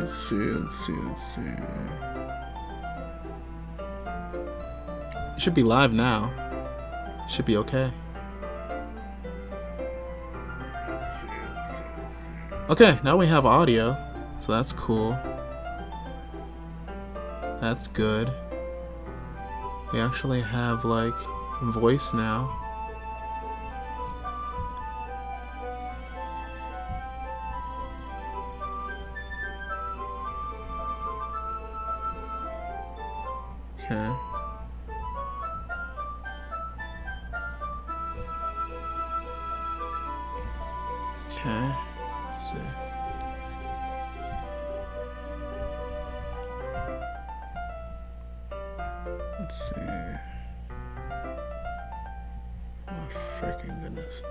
Let's see. It should be live now. It should be okay. Okay, now we have audio, so that's cool. That's good. We actually have like voice now. Okay. Okay. Let's see. Let's see. Oh, freaking goodness.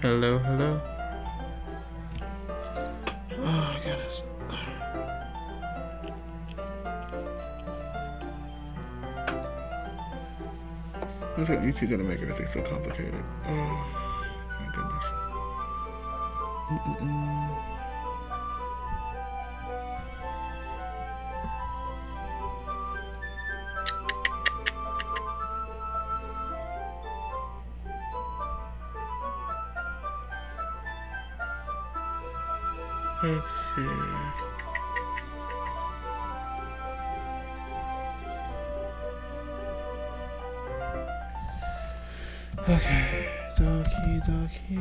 Hello, hello. Oh, goodness. What's that YouTube gonna make everything so complicated? Oh, my goodness. Let's see. Okay, Doki Doki.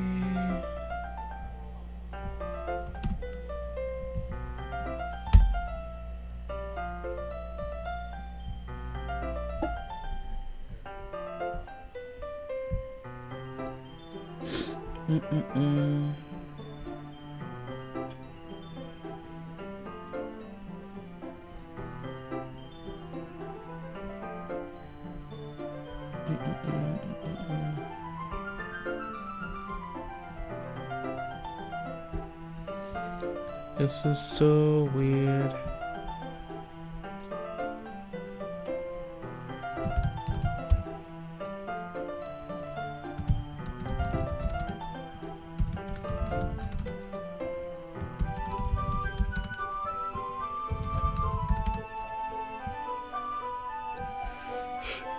This is so weird.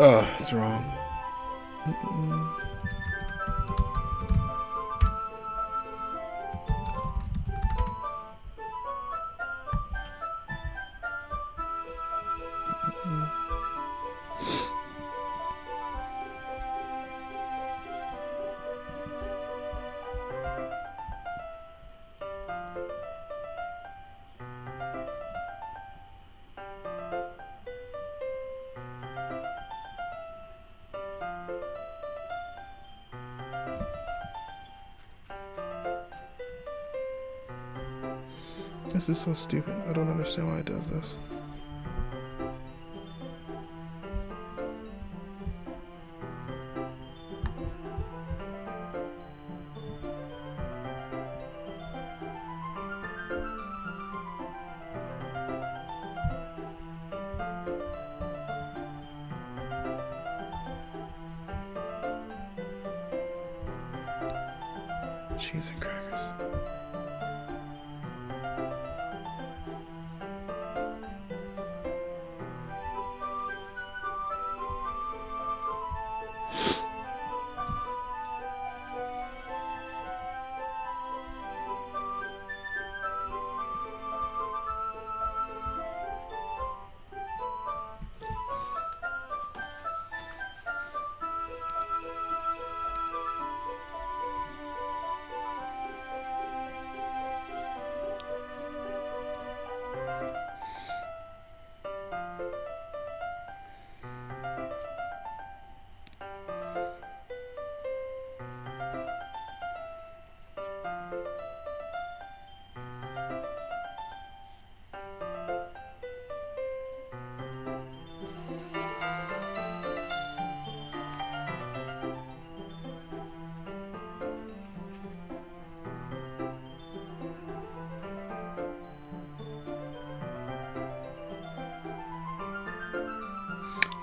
Oh, it's wrong. This is so stupid. I don't understand why it does this. Cheese and crackers.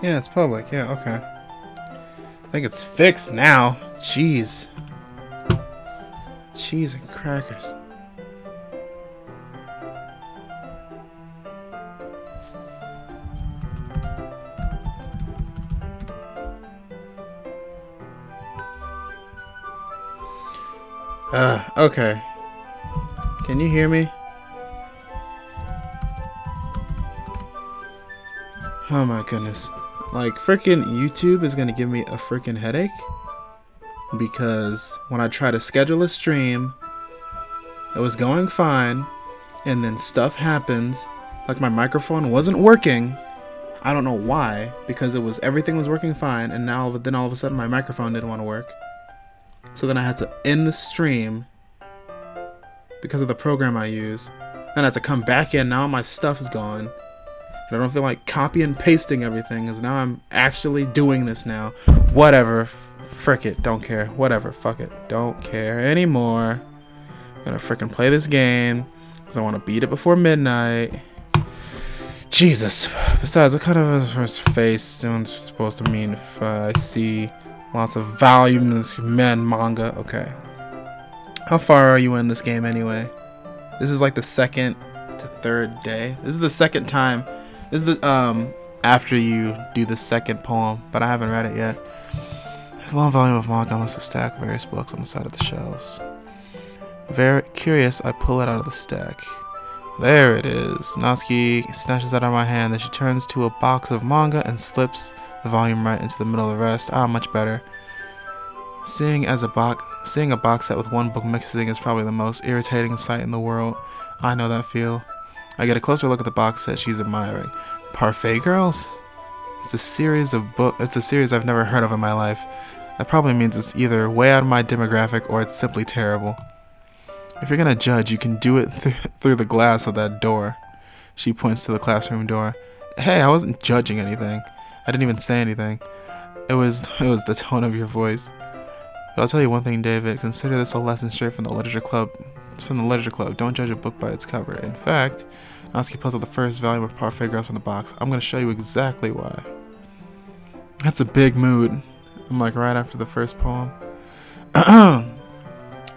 Yeah, it's public. Yeah, okay. I think it's fixed now. Jeez. Cheese and crackers. Okay. Can you hear me? Oh my goodness. Like, freaking YouTube is gonna give me a freaking headache. Because when I try to schedule a stream, it was going fine. And then stuff happens. Like my microphone wasn't working. I don't know why. Because everything was working fine. And now all of a sudden my microphone didn't want to work. So then I had to end the stream. Because of the program I use. Then I had to come back in. Now my stuff is gone. And I don't feel like copy and pasting everything, because now I'm actually doing this now. Whatever. Frick it. Don't care. Whatever. Fuck it. Don't care anymore. I'm gonna frickin' play this game, because I want to beat it before midnight. Jesus. Besides, what kind of his face is supposed to mean if I see lots of volume in this manga? Okay. How far are you in this game anyway? This is like the second to third day. This is the second time. This is the after you do the second poem, but I haven't read it yet. There's a long volume of manga amongst a stack of various books on the side of the shelves. Very curious, I pull it out of the stack. There it is. Natsuki snatches it out of my hand, then she turns to a box of manga and slips the volume right into the middle of the rest. Ah, much better. Seeing a box set with one book mixing is probably the most irritating sight in the world. I know that feel. I get a closer look at the box set she's admiring. Parfait Girls? It's a series I've never heard of in my life. That probably means it's either way out of my demographic or it's simply terrible. If you're gonna judge, you can do it through the glass of that door. She points to the classroom door. Hey, I wasn't judging anything. I didn't even say anything. It was the tone of your voice. But I'll tell you one thing, David. Consider this a lesson straight from the literature club. It's from the literature club. Don't judge a book by its cover. In fact, Natsuki pulls out the first volume of Parfait Girls from the box. I'm going to show you exactly why. That's a big mood. I'm like right after the first poem.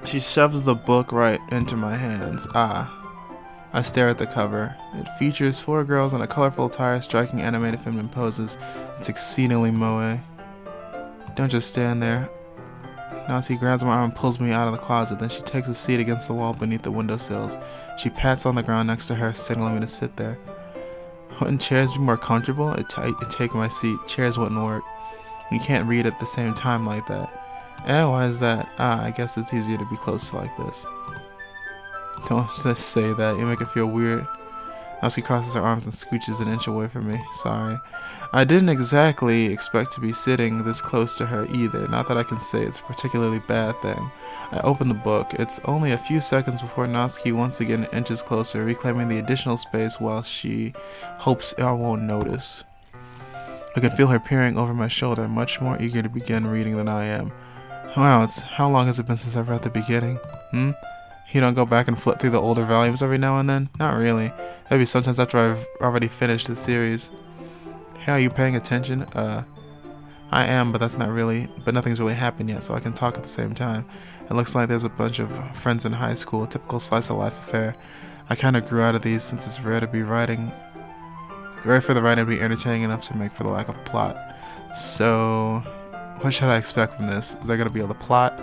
She shoves the book right into my hands. I stare at the cover. It features 4 girls in a colorful attire striking animated feminine poses. It's exceedingly moe. Don't just stand there. Natsuki grabs my arm and pulls me out of the closet. Then she takes a seat against the wall beneath the windowsills. She pats on the ground next to her, signaling me to sit there. Wouldn't chairs be more comfortable? I'd take my seat. Chairs wouldn't work. You can't read at the same time like that. Why is that? I guess it's easier to be close like this. Don't just say that. You make it feel weird. Natsuki crosses her arms and scooches an inch away from me. Sorry. I didn't exactly expect to be sitting this close to her either. Not that I can say it's a particularly bad thing. I open the book. It's only a few seconds before Natsuki once again inches closer, reclaiming the additional space while she hopes I won't notice. I can feel her peering over my shoulder, much more eager to begin reading than I am. Wow, how long has it been since I've read the beginning? You don't go back and flip through the older volumes every now and then? Not really. Maybe sometimes after I've already finished the series. Hey, are you paying attention? I am, but nothing's really happened yet, so I can talk at the same time. It looks like there's a bunch of friends in high school, a typical slice of life affair. I kinda grew out of these since it's rare for the writing to be entertaining enough to make for the lack of plot. So, what should I expect from this? Is there gonna be a plot?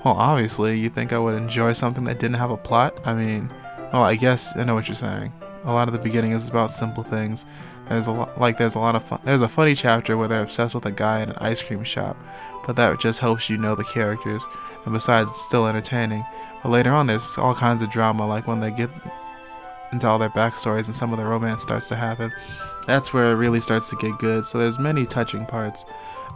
Well, obviously, you think I would enjoy something that didn't have a plot? I mean, well, I guess I know what you're saying. A lot of the beginning is about simple things. There's a funny chapter where they're obsessed with a guy in an ice cream shop, but that just helps you know the characters, and besides, it's still entertaining. But later on, there's all kinds of drama, like when they get into all their backstories and some of the romance starts to happen. That's where it really starts to get good, so there's many touching parts.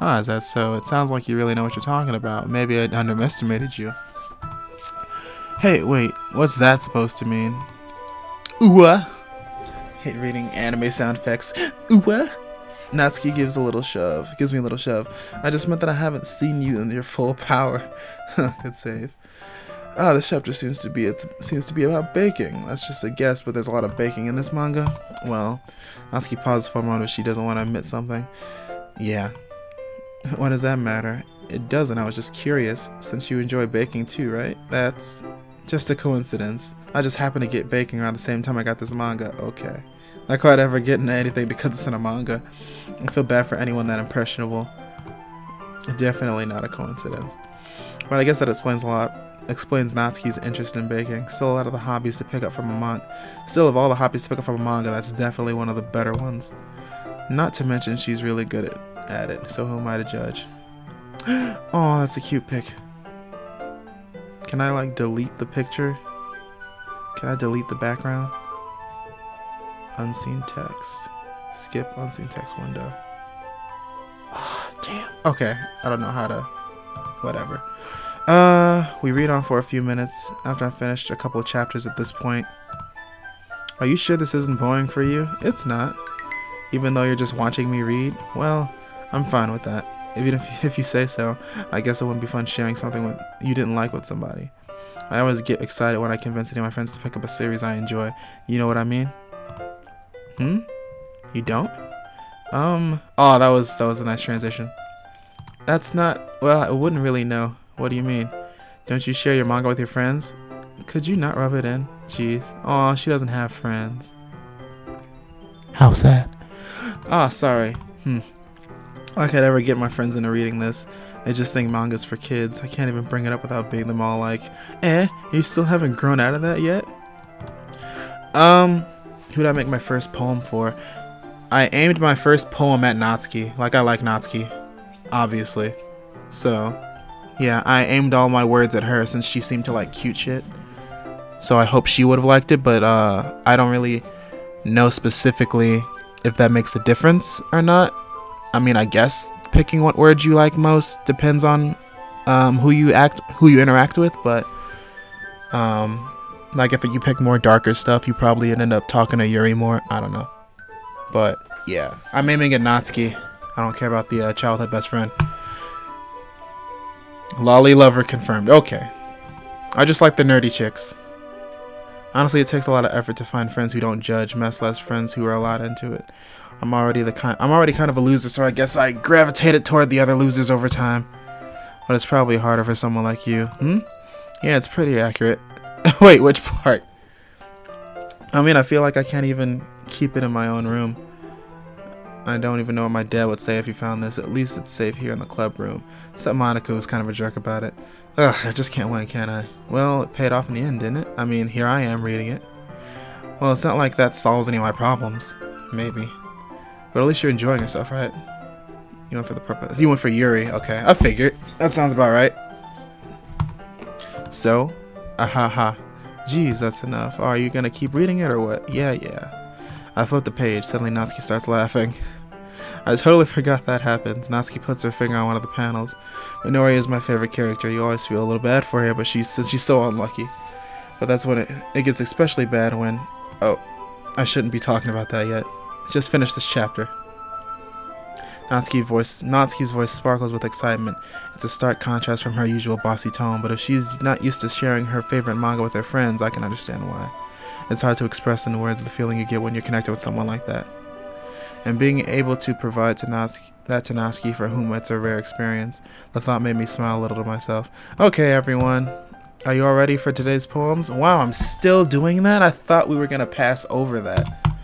Is that so? It sounds like you really know what you're talking about. Maybe I underestimated you. Hey, wait, what's that supposed to mean? Ooh-ah. Hate reading anime sound effects. Ooh-ah. Natsuki gives me a little shove. I just meant that I haven't seen you in your full power. Good save. Ah, this chapter seems to be about baking. That's just a guess, but there's a lot of baking in this manga. Well, Natsuki pauses for a moment if she doesn't want to admit something. Yeah. What does that matter? It doesn't. I was just curious, since you enjoy baking too, right? That's just a coincidence. I just happened to get baking around the same time I got this manga. Okay. Not quite ever getting anything because it's in a manga. I feel bad for anyone that impressionable. Definitely not a coincidence. But I guess that explains a lot. Explains Natsuki's interest in baking. Still a lot of the hobbies to pick up from a manga. Still, of all the hobbies to pick up from a manga, that's definitely one of the better ones. Not to mention she's really good at it. So who am I to judge? Oh, that's a cute pic. Can I like delete the picture? Can I delete the background? Unseen text. Skip unseen text window. Ah, oh, damn. Okay, I don't know how to. Whatever. We read on for a few minutes after I finished a couple of chapters at this point. Are you sure this isn't boring for you? It's not. Even though you're just watching me read? Well, I'm fine with that. Even if you say so, I guess it wouldn't be fun sharing something you didn't like with somebody. I always get excited when I convince any of my friends to pick up a series I enjoy. You know what I mean? You don't? Oh, that was a nice transition. That's not, well, I wouldn't really know. What do you mean? Don't you share your manga with your friends? Could you not rub it in? Jeez. Aw, she doesn't have friends. How's that? Ah, sorry. I could ever get my friends into reading this. They just think manga's for kids. I can't even bring it up without being them all like, you still haven't grown out of that yet? Who'd I make my first poem for? I aimed my first poem at Natsuki. Like I like Natsuki, obviously. So, yeah, I aimed all my words at her since she seemed to like cute shit. So I hope she would have liked it, but I don't really know specifically if that makes a difference or not. I mean, I guess picking what words you like most depends on who you interact with, but like if you pick more darker stuff, you probably end up talking to Yuri more. I don't know. But yeah, I'm aiming at Natsuki. I don't care about the childhood best friend. Lolly lover confirmed. Okay. I just like the nerdy chicks. Honestly, it takes a lot of effort to find friends who don't judge, much less friends who are a lot into it. I'm already kind of a loser, so I guess I gravitated toward the other losers over time. But it's probably harder for someone like you. Yeah, it's pretty accurate. Wait, which part? I mean, I feel like I can't even keep it in my own room. I don't even know what my dad would say if he found this. At least it's safe here in the club room. Except Monika was kind of a jerk about it. Ugh, I just can't win, can I? Well, it paid off in the end, didn't it? I mean, here I am reading it. Well, it's not like that solves any of my problems. Maybe. But at least you're enjoying yourself, right? You went for the purpose. You went for Yuri. Okay, I figured. That sounds about right. So, ahaha. Jeez, that's enough. Oh, are you gonna keep reading it or what? Yeah. I flip the page. Suddenly Natsuki starts laughing. I totally forgot that happens. Natsuki puts her finger on one of the panels. Minori is my favorite character. You always feel a little bad for her, but since she's so unlucky. But that's when it gets especially bad when... Oh, I shouldn't be talking about that yet. Just finished this chapter. Natsuki's voice sparkles with excitement. It's a stark contrast from her usual bossy tone, but if she's not used to sharing her favorite manga with her friends, I can understand why. It's hard to express in words the feeling you get when you're connected with someone like that. And being able to provide to Natsuki, for whom it's a rare experience, the thought made me smile a little to myself. Okay, everyone. Are you all ready for today's poems? Wow, I'm still doing that? I thought we were going to pass over that.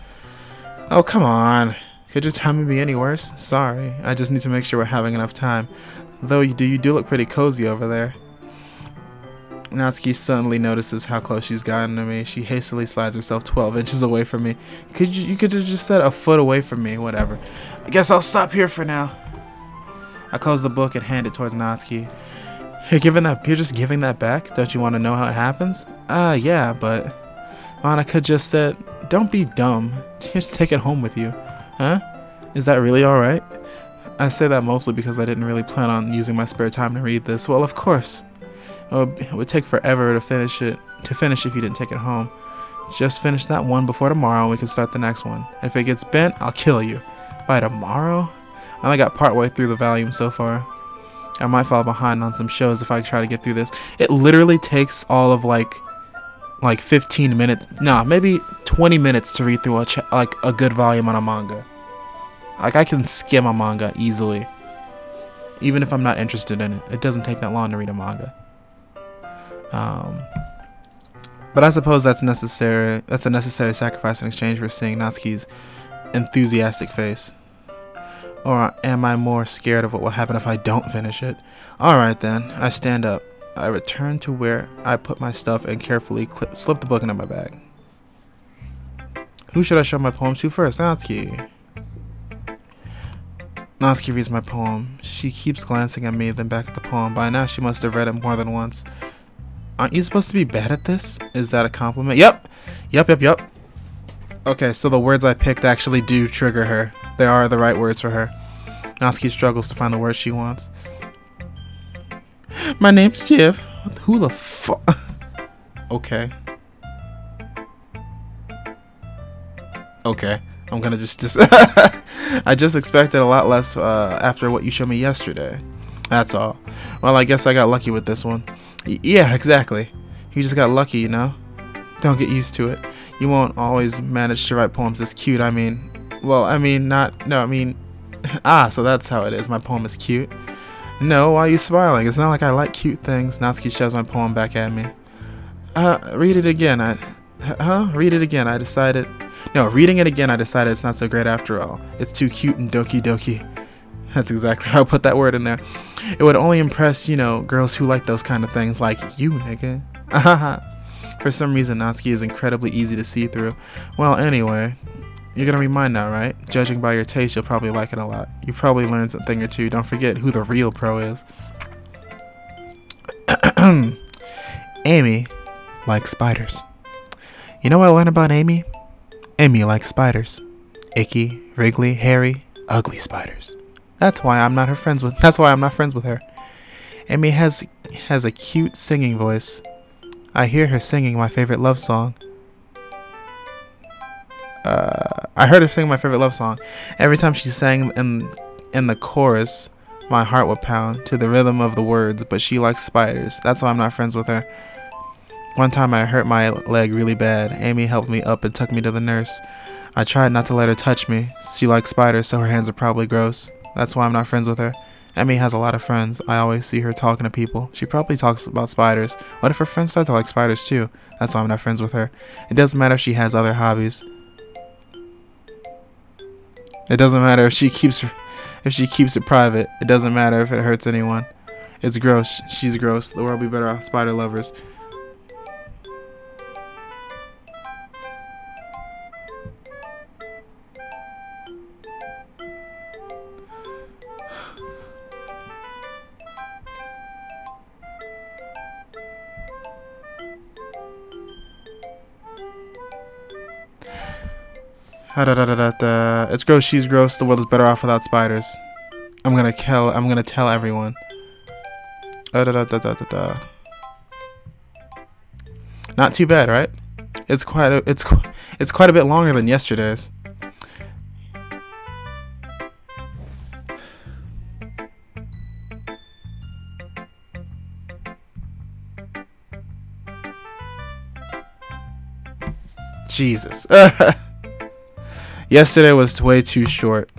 Oh, come on. Could your timing be any worse? Sorry, I just need to make sure we're having enough time. Though you do look pretty cozy over there. Natsuki suddenly notices how close she's gotten to me. She hastily slides herself 12 inches away from me. You could have just said a foot away from me, whatever. I guess I'll stop here for now. I close the book and hand it towards Natsuki. You're just giving that back? Don't you want to know how it happens? Yeah, but Monika just said, don't be dumb. Just take it home with you. Huh? Is that really alright? I say that mostly because I didn't really plan on using my spare time to read this. Well, of course. It would take forever to finish if you didn't take it home. Just finish that one before tomorrow and we can start the next one. If it gets bent, I'll kill you. By tomorrow? I only got partway through the volume so far. I might fall behind on some shows if I try to get through this. It literally takes all of like 15 minutes, nah, maybe 20 minutes to read through a good volume on a manga. Like, I can skim a manga easily, even if I'm not interested in it. It doesn't take that long to read a manga. But I suppose that's necessary. That's a necessary sacrifice in exchange for seeing Natsuki's enthusiastic face. Or am I more scared of what will happen if I don't finish it? Alright then, I stand up. I return to where I put my stuff and carefully slip the book into my bag. Who should I show my poem to first? Natsuki. Natsuki reads my poem. She keeps glancing at me, then back at the poem. By now she must have read it more than once. Aren't you supposed to be bad at this? Is that a compliment? Yep. Okay, so the words I picked actually do trigger her. They are the right words for her. Natsuki struggles to find the words she wants. My name's Jeff. Who the fuck? Okay. Okay. I'm gonna just I just expected a lot less after what you showed me yesterday. That's all. Well, I guess I got lucky with this one. Yeah, exactly. You just got lucky, you know? Don't get used to it. You won't always manage to write poems this cute. So that's how it is. My poem is cute. No, why are you smiling? It's not like I like cute things. Natsuki shoves my poem back at me. Read it again. Read it again. Reading it again, I decided it's not so great after all. It's too cute and Doki Doki. That's exactly how I put that word in there. It would only impress, girls who like those kind of things, like you, nigga. For some reason, Natsuki is incredibly easy to see through. Well, anyway, you're gonna read mine now, right? Judging by your taste, you'll probably like it a lot. You probably learned a thing or two. Don't forget who the real pro is. Amy likes spiders. You know what I learned about Amy? Amy likes spiders. Icky, wriggly, hairy, ugly spiders. That's why I'm not friends with her. Amy has a cute singing voice. I hear her singing my favorite love song. I heard her sing my favorite love song. Every time she sang in the chorus, my heart would pound to the rhythm of the words, but she likes spiders. That's why I'm not friends with her. One time I hurt my leg really bad. Amy helped me up and took me to the nurse. I tried not to let her touch me. She likes spiders, so her hands are probably gross. That's why I'm not friends with her. Amy has a lot of friends. I always see her talking to people. She probably talks about spiders. What if her friends start to like spiders too? That's why I'm not friends with her. It doesn't matter if she has other hobbies. It doesn't matter if she keeps it private. It doesn't matter if it hurts anyone. It's gross. She's gross. The world will be better off spider lovers. It's gross, she's gross, the world is better off without spiders. I'm gonna tell everyone. Not too bad, right? It's quite a bit longer than yesterday's. Jesus. Yesterday was way too short.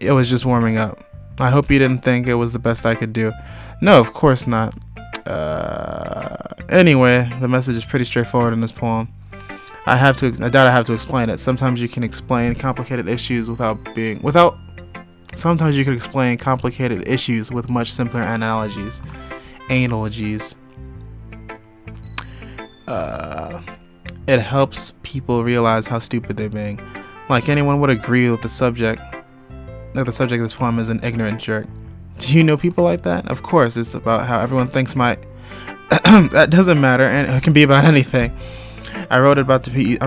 It was just warming up. I hope you didn't think it was the best I could do. No, of course not. Anyway, the message is pretty straightforward in this poem. I doubt I have to explain it. Sometimes you can explain complicated issues with much simpler analogies. It helps people realize how stupid they're being. Like anyone would agree with the subject of this poem is an ignorant jerk. Do you know people like that? Of course, it's about how everyone thinks that doesn't matter, and it can be about anything. I wrote it to be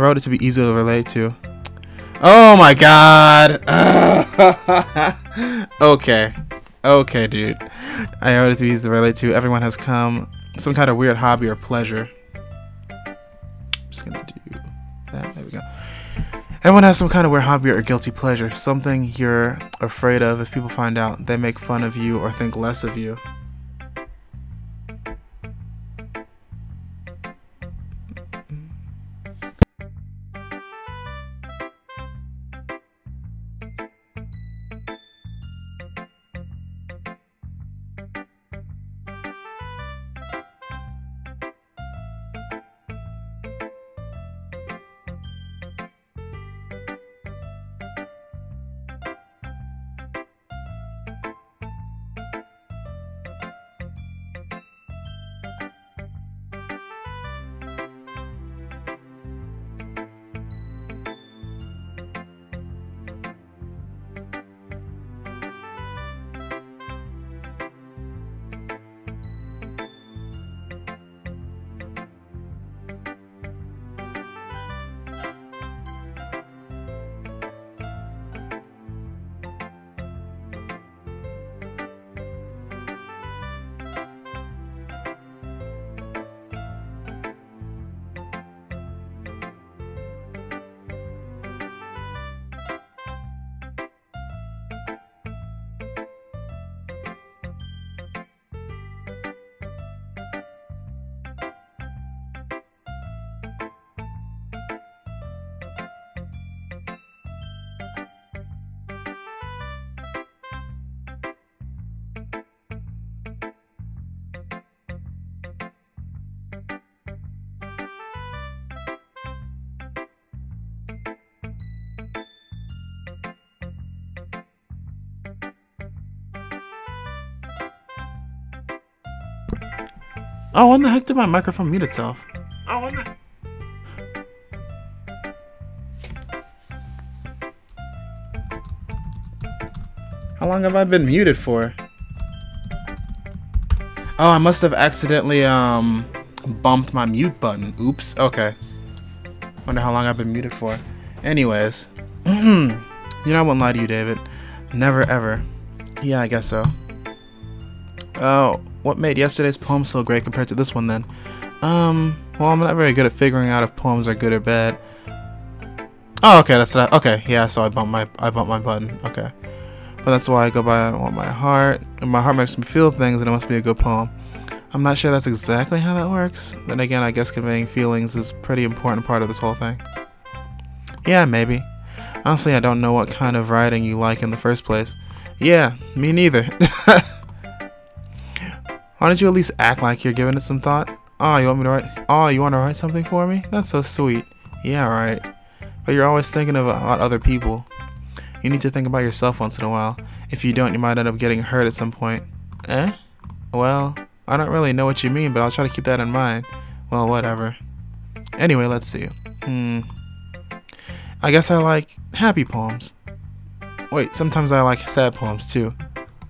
easy to relate to. Oh my god. Okay, dude. I wrote it to be easy to relate to. Everyone has some kind of weird hobby or pleasure. I'm just gonna do that. There we go. Everyone has some kind of weird hobby or guilty pleasure, something you're afraid of if people find out, they make fun of you or think less of you. Oh, when the heck did my microphone mute itself? Oh, when the... How long have I been muted for? Oh, I must have accidentally, bumped my mute button. Oops. Okay. Wonder how long I've been muted for. Anyways. You know, I won't lie to you, David. Never, ever. Yeah, I guess so. Oh, what made yesterday's poem so great compared to this one, then? Well, I'm not very good at figuring out if poems are good or bad. Oh, okay, that's not... Okay, yeah, so I bumped my button. Okay. But that's why I go by my heart. And my heart makes me feel things, and it must be a good poem. I'm not sure that's exactly how that works. Then again, I guess conveying feelings is a pretty important part of this whole thing. Yeah, maybe. Honestly, I don't know what kind of writing you like in the first place. Yeah, me neither. Why don't you at least act like you're giving it some thought? Oh, you want me to write? Oh, you want to write something for me? That's so sweet. Yeah, right. But you're always thinking about other people. You need to think about yourself once in a while. If you don't, you might end up getting hurt at some point. Eh? Well, I don't really know what you mean, but I'll try to keep that in mind. Well, whatever. Anyway, let's see. I guess I like happy poems. Wait, sometimes I like sad poems too.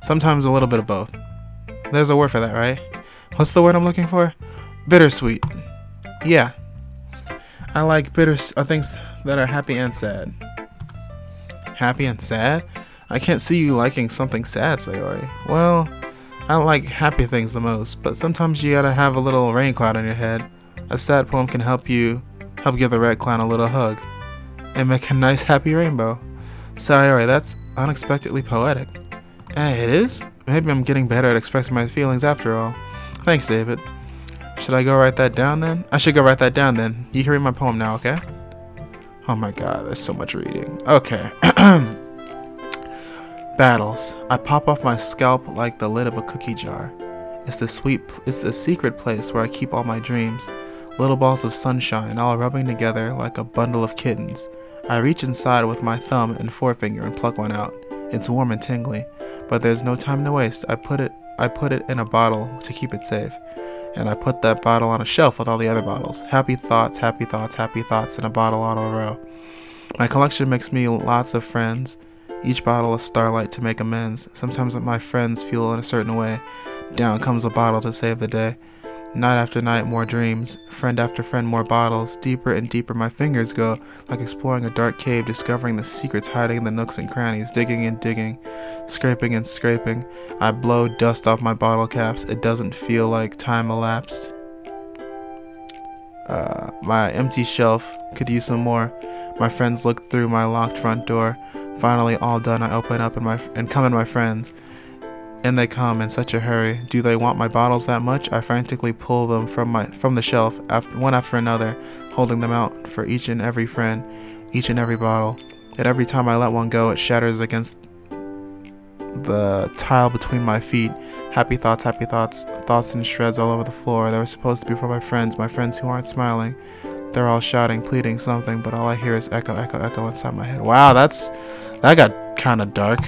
Sometimes a little bit of both. There's a word for that, right? What's the word I'm looking for? Bittersweet. Yeah. I like things that are happy and sad. Happy and sad? I can't see you liking something sad, Sayori. Well, I like happy things the most, but sometimes you gotta have a little rain cloud on your head. A sad poem can help give the red cloud a little hug and make a nice happy rainbow. Sayori, that's unexpectedly poetic. It is? Maybe I'm getting better at expressing my feelings after all. Thanks, David. Should I go write that down then? I should go write that down then. You can read my poem now, okay? Oh my god, there's so much reading. Okay. Battles. I pop off my scalp like the lid of a cookie jar. It's the secret place where I keep all my dreams. Little balls of sunshine all rubbing together like a bundle of kittens. I reach inside with my thumb and forefinger and pluck one out. It's warm and tingly, but there's no time to waste. I put it in a bottle to keep it safe. And I put that bottle on a shelf with all the other bottles. Happy thoughts, happy thoughts, happy thoughts in a bottle on a row. My collection makes me lots of friends. Each bottle a starlight to make amends. Sometimes my friends feel in a certain way. Down comes a bottle to save the day. Night after night, more dreams. Friend after friend, more bottles. Deeper and deeper my fingers go, like exploring a dark cave, discovering the secrets hiding in the nooks and crannies, digging and digging, scraping and scraping. I blow dust off my bottle caps. It doesn't feel like time elapsed. My empty shelf could use some more. My friends look through my locked front door. Finally, all done, I open up and come in my friends. And they come in such a hurry. Do they want my bottles that much? I frantically pull them from the shelf, one after another, holding them out for each and every friend, each and every bottle. And every time I let one go, it shatters against the tile between my feet. Happy thoughts, thoughts in shreds all over the floor. They were supposed to be for my friends who aren't smiling. They're all shouting, pleading something, but all I hear is echo, echo, echo inside my head. Wow, that got kind of dark.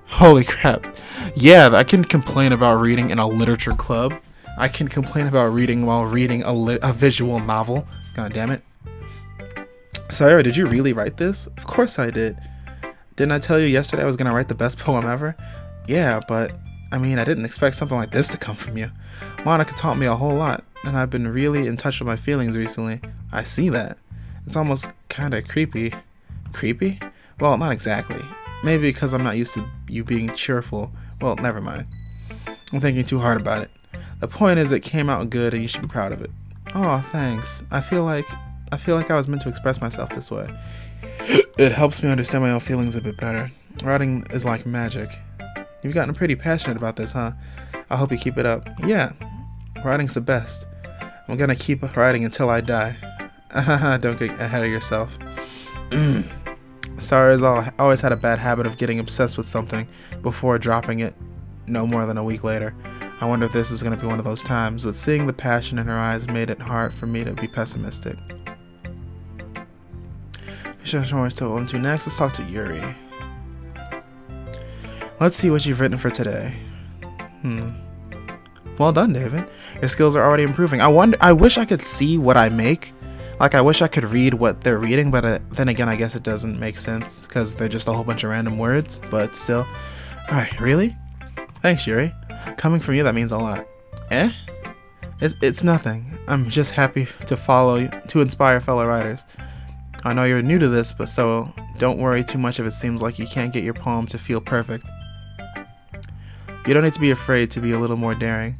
Holy crap. Yeah, I can complain about reading in a literature club. I can complain about reading while reading a visual novel. God damn it. Sayori, did you really write this? Of course I did. Didn't I tell you yesterday I was going to write the best poem ever? Yeah, but, I mean, I didn't expect something like this to come from you. Monika taught me a whole lot, and I've been really in touch with my feelings recently. I see that. It's almost kind of creepy. Creepy? Well, not exactly. Maybe because I'm not used to you being cheerful. Well, never mind. I'm thinking too hard about it. The point is it came out good and you should be proud of it. Oh, thanks. I feel like I was meant to express myself this way. It helps me understand my own feelings a bit better. Writing is like magic. You've gotten pretty passionate about this, huh? I hope you keep it up. Yeah, writing's the best. I'm gonna keep writing until I die. Don't get ahead of yourself. Sayori's always had a bad habit of getting obsessed with something before dropping it no more than a week later. I wonder if this is going to be one of those times, but seeing the passion in her eyes made it hard for me to be pessimistic. Next, let's talk to Yuri. Let's see what you've written for today. Well done, David. Your skills are already improving. I wish I could see what I make. Like, I wish I could read what they're reading, but then again, I guess it doesn't make sense because they're just a whole bunch of random words, but still. Alright, really? Thanks, Yuri. Coming from you, that means a lot. Eh? It's nothing. I'm just happy to inspire fellow writers. I know you're new to this, but so don't worry too much if it seems like you can't get your poem to feel perfect. You don't need to be afraid to be a little more daring.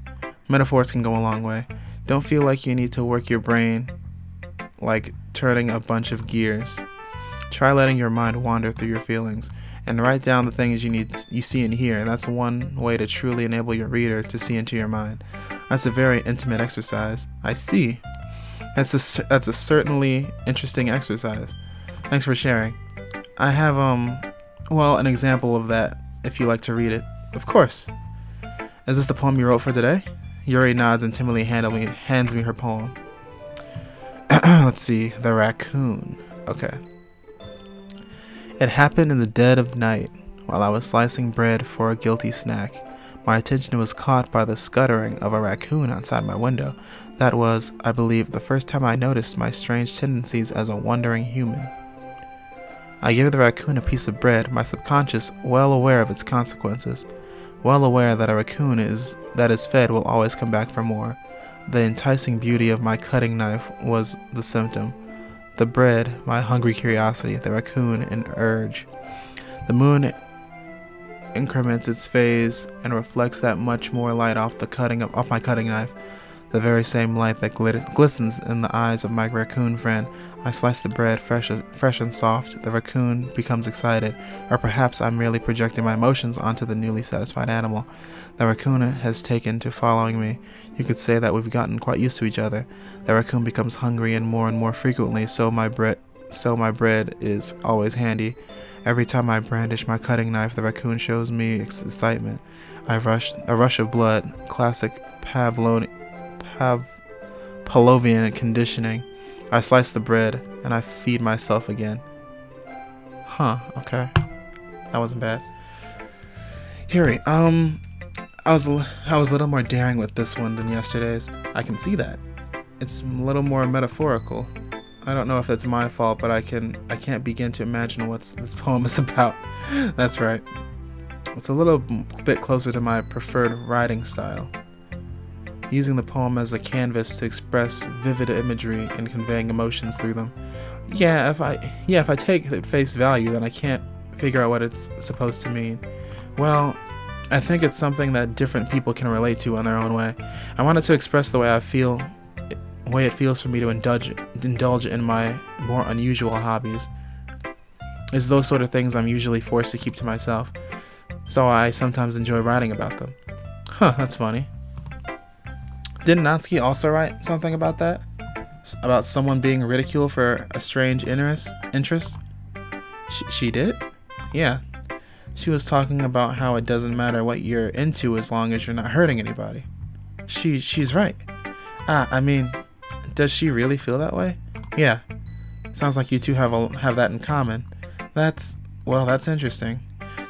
Metaphors can go a long way. Don't feel like you need to work your brain like turning a bunch of gears. Try letting your mind wander through your feelings and write down the things you see and hear. That's one way to truly enable your reader to see into your mind. That's a very intimate exercise. I see. That's a certainly interesting exercise. Thanks for sharing. I have well, an example of that if you like to read it. Of course. Is this the poem you wrote for today? Yuri nods and timidly hands me her poem. Let's see, the raccoon. Okay. It happened in the dead of night, while I was slicing bread for a guilty snack. My attention was caught by the scuttering of a raccoon outside my window. That was, I believe, the first time I noticed my strange tendencies as a wandering human. I gave the raccoon a piece of bread, my subconscious well aware of its consequences, well aware that a raccoon that is fed will always come back for more. The enticing beauty of my cutting knife was the symptom. The bread, my hungry curiosity, the raccoon, an urge. The moon increments its phase and reflects that much more light off my cutting knife. The very same light that glistens in the eyes of my raccoon friend. I slice the bread fresh and soft. The raccoon becomes excited, or perhaps I'm merely projecting my emotions onto the newly satisfied animal. The raccoon has taken to following me. You could say that we've gotten quite used to each other. The raccoon becomes hungry and more frequently, so my bread is always handy. Every time I brandish my cutting knife, the raccoon shows me excitement. A rush of blood, classic Pavlovian conditioning. I slice the bread and I feed myself again. Huh, okay. That wasn't bad. Yuri, I was a little more daring with this one than yesterday's. I can see that. It's a little more metaphorical. I don't know if it's my fault, but I can't begin to imagine what this poem is about. That's right. It's a little bit closer to my preferred writing style. Using the poem as a canvas to express vivid imagery and conveying emotions through them. Yeah, if I take it at face value, then I can't figure out what it's supposed to mean. Well, I think it's something that different people can relate to in their own way. I wanted to express the way I feel way it feels for me to indulge in my more unusual hobbies. It's those sort of things I'm usually forced to keep to myself, so I sometimes enjoy writing about them. Huh, that's funny. Didn't Natsuki also write something about that? About someone being ridiculed for a strange interest? She did? Yeah. She was talking about how it doesn't matter what you're into as long as you're not hurting anybody. She's right. I mean, does she really feel that way? Yeah. Sounds like you two have that in common. That's interesting.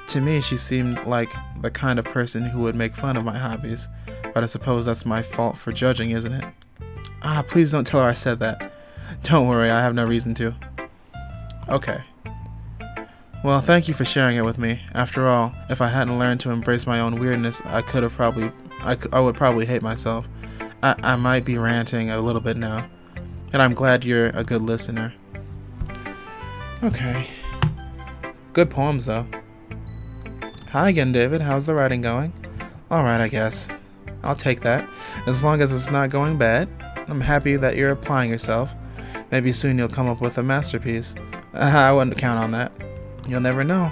To me, she seemed like the kind of person who would make fun of my hobbies, but I suppose that's my fault for judging, isn't it? Please don't tell her I said that. Don't worry, I have no reason to. Okay. Well, thank you for sharing it with me. After all, if I hadn't learned to embrace my own weirdness, I would probably hate myself. I might be ranting a little bit now, and I'm glad you're a good listener. Okay. Good poems, though. Hi again, David. How's the writing going? Alright, I guess. I'll take that. As long as it's not going bad. I'm happy that you're applying yourself. Maybe soon you'll come up with a masterpiece. I wouldn't count on that. You'll never know.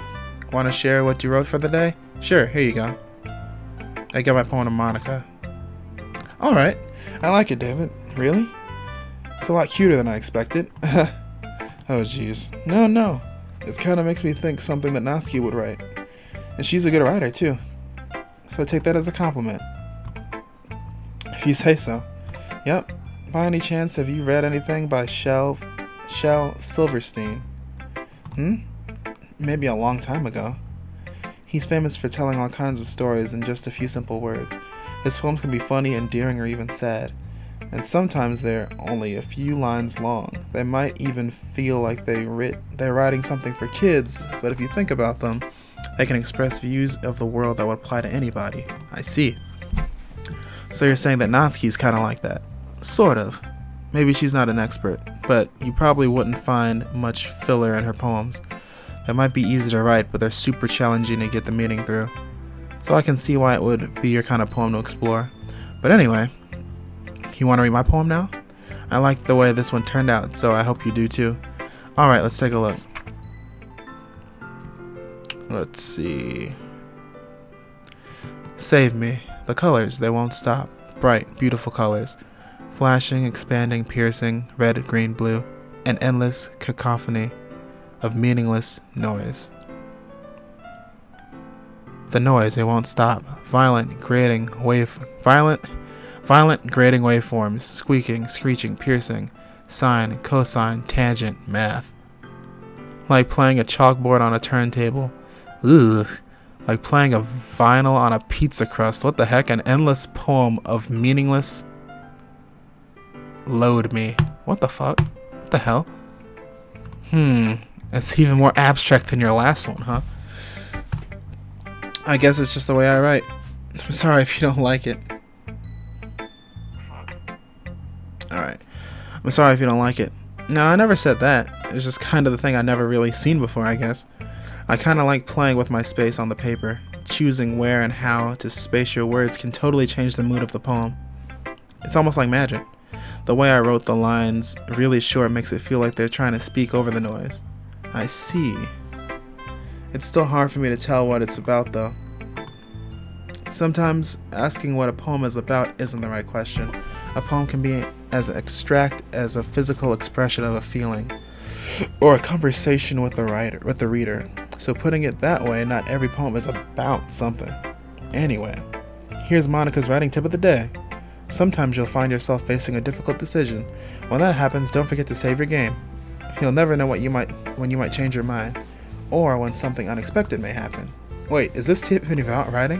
Want to share what you wrote for the day? Sure, here you go. I got my poem to Monika. Alright. I like it, David. Really? It's a lot cuter than I expected. Oh, jeez. No. It kind of makes me think something that Natsuki would write. And she's a good writer, too. So take that as a compliment. If you say so. Yep. By any chance, have you read anything by Shel Silverstein? Maybe a long time ago. He's famous for telling all kinds of stories in just a few simple words. His poems can be funny, endearing, or even sad. And sometimes they're only a few lines long. They might even feel like they're writing something for kids, but if you think about them, they can express views of the world that would apply to anybody. I see. So you're saying that Natsuki's kind of like that? Sort of. Maybe she's not an expert, but you probably wouldn't find much filler in her poems. They might be easy to write, but they're super challenging to get the meaning through. So I can see why it would be your kind of poem to explore. But anyway, you want to read my poem now? I like the way this one turned out, so I hope you do too. Alright, let's take a look. Let's see. Save me. The colors, they won't stop. Bright, beautiful colors. Flashing, expanding, piercing, red, green, blue. An endless cacophony of meaningless noise. The noise, it won't stop. Violent, grating waveforms. Squeaking, screeching, piercing. Sine, cosine, tangent, math. Like playing a chalkboard on a turntable. Ugh. Like playing a vinyl on a pizza crust. What the heck? An endless poem of meaningless. Load me. What the fuck? What the hell? It's even more abstract than your last one, huh? I guess it's just the way I write. I'm sorry if you don't like it. Alright. I'm sorry if you don't like it. No, I never said that. It's just kind of the thing I've never really seen before, I guess. I kind of like playing with my space on the paper. Choosing where and how to space your words can totally change the mood of the poem. It's almost like magic. The way I wrote the lines really short makes it feel like they're trying to speak over the noise. I see. It's still hard for me to tell what it's about, though. Sometimes asking what a poem is about isn't the right question. A poem can be as abstract as a physical expression of a feeling, or a conversation with the reader. So putting it that way, not every poem is about something. Anyway, here's Monika's writing tip of the day. Sometimes you'll find yourself facing a difficult decision. When that happens, don't forget to save your game. You'll never know when you might change your mind, or when something unexpected may happen. Wait, is this tip about writing?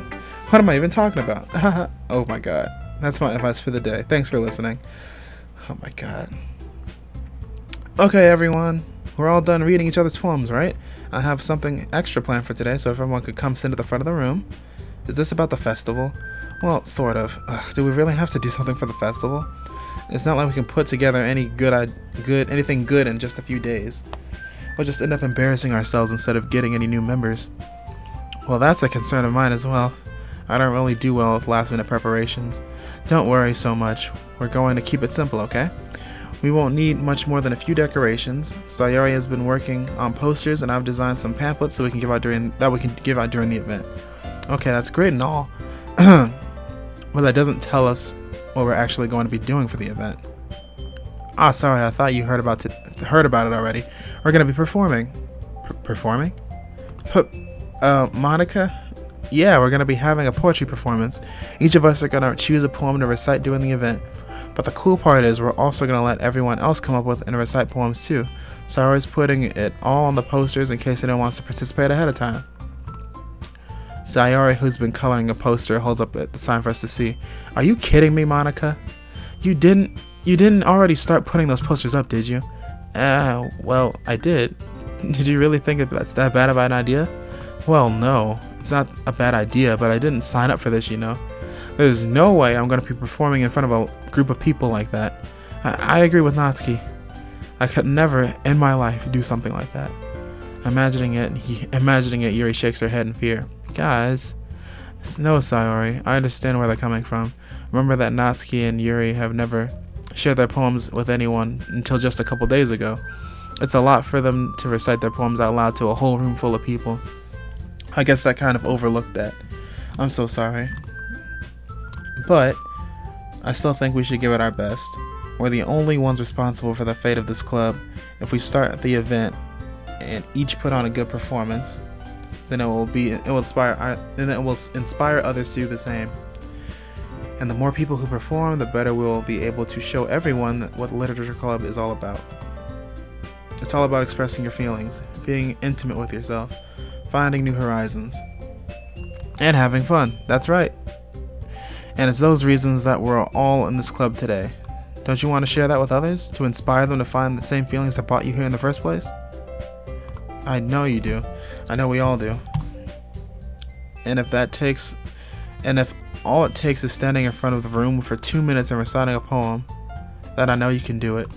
What am I even talking about? Oh my god. That's my advice for the day. Thanks for listening. Oh my god. Okay, everyone. We're all done reading each other's poems, right? I have something extra planned for today, so if everyone could come sit at the front of the room. Is this about the festival? Well, sort of. Do we really have to do something for the festival? It's not like we can put together anything good in just a few days. We'll just end up embarrassing ourselves instead of getting any new members. Well, that's a concern of mine as well. I don't really do well with last-minute preparations. Don't worry so much. We're going to keep it simple, okay? We won't need much more than a few decorations. Sayori has been working on posters, and I've designed some pamphlets so we can give out during the event. Okay, that's great and all, but that doesn't tell us what we're actually going to be doing for the event. Ah, sorry, I thought you heard about it already. We're going to be performing. Performing? Monika? Yeah, we're going to be having a poetry performance. Each of us are going to choose a poem to recite during the event. But the cool part is we're also going to let everyone else come up with and recite poems too. Sayori's putting it all on the posters in case anyone wants to participate ahead of time. Sayori, who's been coloring a poster, holds up the sign for us to see. Are you kidding me, Monika? You didn't already start putting those posters up, did you? Well, I did. Did you really think that's that bad of an idea? Well, no. It's not a bad idea, but I didn't sign up for this, you know. There's no way I'm going to be performing in front of a group of people like that. I agree with Natsuki. I could never in my life do something like that. Imagining it, Yuri shakes her head in fear. Guys, no, Sayori. I understand where they're coming from. Remember that Natsuki and Yuri have never shared their poems with anyone until just a couple days ago. It's a lot for them to recite their poems out loud to a whole room full of people. I guess that kind of overlooked that. I'm so sorry. But I still think we should give it our best. We're the only ones responsible for the fate of this club. If we start the event and each put on a good performance, then it will inspire others to do the same. And the more people who perform, the better we will be able to show everyone what the literature club is all about. It's all about expressing your feelings, being intimate with yourself, finding new horizons, and having fun. That's right. And it's those reasons that we're all in this club today. Don't you want to share that with others, to inspire them to find the same feelings that brought you here in the first place? I know you do. I know we all do. And if all it takes is standing in front of the room for 2 minutes and reciting a poem, then I know you can do it.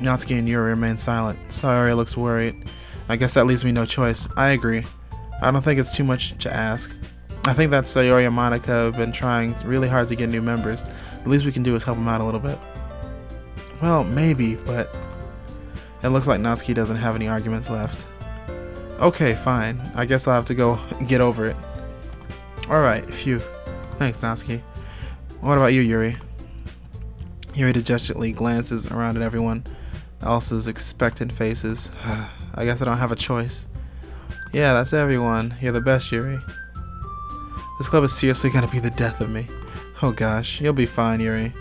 Natsuki and Yuri remain silent. Sayori looks worried. I guess that leaves me no choice. I agree. I don't think it's too much to ask. I think that Sayori and Monika have been trying really hard to get new members. The least we can do is help them out a little bit. Well, maybe, but it looks like Natsuki doesn't have any arguments left. Okay, fine. I guess I'll have to go get over it. Alright, phew. Thanks, Natsuki. What about you, Yuri? Yuri dejectedly glances around at everyone else's expectant faces. I guess I don't have a choice. Yeah, that's everyone. You're the best, Yuri. This club is seriously gonna be the death of me. Oh gosh, you'll be fine, Yuri.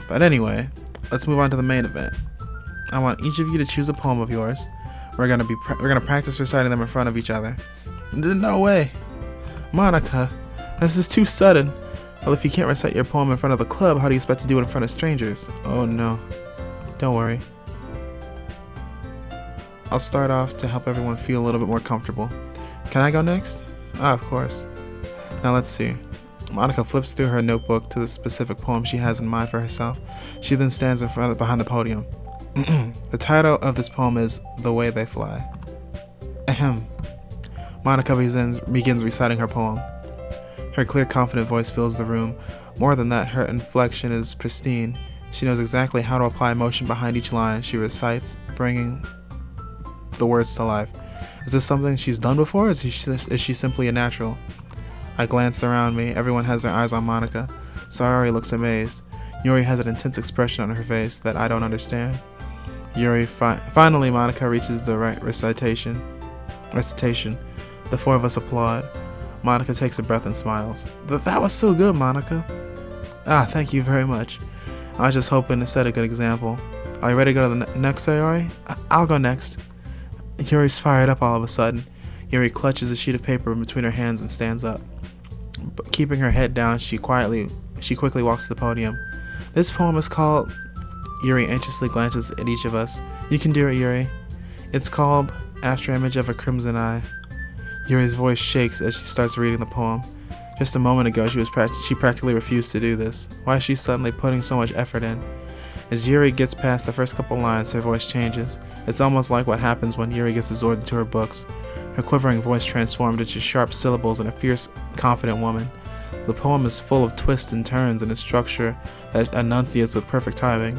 But anyway, let's move on to the main event. I want each of you to choose a poem of yours. We're gonna practice reciting them in front of each other. No way, Monika. This is too sudden. Well, if you can't recite your poem in front of the club, how do you expect to do it in front of strangers? Oh no. Don't worry. I'll start off to help everyone feel a little bit more comfortable. Can I go next? Ah, of course. Now let's see. Monika flips through her notebook to the specific poem she has in mind for herself. She then stands behind the podium. The title of this poem is The Way They Fly. Ahem. Monika begins reciting her poem. Her clear, confident voice fills the room. More than that, her inflection is pristine. She knows exactly how to apply emotion behind each line she recites, bringing the words to life. Is this something she's done before, or is she simply a natural? I glance around me. Everyone has their eyes on Monika. Sayori looks amazed. Yuri has an intense expression on her face that I don't understand. Finally, Monika reaches the right recitation. The four of us applaud. Monika takes a breath and smiles. That was so good, Monika. Ah, thank you very much. I was just hoping to set a good example. Are you ready to go to the next, Sayori? I'll go next. Yuri's fired up all of a sudden. Yuri clutches a sheet of paper between her hands and stands up. But keeping her head down, she quickly walks to the podium. This poem is called... Yuri anxiously glances at each of us. You can do it, Yuri. It's called After Image of a Crimson Eye. Yuri's voice shakes as she starts reading the poem. Just a moment ago, she practically refused to do this. Why is she suddenly putting so much effort in? As Yuri gets past the first couple lines, her voice changes. It's almost like what happens when Yuri gets absorbed into her books. Her quivering voice transformed into sharp syllables and a fierce, confident woman. The poem is full of twists and turns and a structure that enunciates with perfect timing.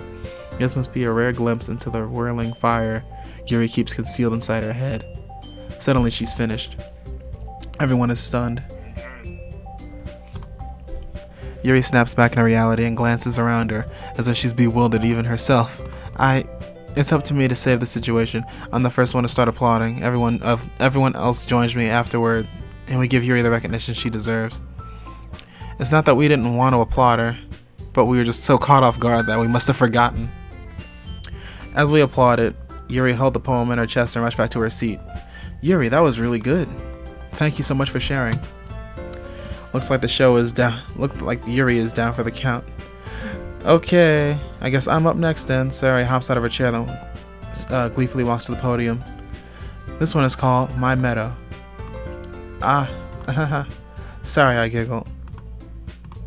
This must be a rare glimpse into the whirling fire Yuri keeps concealed inside her head. Suddenly she's finished. Everyone is stunned. Yuri snaps back into reality and glances around her as if she's bewildered even herself. It's up to me to save the situation. I'm the first one to start applauding. Everyone else joins me afterward, and we give Yuri the recognition she deserves. It's not that we didn't want to applaud her, but we were just so caught off guard that we must have forgotten. As we applauded, Yuri held the poem in her chest and rushed back to her seat. Yuri, that was really good. Thank you so much for sharing. Looks like the show is down. Looked like Yuri is down for the count. Okay, I guess I'm up next then. Sayori hops out of her chair and gleefully walks to the podium. This one is called My Meadow. Sorry, I giggle.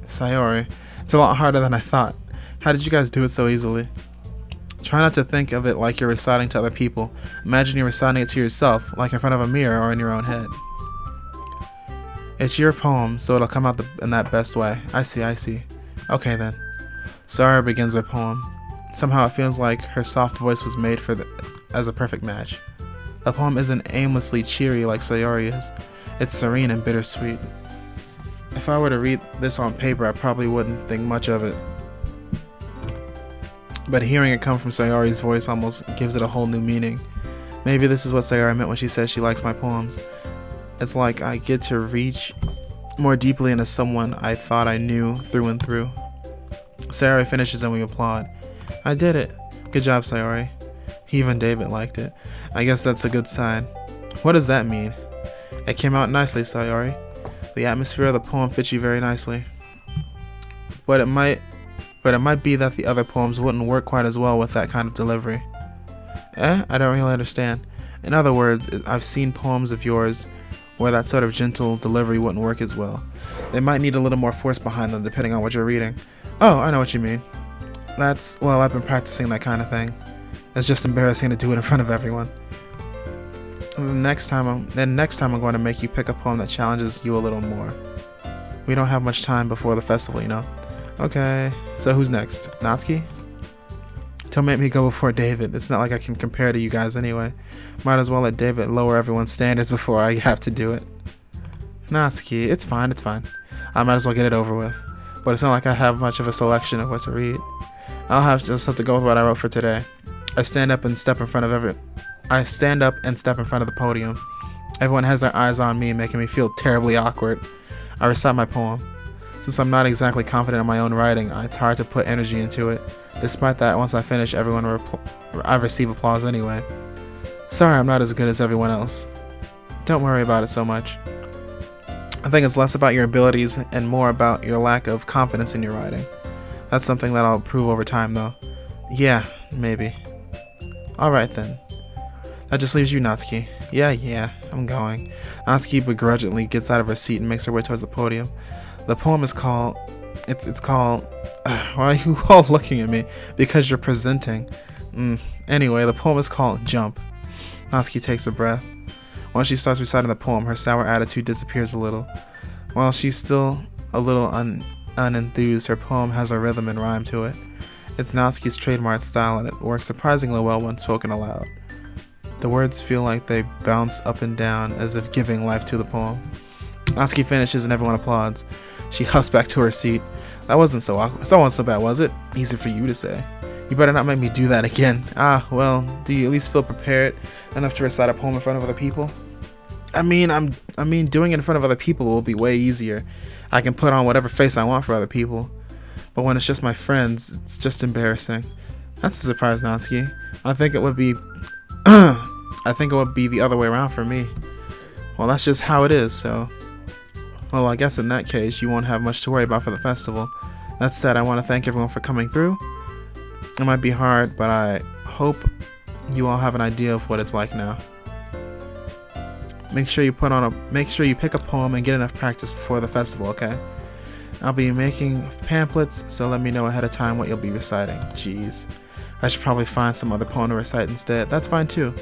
Sayori, it's a lot harder than I thought. How did you guys do it so easily? Try not to think of it like you're reciting to other people. Imagine you're reciting it to yourself, like in front of a mirror or in your own head. It's your poem, so it'll come out in that best way. I see. Okay then. Sayori begins her poem. Somehow it feels like her soft voice was made as a perfect match. The poem isn't aimlessly cheery like Sayori is. It's serene and bittersweet. If I were to read this on paper, I probably wouldn't think much of it. But hearing it come from Sayori's voice almost gives it a whole new meaning. Maybe this is what Sayori meant when she says she likes my poems. It's like I get to reach more deeply into someone I thought I knew through and through. Sayori finishes and we applaud. I did it. Good job, Sayori. Even David liked it. I guess that's a good sign. What does that mean? It came out nicely, Sayori. The atmosphere of the poem fits you very nicely. But it might be that the other poems wouldn't work quite as well with that kind of delivery. I don't really understand. In other words, I've seen poems of yours where that sort of gentle delivery wouldn't work as well. They might need a little more force behind them depending on what you're reading. Oh, I know what you mean. Well, I've been practicing that kind of thing. It's just embarrassing to do it in front of everyone. Next time I'm going to make you pick a poem that challenges you a little more. We don't have much time before the festival, you know. Okay, so who's next? Natsuki? Don't make me go before David. It's not like I can compare to you guys anyway. Might as well let David lower everyone's standards before I have to do it. Natsuki, it's fine. I might as well get it over with. But it's not like I have much of a selection of what to read. I'll just have to go with what I wrote for today. I stand up and step in front of the podium. Everyone has their eyes on me, making me feel terribly awkward. I recite my poem. Since I'm not exactly confident in my own writing, it's hard to put energy into it. Despite that, once I finish, I receive applause anyway. Sorry I'm not as good as everyone else. Don't worry about it so much. I think it's less about your abilities and more about your lack of confidence in your writing. That's something that I'll improve over time though. Yeah, maybe. Alright then. That just leaves you, Natsuki. Yeah, I'm going. Natsuki begrudgingly gets out of her seat and makes her way towards the podium. The poem is called... It's called... Why are you all looking at me? Because you're presenting. Anyway, the poem is called Jump. Natsuki takes a breath. Once she starts reciting the poem, her sour attitude disappears a little. While she's still a little unenthused, her poem has a rhythm and rhyme to it. It's Natsuki's trademark style and it works surprisingly well when spoken aloud. The words feel like they bounce up and down as if giving life to the poem. Natsuki finishes and everyone applauds. She huffs back to her seat. That wasn't so awkward. That wasn't so bad, was it? Easy for you to say. You better not make me do that again. Well, do you at least feel prepared enough to recite a poem in front of other people? I mean, doing it in front of other people will be way easier. I can put on whatever face I want for other people. But when it's just my friends, it's just embarrassing. That's a surprise, Natsuki. I think it would be the other way around for me. Well, that's just how it is, so... Well, I guess in that case, you won't have much to worry about for the festival. That said, I want to thank everyone for coming through. It might be hard, but I hope you all have an idea of what it's like now. Make sure you pick a poem and get enough practice before the festival, okay? I'll be making pamphlets, so let me know ahead of time what you'll be reciting. Jeez. I should probably find some other poem to recite instead. That's fine too.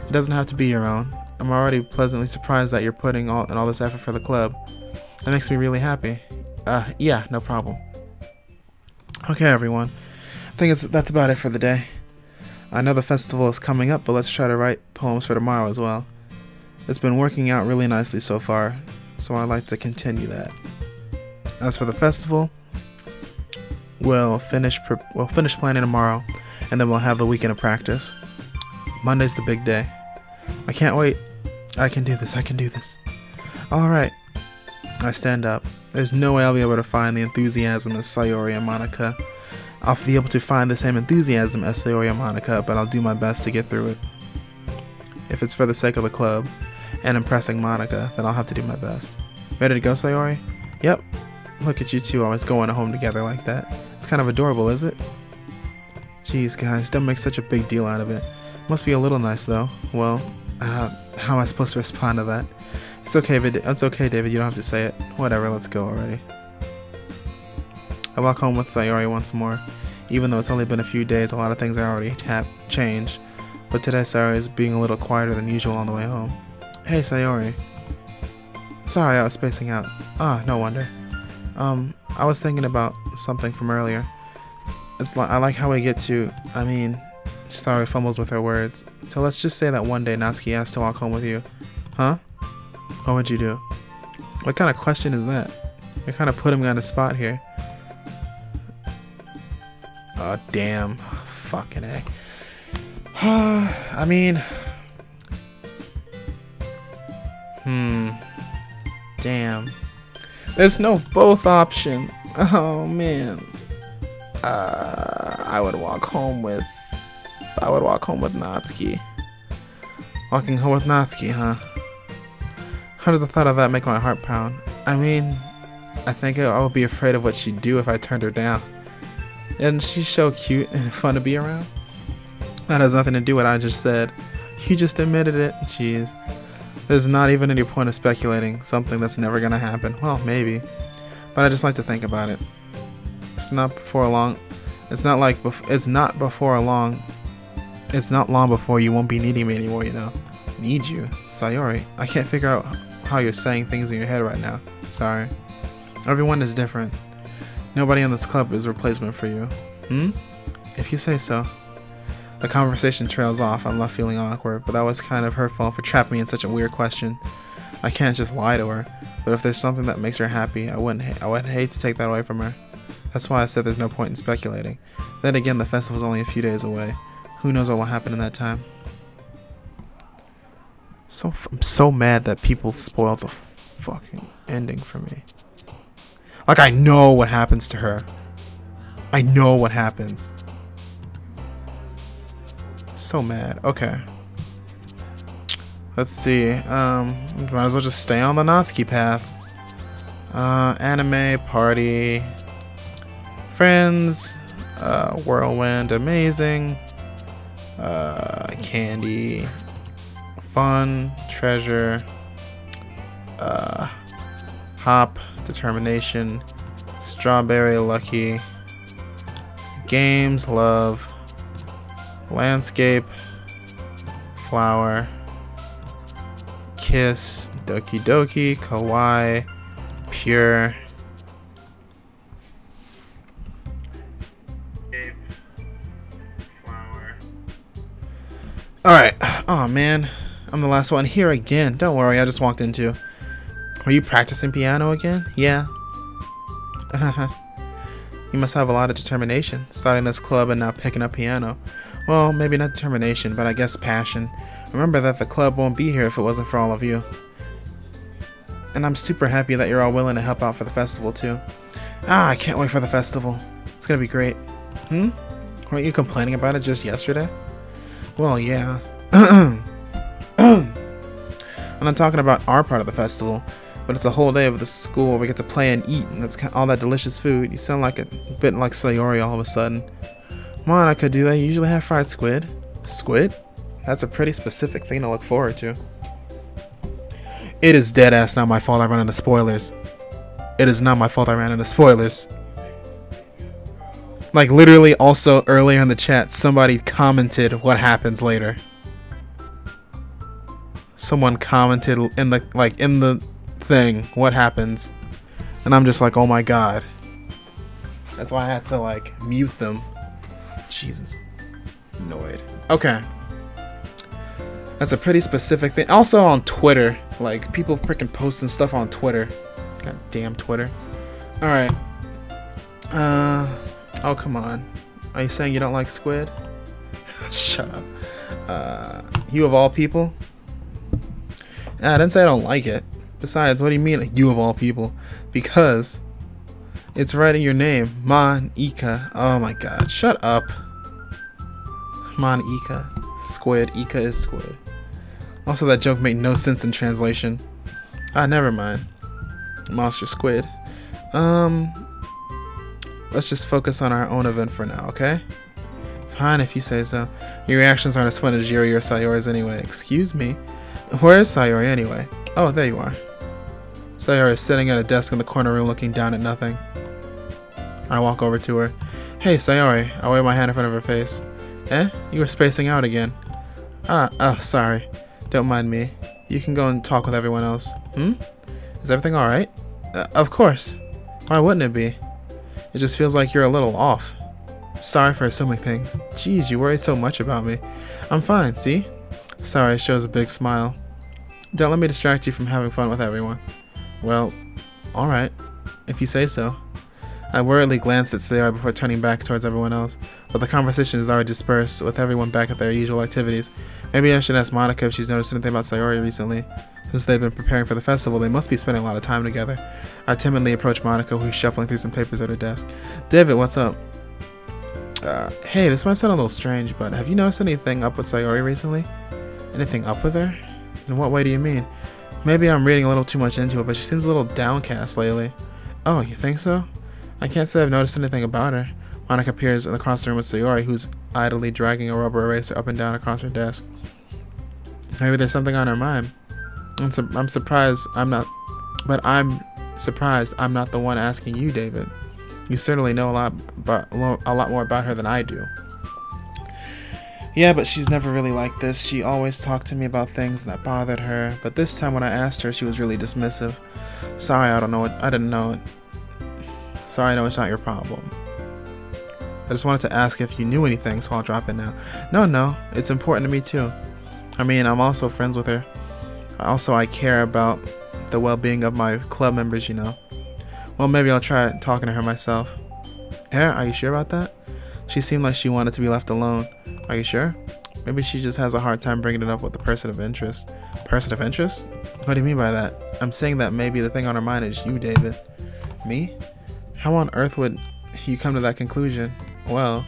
It doesn't have to be your own. I'm already pleasantly surprised that you're putting all this effort for the club. That makes me really happy. Yeah, no problem. Okay, everyone. I think that's about it for the day. I know the festival is coming up, but let's try to write poems for tomorrow as well. It's been working out really nicely so far, so I'd like to continue that. As for the festival, we'll finish planning tomorrow, and then we'll have the weekend of practice. Monday's the big day. I can't wait. I can do this. I can do this. Alright. I stand up. There's no way I'll be able to find the enthusiasm as Sayori and Monika. I'll be able to find the same enthusiasm as Sayori and Monika, but I'll do my best to get through it. If it's for the sake of the club and impressing Monika, then I'll have to do my best. Ready to go, Sayori? Yep. Look at you two always going home together like that. It's kind of adorable, is it? Jeez, guys, don't make such a big deal out of it. Must be a little nice, though. Well, how am I supposed to respond to that? It's okay, David. You don't have to say it. Whatever, let's go already. I walk home with Sayori once more. Even though it's only been a few days, a lot of things are already changed. But today, Sayori is being a little quieter than usual on the way home. Hey, Sayori. Sorry, I was spacing out. No wonder. I was thinking about something from earlier. I like how we get to, Sayori fumbles with her words. So let's just say that one day Natsuki asked to walk home with you. Huh? What would you do? What kind of question is that? You're kind of putting me on the spot here. Oh, damn. Fucking A. Damn. There's no both option. Oh, man. I would walk home with Natsuki. Walking home with Natsuki, huh? How does the thought of that make my heart pound? I think I would be afraid of what she'd do if I turned her down. Isn't she so cute and fun to be around? That has nothing to do with what I just said. You just admitted it. Jeez. There's not even any point of speculating long that's never gonna happen. Well, maybe. But I just like to think about it. It's not long before you won't be needing me anymore, you know. Need you? Sayori, I can't figure out how you're saying things in your head right now. Sorry. Everyone is different. Nobody in this club is a replacement for you. If you say so. The conversation trails off. I'm left feeling awkward, but that was kind of her fault for trapping me in such a weird question. I can't just lie to her, but if there's something that makes her happy, I would hate to take that away from her. That's why I said there's no point in speculating. Then again, the festival's only a few days away. Who knows what will happen in that time? I'm so mad that people spoiled the fucking ending for me. Like, I know what happens to her. I know what happens. So mad. Okay. Let's see. Might as well just stay on the Natsuki path. Anime, party, friends, whirlwind, amazing, candy, fun, treasure, hop, determination, strawberry, lucky, games, love, landscape, flower, kiss, Doki Doki, kawaii, pure, flower. Alright. Oh man, I'm the last one here again. Don't worry, I just walked into. Were you practicing piano again? Yeah. You must have a lot of determination, starting this club and now picking up piano. Well, maybe not determination, but I guess passion. Remember that the club won't be here if it wasn't for all of you. And I'm super happy that you're all willing to help out for the festival too. I can't wait for the festival. It's gonna be great. Weren't you complaining about it just yesterday? Well, yeah. I'm not talking about our part of the festival, but it's a whole day of the school where we get to play and eat, and that's all that delicious food. You sound like a bit like Sayori all of a sudden. Monika, do they usually have fried squid? Squid? That's a pretty specific thing to look forward to. It is dead ass not my fault I ran into spoilers. It is not my fault I ran into spoilers. Like, literally, also earlier in the chat, somebody commented what happens later. someone commented in the in the thing what happens, and I'm just like, oh my god. That's why I had to like mute them. Jesus, annoyed. Okay, that's a pretty specific thing. Also on Twitter, like people freaking posting stuff on Twitter. God damn Twitter. All right. Oh come on. Are you saying you don't like squid? Shut up. You of all people? I didn't say I don't like it. Besides, what do you mean, you of all people? Because it's right in your name, Monika. Oh my god, shut up. Monika. Squid. Ika is squid. Also, that joke made no sense in translation. Never mind. Monster squid. Let's just focus on our own event for now, okay? Fine, if you say so. Your reactions aren't as fun as Yuri or Sayori's anyway. Excuse me? Where is Sayori anyway? Oh, there you are. Sayori is sitting at a desk in the corner room looking down at nothing. I walk over to her. Hey, Sayori. I wave my hand in front of her face. Eh? You were spacing out again. Oh, sorry. Don't mind me. You can go and talk with everyone else. Is everything alright? Of course. Why wouldn't it be? It just feels like you're a little off. Sorry for assuming things. Jeez, you worry so much about me. I'm fine, see? Sayori shows a big smile. Don't let me distract you from having fun with everyone. Well, alright, if you say so. I worriedly glanced at Sayori before turning back towards everyone else, but the conversation is already dispersed, with everyone back at their usual activities. Maybe I should ask Monika if she's noticed anything about Sayori recently. Since they've been preparing for the festival, they must be spending a lot of time together. I timidly approach Monika, who's shuffling through some papers at her desk. David, what's up? Hey, this might sound a little strange, but have you noticed anything up with Sayori recently? Anything up with her? In what way do you mean? Maybe I'm reading a little too much into it, but she seems a little downcast lately. Oh, you think so? I can't say I've noticed anything about her. Monika appears across the room with Sayori, who's idly dragging a rubber eraser up and down across her desk. Maybe there's something on her mind. I'm surprised I'm not the one asking you, David. You certainly know a lot more about her than I do. Yeah, but she's never really like this. She always talked to me about things that bothered her, but this time when I asked her, she was really dismissive. Sorry, I didn't know it. Sorry, I know it's not your problem. I just wanted to ask if you knew anything, so I'll drop it now. No, it's important to me too. I mean, I'm also friends with her. Also, I care about the well-being of my club members, you know. Well, maybe I'll try talking to her myself. Yeah, are you sure about that? She seemed like she wanted to be left alone. Are you sure? Maybe she just has a hard time bringing it up with the person of interest. Person of interest? What do you mean by that? I'm saying that maybe the thing on her mind is you, David. Me? How on earth would you come to that conclusion? Well,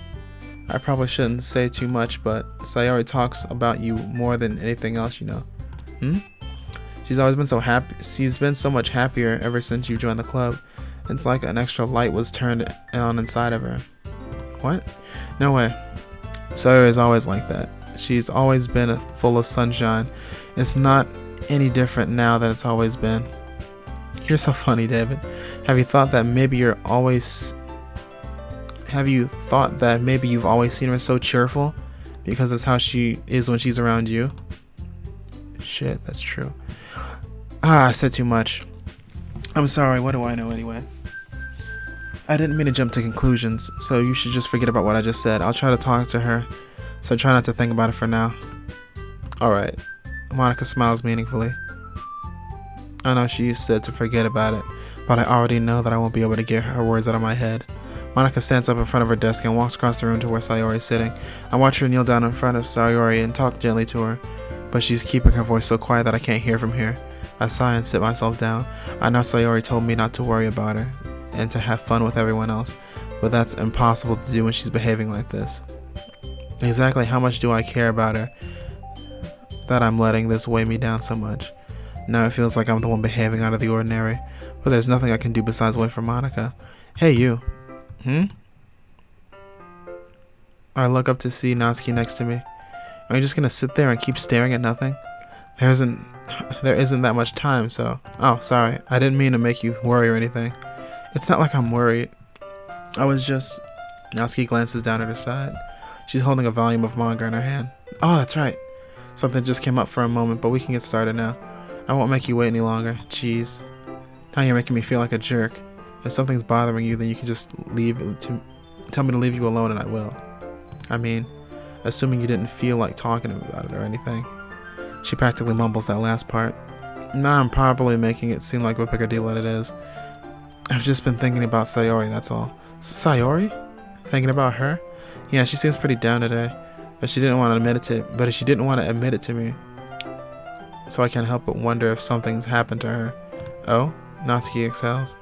I probably shouldn't say too much, but Sayori talks about you more than anything else, you know. She's always been so happy. She's been so much happier ever since you joined the club. It's like an extra light was turned on inside of her. What? No way. Sayori is always like that. She's always been full of sunshine. It's not any different now than it's always been. You're so funny, David. Have you thought that maybe you've always seen her so cheerful? Because that's how she is when she's around you? Shit, that's true. I said too much. I'm sorry, what do I know anyway? I didn't mean to jump to conclusions, so you should just forget about what I just said. I'll try to talk to her, so try not to think about it for now. Alright. Monika smiles meaningfully. I know she said to forget about it, but I already know that I won't be able to get her words out of my head. Monika stands up in front of her desk and walks across the room to where Sayori is sitting. I watch her kneel down in front of Sayori and talk gently to her, but she's keeping her voice so quiet that I can't hear from here. I sigh and sit myself down. I know Sayori told me not to worry about her and to have fun with everyone else, but that's impossible to do when she's behaving like this. Exactly how much do I care about her that I'm letting this weigh me down so much? Now it feels like I'm the one behaving out of the ordinary, but there's nothing I can do besides wait for Monika. Hey, you. I look up to see Natsuki next to me. Are you just gonna sit there and keep staring at nothing? There isn't that much time, so... Oh, sorry. I didn't mean to make you worry or anything. It's not like I'm worried. I was just... Natsuki glances down at her side. She's holding a volume of manga in her hand. Oh, that's right. Something just came up for a moment, but we can get started now. I won't make you wait any longer. Jeez. Now you're making me feel like a jerk. If something's bothering you, then you can just tell me to leave you alone and I will. I mean, assuming you didn't feel like talking about it or anything. She practically mumbles that last part. Now I'm probably making it seem like a bigger deal than it is. I've just been thinking about Sayori, that's all. Sayori? Thinking about her? Yeah, she seems pretty down today. But she didn't want to admit it to me. So I can't help but wonder if something's happened to her. Oh? Natsuki exhales.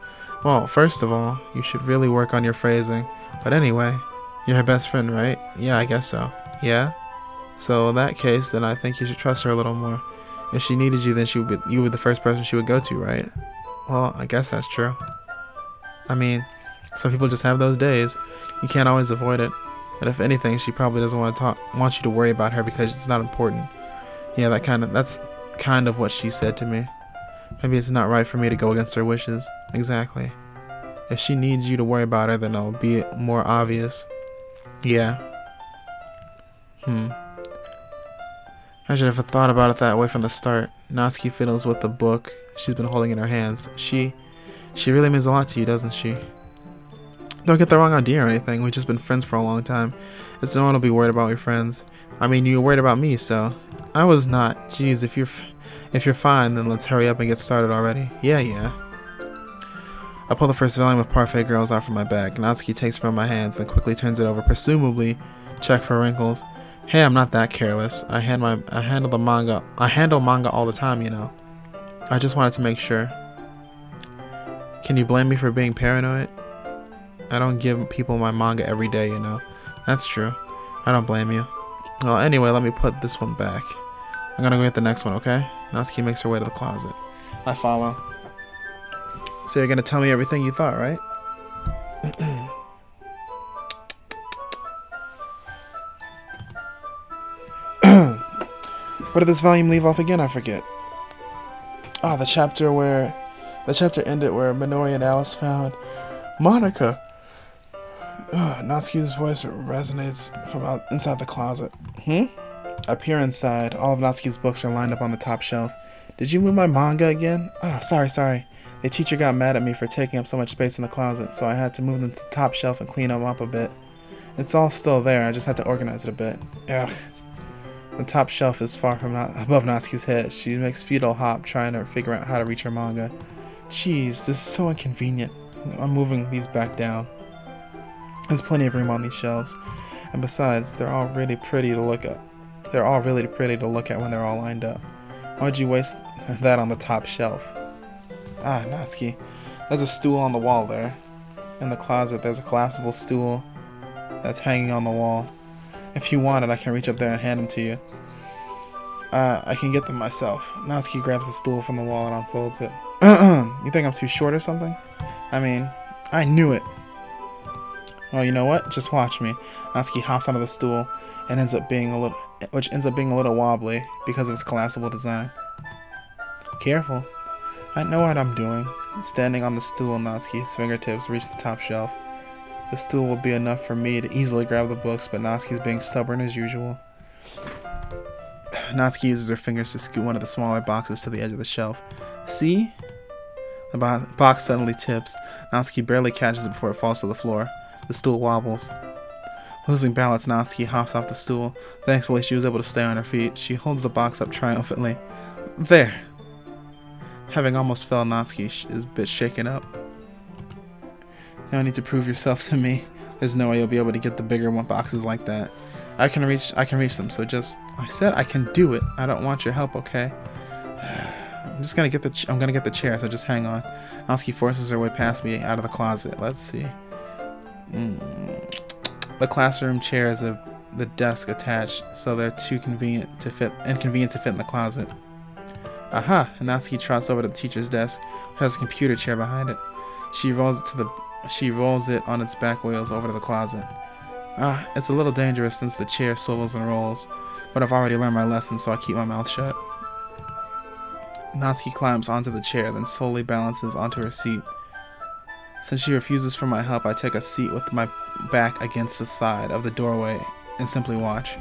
Well, first of all, you should really work on your phrasing. But anyway, you're her best friend, right? Yeah, I guess so. Yeah? So in that case, then I think you should trust her a little more. If she needed you, then you would be the first person she would go to, right? Well, I guess that's true. I mean, some people just have those days. You can't always avoid it. And if anything, she probably doesn't want you to worry about her because it's not important. Yeah, that's kind of what she said to me. Maybe it's not right for me to go against her wishes. Exactly. If she needs you to worry about her, then it'll be more obvious. Yeah. I should have thought about it that way from the start. Natsuki fiddles with the book she's been holding in her hands. She really means a lot to you, doesn't she? Don't get the wrong idea or anything. We've just been friends for a long time. It's no one will be worried about your friends. I mean, you were worried about me, so I was not. Jeez, if you're fine, then let's hurry up and get started already. Yeah. I pull the first volume of Parfait Girls out from my bag. Natsuki takes it from my hands and quickly turns it over, presumably check for wrinkles. Hey, I'm not that careless. I handle manga all the time, you know. I just wanted to make sure. Can you blame me for being paranoid? I don't give people my manga every day, you know. That's true. I don't blame you. Well, anyway, let me put this one back. I'm gonna go get the next one, okay? Natsuki makes her way to the closet. I follow. So you're gonna tell me everything you thought, right? Where did this volume leave off again? I forget. Oh, the chapter ended where Minori and Alice found Monika. Natsuki's voice resonates from inside the closet. I peer inside. All of Natsuki's books are lined up on the top shelf. Did you move my manga again? Oh, sorry. The teacher got mad at me for taking up so much space in the closet, so I had to move them to the top shelf and clean them up a bit. It's all still there, I just had to organize it a bit. Ugh. The top shelf is far from above Natsuki's head. She makes futile hop trying to figure out how to reach her manga. Jeez, this is so inconvenient. I'm moving these back down. There's plenty of room on these shelves, and besides, they're all really pretty to look at. When they're all lined up. Why'd you waste that on the top shelf? Ah, Natsuki. There's a stool on the wall there. In the closet, there's a collapsible stool that's hanging on the wall. If you want it, I can reach up there and hand them to you. I can get them myself. Natsuki grabs the stool from the wall and unfolds it. You think I'm too short or something? I mean, I knew it. Well, you know what? Just watch me. Natsuki hops onto the stool and ends up being a little wobbly because of its collapsible design. Careful. I know what I'm doing. Standing on the stool, Natsuki's fingertips reach the top shelf. The stool will be enough for me to easily grab the books, but Natsuki's being stubborn as usual. Natsuki uses her fingers to scoot one of the smaller boxes to the edge of the shelf. See? The box suddenly tips. Natsuki barely catches it before it falls to the floor. The stool wobbles. Losing balance, Natsuki hops off the stool. Thankfully, she was able to stay on her feet. She holds the box up triumphantly. There! Having almost fell, Natsuki is a bit shaken up. No need to prove yourself to me. There's no way you'll be able to get the bigger boxes like that. I can reach them, so I said I can do it. I don't want your help, okay? I'm gonna get the chair, so just hang on. Natsuki forces her way past me out of the closet. Let's see. The classroom chairs have the desk attached, so they're too inconvenient to fit in the closet. Aha! And Natsuki trots over to the teacher's desk, which has a computer chair behind it. She rolls it on its back wheels over to the closet. It's a little dangerous since the chair swivels and rolls, but I've already learned my lesson, so I keep my mouth shut. Natsuki climbs onto the chair, then slowly balances onto her seat. Since she refuses for my help, I take a seat with my back against the side of the doorway and simply watch.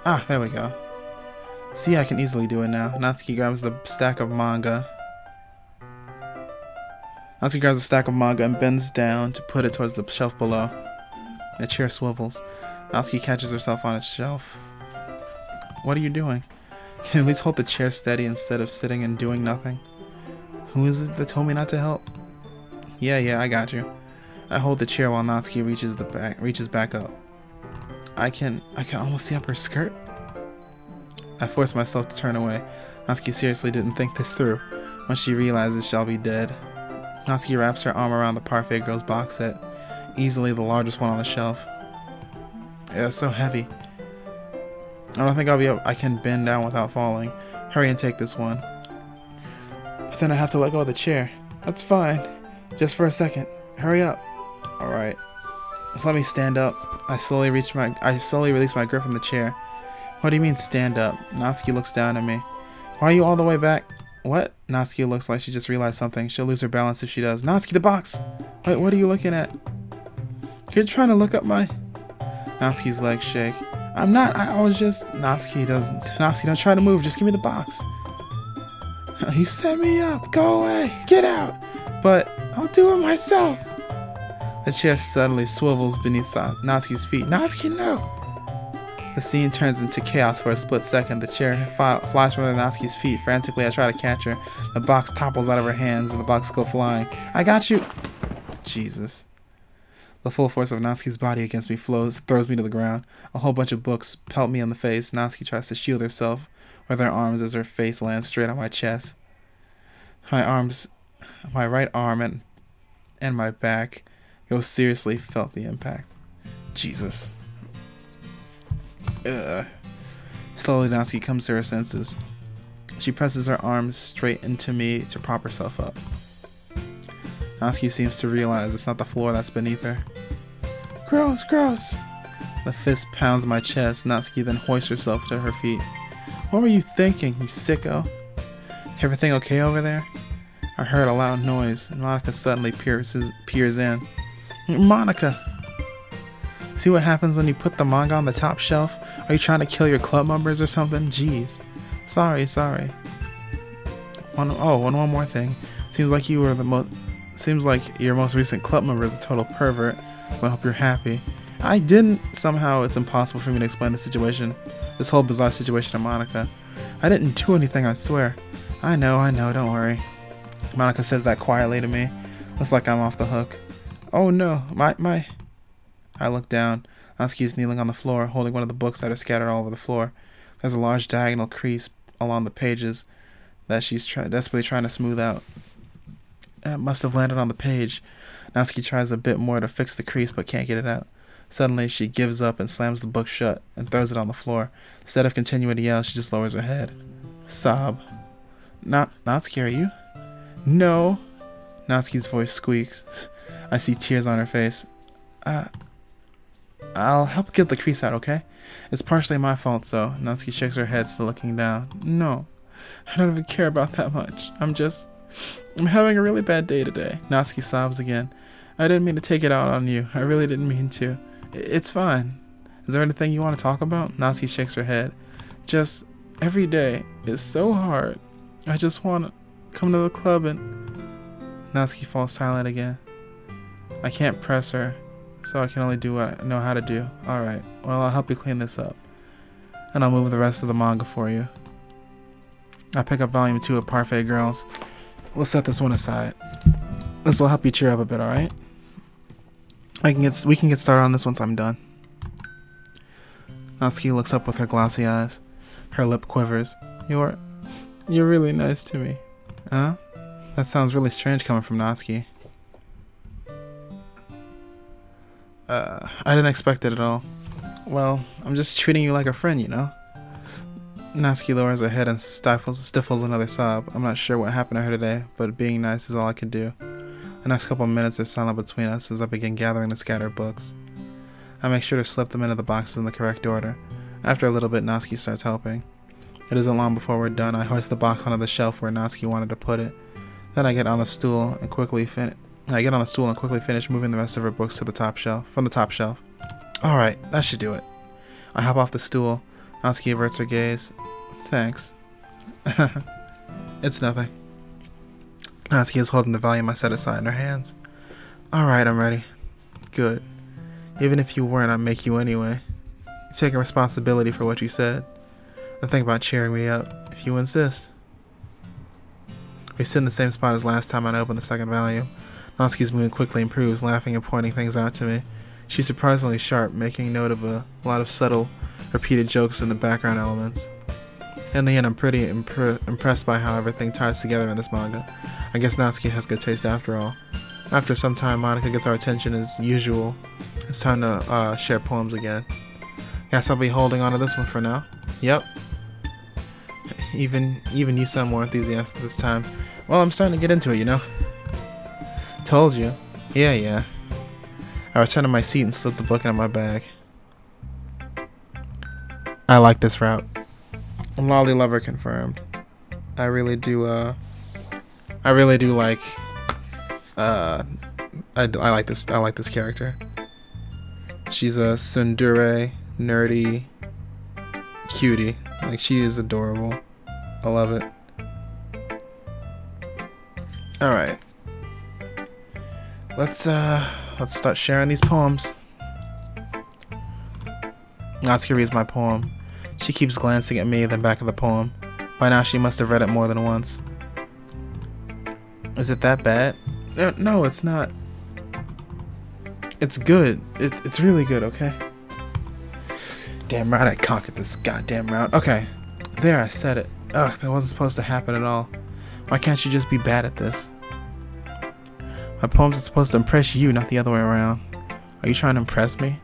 Ah, there we go. See, I can easily do it now. Natsuki grabs the stack of manga. Natsuki grabs a stack of manga and bends down to put it towards the shelf below. The chair swivels. Natsuki catches herself on its shelf. What are you doing? Can you at least hold the chair steady instead of sitting and doing nothing? Who is it that told me not to help? Yeah, I got you. I hold the chair while Natsuki reaches back up. I can almost see up her skirt. I force myself to turn away. Natsuki seriously didn't think this through. When she realizes she'll be dead. Natsuki wraps her arm around the Parfait Girls box set, easily the largest one on the shelf. Yeah, it's so heavy. I don't think I can bend down without falling. Hurry and take this one. But then I have to let go of the chair. That's fine. Just for a second. Hurry up. Alright. Just let me stand up. I slowly release my grip from the chair. What do you mean stand up? Natsuki looks down at me. Why are you all the way back? What? Natsuki looks like she just realized something. She'll lose her balance if she does. Natsuki, the box! Wait, what are you looking at? You're trying to look up my... Natsuki's legs shake. I'm not. I was just... Natsuki, don't try to move. Just give me the box. You set me up. Go away. Get out. But I'll do it myself. The chair suddenly swivels beneath Natsuki's feet. Natsuki, no! The scene turns into chaos for a split second. The chair flies from Natsuki's feet. Frantically, I try to catch her. The box topples out of her hands and the box goes flying. I got you! Jesus. The full force of Natsuki's body against me throws me to the ground. A whole bunch of books pelt me in the face. Natsuki tries to shield herself with her arms as her face lands straight on my chest. My right arm and my back seriously felt the impact. Jesus. Slowly, Natsuki comes to her senses. She presses her arms straight into me to prop herself up. Natsuki seems to realize it's not the floor that's beneath her. Gross, gross! The fist pounds my chest. Natsuki then hoists herself to her feet. What were you thinking, you sicko? Everything okay over there? I heard a loud noise, and Monika suddenly peers in. Monika! See what happens when you put the manga on the top shelf? Are you trying to kill your club members or something? Jeez. Sorry. One more thing. Seems like your most recent club member is a total pervert, so I hope you're happy. I didn't. Somehow it's impossible for me to explain this whole bizarre situation to Monika. I didn't do anything, I swear. I know, don't worry. Monika says that quietly to me. Looks like I'm off the hook. Oh no, my... I look down. Natsuki is kneeling on the floor, holding one of the books that are scattered all over the floor. There's a large diagonal crease along the pages that she's desperately trying to smooth out. It must have landed on the page. Natsuki tries a bit more to fix the crease, but can't get it out. Suddenly, she gives up and slams the book shut and throws it on the floor. Instead of continuing to yell, she just lowers her head. Sob. Natsuki, are you? No. Natsuki's voice squeaks. I see tears on her face. I'll help get the crease out, okay? It's partially my fault, so Natsuki shakes her head, still looking down. No, I don't even care about that much. I'm having a really bad day today. Natsuki sobs again. I didn't mean to take it out on you. I really didn't mean to. It's fine. Is there anything you want to talk about? Natsuki shakes her head. Just every day is so hard. I just want to come to the club and... Natsuki falls silent again. I can't press her, so I can only do what I know how to do. Alright, well, I'll help you clean this up. And I'll move the rest of the manga for you. I pick up volume 2 of Parfait Girls. We'll set this one aside. This will help you cheer up a bit, alright? We can get started on this once I'm done. Natsuki looks up with her glossy eyes. Her lip quivers. You're really nice to me. Huh? That sounds really strange coming from Natsuki. I didn't expect it at all. Well, I'm just treating you like a friend, you know? Natsuki lowers her head and stifles another sob. I'm not sure what happened to her today, but being nice is all I could do. The next couple of minutes are silent between us as I begin gathering the scattered books. I make sure to slip them into the boxes in the correct order. After a little bit, Natsuki starts helping. It isn't long before we're done. I hoist the box onto the shelf where Natsuki wanted to put it. Then I get on the stool and quickly finish moving the rest of her books to the top shelf. Alright, that should do it. I hop off the stool. Natsuki averts her gaze. Thanks. It's nothing. Natsuki is holding the volume I set aside in her hands. Alright, I'm ready. Good. Even if you weren't, I'd make you anyway. You're taking responsibility for what you said. Then think about cheering me up, if you insist. We sit in the same spot as last time I opened the second volume. Natsuki's mood quickly improves, laughing and pointing things out to me. She's surprisingly sharp, making note of a lot of subtle, repeated jokes in the background elements. In the end, I'm pretty impressed by how everything ties together in this manga. I guess Natsuki has good taste after all. After some time, Monika gets our attention as usual. It's time to share poems again. Guess I'll be holding on to this one for now. Yep. Even you sound more enthusiastic this time. Well, I'm starting to get into it, you know. Told you. Yeah. I return to my seat and slip the book into my bag. I like this route. Lolly lover confirmed. I really do like I like this character. She's a tsundere, nerdy cutie. Like, she is adorable. I love it. Alright. Let's start sharing these poems. Natsuki reads my poem. She keeps glancing at me, then back at the poem. By now she must have read it more than once. Is it that bad? No, it's not. It's good. It's really good, okay? Damn right I conquered this goddamn round. Okay. There, I said it. Ugh, that wasn't supposed to happen at all. Why can't you just be bad at this? My poems are supposed to impress you, not the other way around. Are you trying to impress me?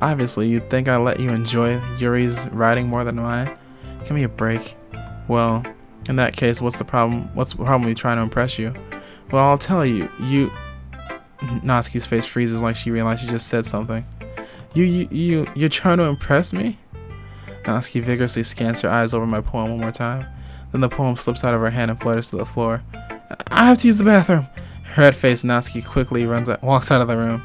Obviously, you'd think I let you enjoy Yuri's writing more than mine. Give me a break. Well, in that case, what's the problem? What's the problem with trying to impress you? Well, I'll tell you. Natsuki's face freezes like she realized she just said something. You're trying to impress me? Natsuki vigorously scans her eyes over my poem one more time. Then the poem slips out of her hand and flutters to the floor. I have to use the bathroom. Her red-faced Natsuki quickly walks out of the room.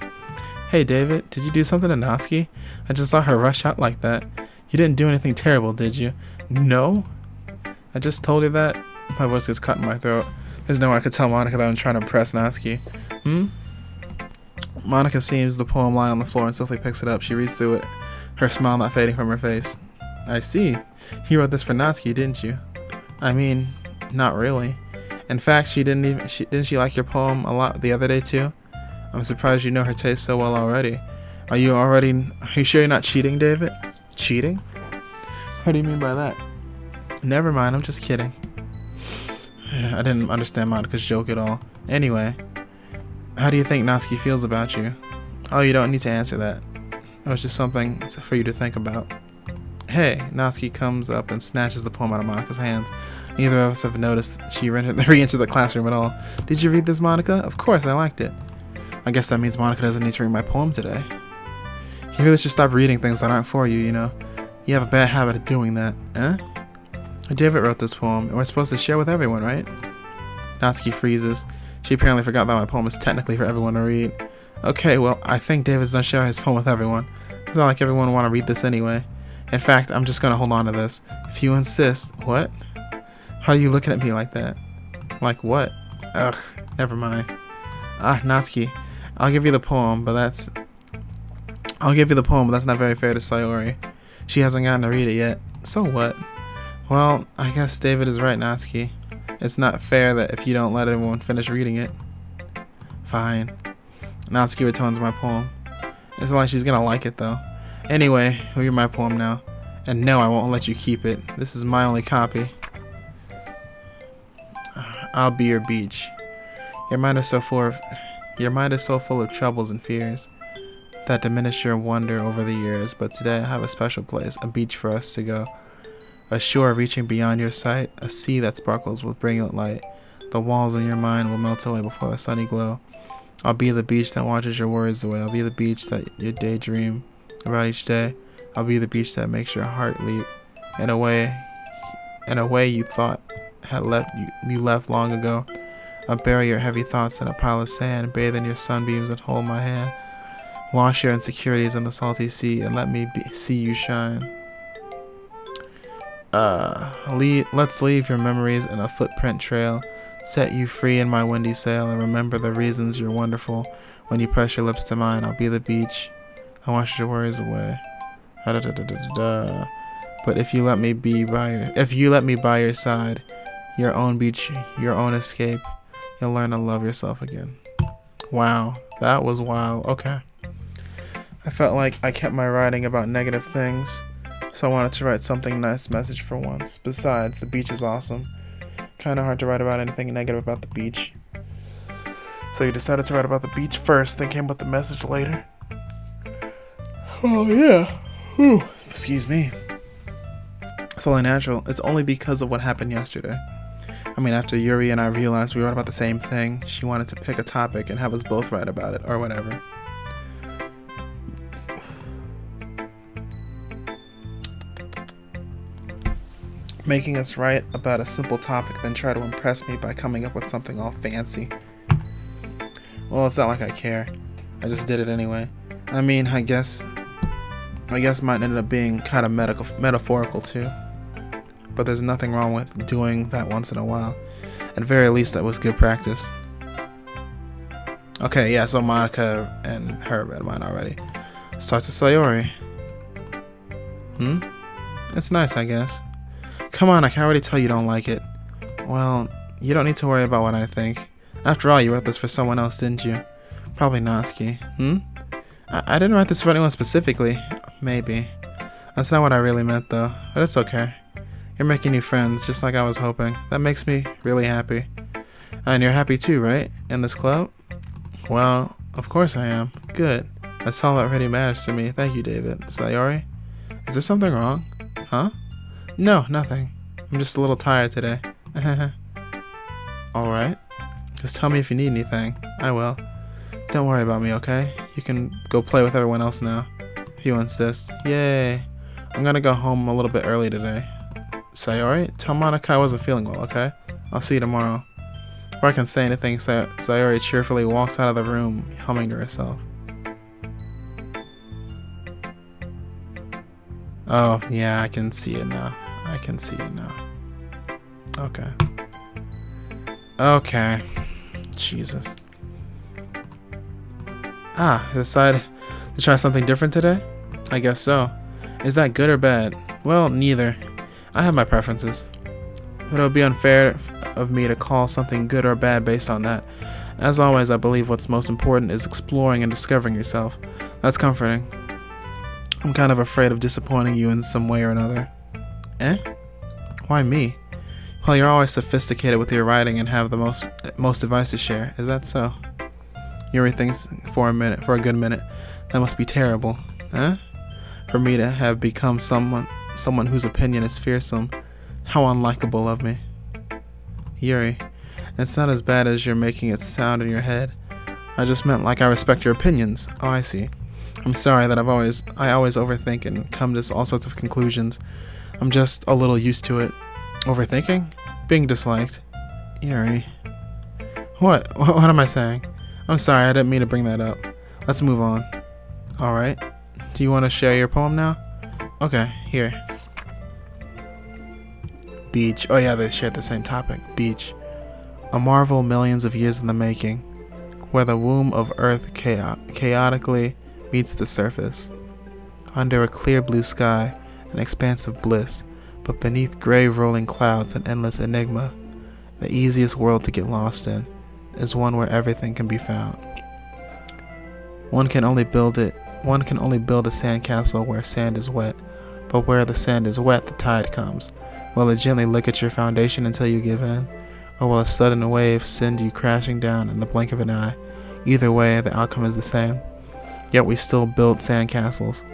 Hey David, did you do something to Natsuki? I just saw her rush out like that. You didn't do anything terrible, did you? No? I just told you that? My voice gets caught in my throat. There's no way I could tell Monika that I'm trying to impress Natsuki. Monika sees the poem lie on the floor and swiftly picks it up. She reads through it, her smile not fading from her face. I see. You wrote this for Natsuki, didn't you? I mean, not really. In fact, didn't she like your poem a lot the other day too? I'm surprised you know her taste so well already. Are you sure you're not cheating, David? Cheating? What do you mean by that? Never mind, I'm just kidding. I didn't understand Monika's joke at all. Anyway, how do you think Natsuki feels about you? Oh, you don't need to answer that. It was just something for you to think about. Hey, Natsuki comes up and snatches the poem out of Monika's hands. Neither of us have noticed she re-entered the classroom at all. Did you read this, Monika? Of course, I liked it. I guess that means Monika doesn't need to read my poem today. You really should stop reading things that aren't for you, you know. You have a bad habit of doing that, eh? David wrote this poem, and we're supposed to share with everyone, right? Natsuki freezes. She apparently forgot that my poem is technically for everyone to read. Okay, well, I think David's done sharing his poem with everyone. It's not like everyone will want to read this anyway. In fact, I'm just gonna hold on to this. If you insist. What? How are you looking at me like that? Like what? Ugh, never mind. Natsuki, I'll give you the poem, but that's not very fair to Sayori. She hasn't gotten to read it yet. So what? Well, I guess David is right, Natsuki. It's not fair that if you don't let everyone finish reading it. Fine. Natsuki returns my poem. It's not like she's gonna like it though. Anyway, read my poem now. And no, I won't let you keep it. This is my only copy. I'll be your beach. Your mind is so full of troubles and fears that diminish your wonder over the years. But today I have a special place, a beach for us to go. A shore reaching beyond your sight, a sea that sparkles with brilliant light. The walls in your mind will melt away before the sunny glow. I'll be the beach that watches your worries away. I'll be the beach that you daydream about each day. I'll be the beach that makes your heart leap in a way you thought had left long ago. I'll bury your heavy thoughts in a pile of sand, bathe in your sunbeams and hold my hand. Wash your insecurities in the salty sea and let me see you shine. Let's leave your memories in a footprint trail. Set you free in my windy sail, and remember the reasons you're wonderful. When you press your lips to mine, I'll be the beach. I wash your worries away. But if you let me by your side, your own beach, your own escape, you'll learn to love yourself again. Wow, that was wild. Okay. I felt like I kept my writing about negative things, so I wanted to write something nice message for once. Besides, the beach is awesome. Kinda hard to write about anything negative about the beach. So you decided to write about the beach first, then came with the message later? Oh yeah. Whew. Excuse me. It's only natural. It's only because of what happened yesterday. I mean, after Yuri and I realized we wrote about the same thing, she wanted to pick a topic and have us both write about it, or whatever. Making us write about a simple topic, then try to impress me by coming up with something all fancy. Well, it's not like I care. I just did it anyway. I mean, I guess mine ended up being kind of metaphorical too. But there's nothing wrong with doing that once in a while. At very least, that was good practice. Okay, yeah, so Monika and her read mine already. Start to Sayori. It's nice, I guess. Come on, I can already tell you don't like it. Well, you don't need to worry about what I think. After all, you wrote this for someone else, didn't you? Probably Natsuki. I didn't write this for anyone specifically. Maybe. That's not what I really meant, though. But it's okay. You're making new friends, just like I was hoping. That makes me really happy. And you're happy too, right? In this club? Well, of course I am. Good. That's all that really matters to me. Thank you, David. Sayori? Is there something wrong? Huh? No, nothing. I'm just a little tired today. Alright. Just tell me if you need anything. I will. Don't worry about me, okay? You can go play with everyone else now, if you insist. Yay. I'm gonna go home a little bit early today. Sayori? Tell Monika I wasn't feeling well, okay? I'll see you tomorrow. Before I can say anything, Sayori cheerfully walks out of the room, humming to herself. Oh, yeah, I can see it now. I can see it now. Okay. Okay. Jesus. Ah, you decided to try something different today? I guess so. Is that good or bad? Well, neither. I have my preferences. But it would be unfair of me to call something good or bad based on that. As always, I believe what's most important is exploring and discovering yourself. That's comforting. I'm kind of afraid of disappointing you in some way or another. Eh? Why me? Well, you're always sophisticated with your writing and have the most advice to share. Is that so? Yuri thinks for a good minute. That must be terrible. Eh? For me to have become someone whose opinion is fearsome. How unlikable of me. Yuri, it's not as bad as you're making it sound in your head. I just meant like I respect your opinions. Oh, I see. I'm sorry that I always overthink and come to all sorts of conclusions. I'm just a little used to it. Overthinking? Being disliked. Yuri. What? What am I saying? I'm sorry, I didn't mean to bring that up. Let's move on. Alright. Do you want to share your poem now? Okay, here. Beach. Oh yeah, they shared the same topic. Beach. A marvel millions of years in the making, where the womb of Earth chaotically meets the surface. Under a clear blue sky, an expanse of bliss, but beneath gray rolling clouds, an endless enigma. The easiest world to get lost in is one where everything can be found. One can only build a sandcastle where sand is wet, but where the sand is wet, the tide comes. Will it gently lick at your foundation until you give in, or will a sudden wave send you crashing down in the blink of an eye? Either way, the outcome is the same. Yet we still build sandcastles.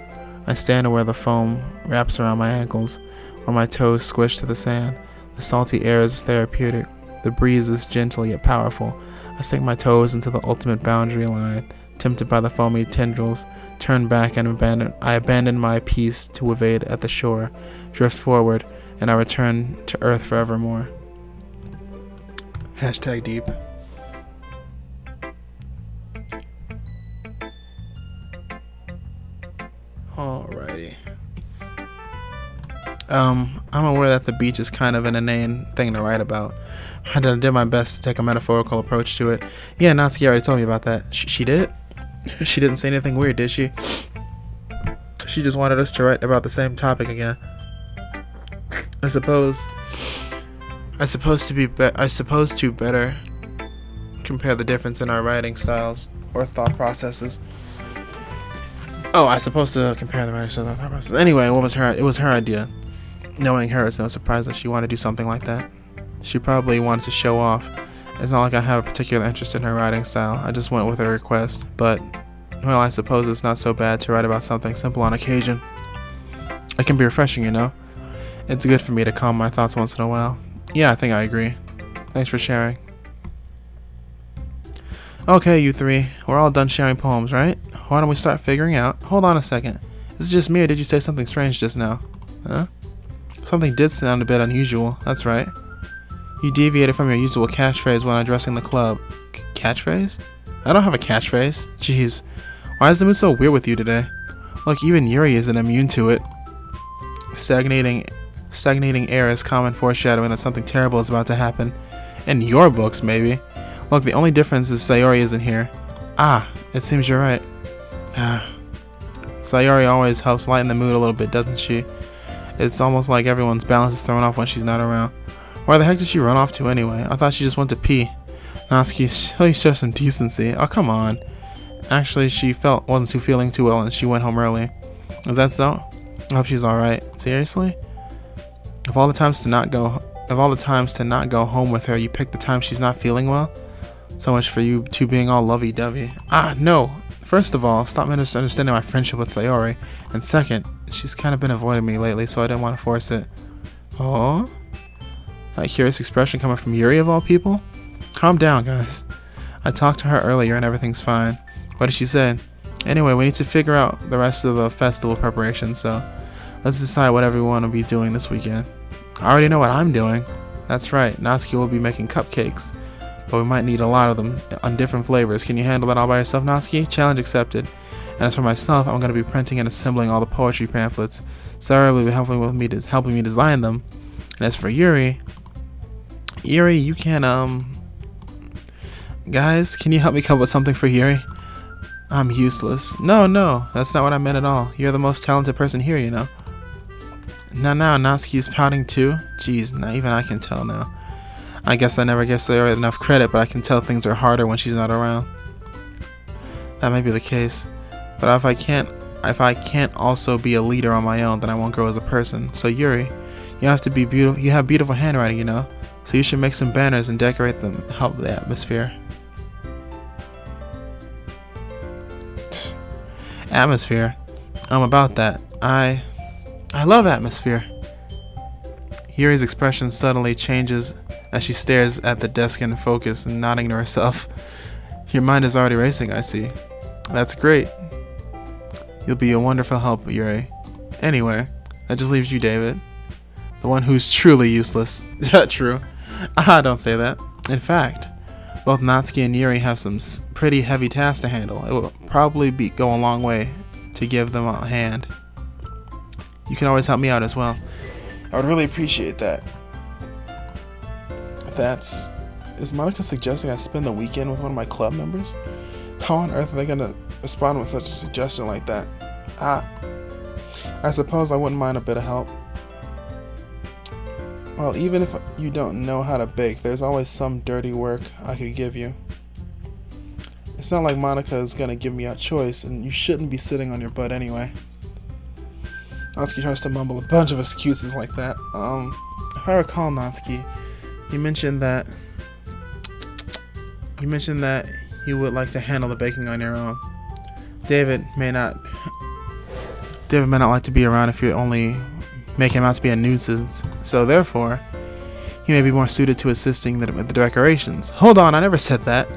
I stand where the foam wraps around my ankles, where my toes squish to the sand. The salty air is therapeutic. The breeze is gentle yet powerful. I sink my toes into the ultimate boundary line, tempted by the foamy tendrils. Turn back and abandon my peace to evade at the shore, drift forward, and I return to Earth forevermore. Hashtag deep. Alrighty. I'm aware that the beach is kind of an inane thing to write about. I did my best to take a metaphorical approach to it. Yeah, Natsuki already told me about that. She did? She didn't say anything weird, did she? She just wanted us to write about the same topic again. I suppose to better compare the difference in our writing styles or thought processes. Oh, I suppose to compare the writing styles and thought processes. Anyway, it was her idea. Knowing her, it's no surprise that she wanted to do something like that. She probably wanted to show off. It's not like I have a particular interest in her writing style. I just went with her request. But, well, I suppose it's not so bad to write about something simple on occasion. It can be refreshing, you know? It's good for me to calm my thoughts once in a while. Yeah, I think I agree. Thanks for sharing. Okay, you three. We're all done sharing poems, right? Why don't we start figuring out... Hold on a second. Is it just me or did you say something strange just now? Huh? Something did sound a bit unusual. That's right. You deviated from your usual catchphrase when addressing the club. Catchphrase? I don't have a catchphrase. Jeez. Why is the mood so weird with you today? Look, even Yuri isn't immune to it. Stagnating air is common foreshadowing that something terrible is about to happen. In your books, maybe. Look, the only difference is Sayori isn't here. Ah, it seems you're right. Sayori always helps lighten the mood a little bit, doesn't she? It's almost like everyone's balance is thrown off when she's not around. Where the heck did she run off to anyway? I thought she just went to pee. Natsuki, show some decency. Oh, come on. Actually, she wasn't feeling too well and she went home early. Is that so? I hope she's alright. Seriously? Of all the times to not go home with her, you picked the time she's not feeling well? So much for you two being all lovey-dovey. Ah, no. First of all, stop misunderstanding my friendship with Sayori. And second, she's kind of been avoiding me lately, so I didn't want to force it. Oh? That curious expression coming from Yuri of all people? Calm down, guys. I talked to her earlier and everything's fine. What did she say? Anyway, we need to figure out the rest of the festival preparation, so let's decide what everyone will be doing this weekend. I already know what I'm doing. That's right, Natsuki will be making cupcakes, but we might need a lot of them on different flavors. Can you handle that all by yourself, Natsuki? Challenge accepted. And as for myself, I'm going to be printing and assembling all the poetry pamphlets. Sayori will be helping me design them. And as for Yuri, you can guys, can you help me come up with something for Yuri? I'm useless. No, that's not what I meant at all. You're the most talented person here, you know. Now, Natsuki's pouting too? Jeez, now even I can tell now. I guess I never give Sayori enough credit, but I can tell things are harder when she's not around. That may be the case. But if I can't also be a leader on my own, then I won't grow as a person. So Yuri, you have beautiful handwriting, you know. So you should make some banners and decorate them, help the atmosphere. Atmosphere. I'm about that. I love atmosphere. Yuri's expression suddenly changes as she stares at the desk in focus and nodding to herself. Your mind is already racing, I see. That's great. You'll be a wonderful help, Yuri. Anyway, that just leaves you, David. The one who's truly useless. True. Don't say that. In fact, both Natsuki and Yuri have some pretty heavy tasks to handle. It will probably go a long way to give them a hand. You can always help me out as well. I would really appreciate that. Is Monika suggesting I spend the weekend with one of my club members? How on earth are they gonna respond with such a suggestion like that? I suppose I wouldn't mind a bit of help. Well, even if you don't know how to bake, there's always some dirty work I could give you. It's not like Monika is gonna give me a choice, and you shouldn't be sitting on your butt anyway. Natsuki tries to mumble a bunch of excuses like that. If I recall, Natsuki, you mentioned that you would like to handle the baking on your own. David may not like to be around if you only make him out to be a nuisance, so therefore, he may be more suited to assisting with the decorations. Hold on, I never said that.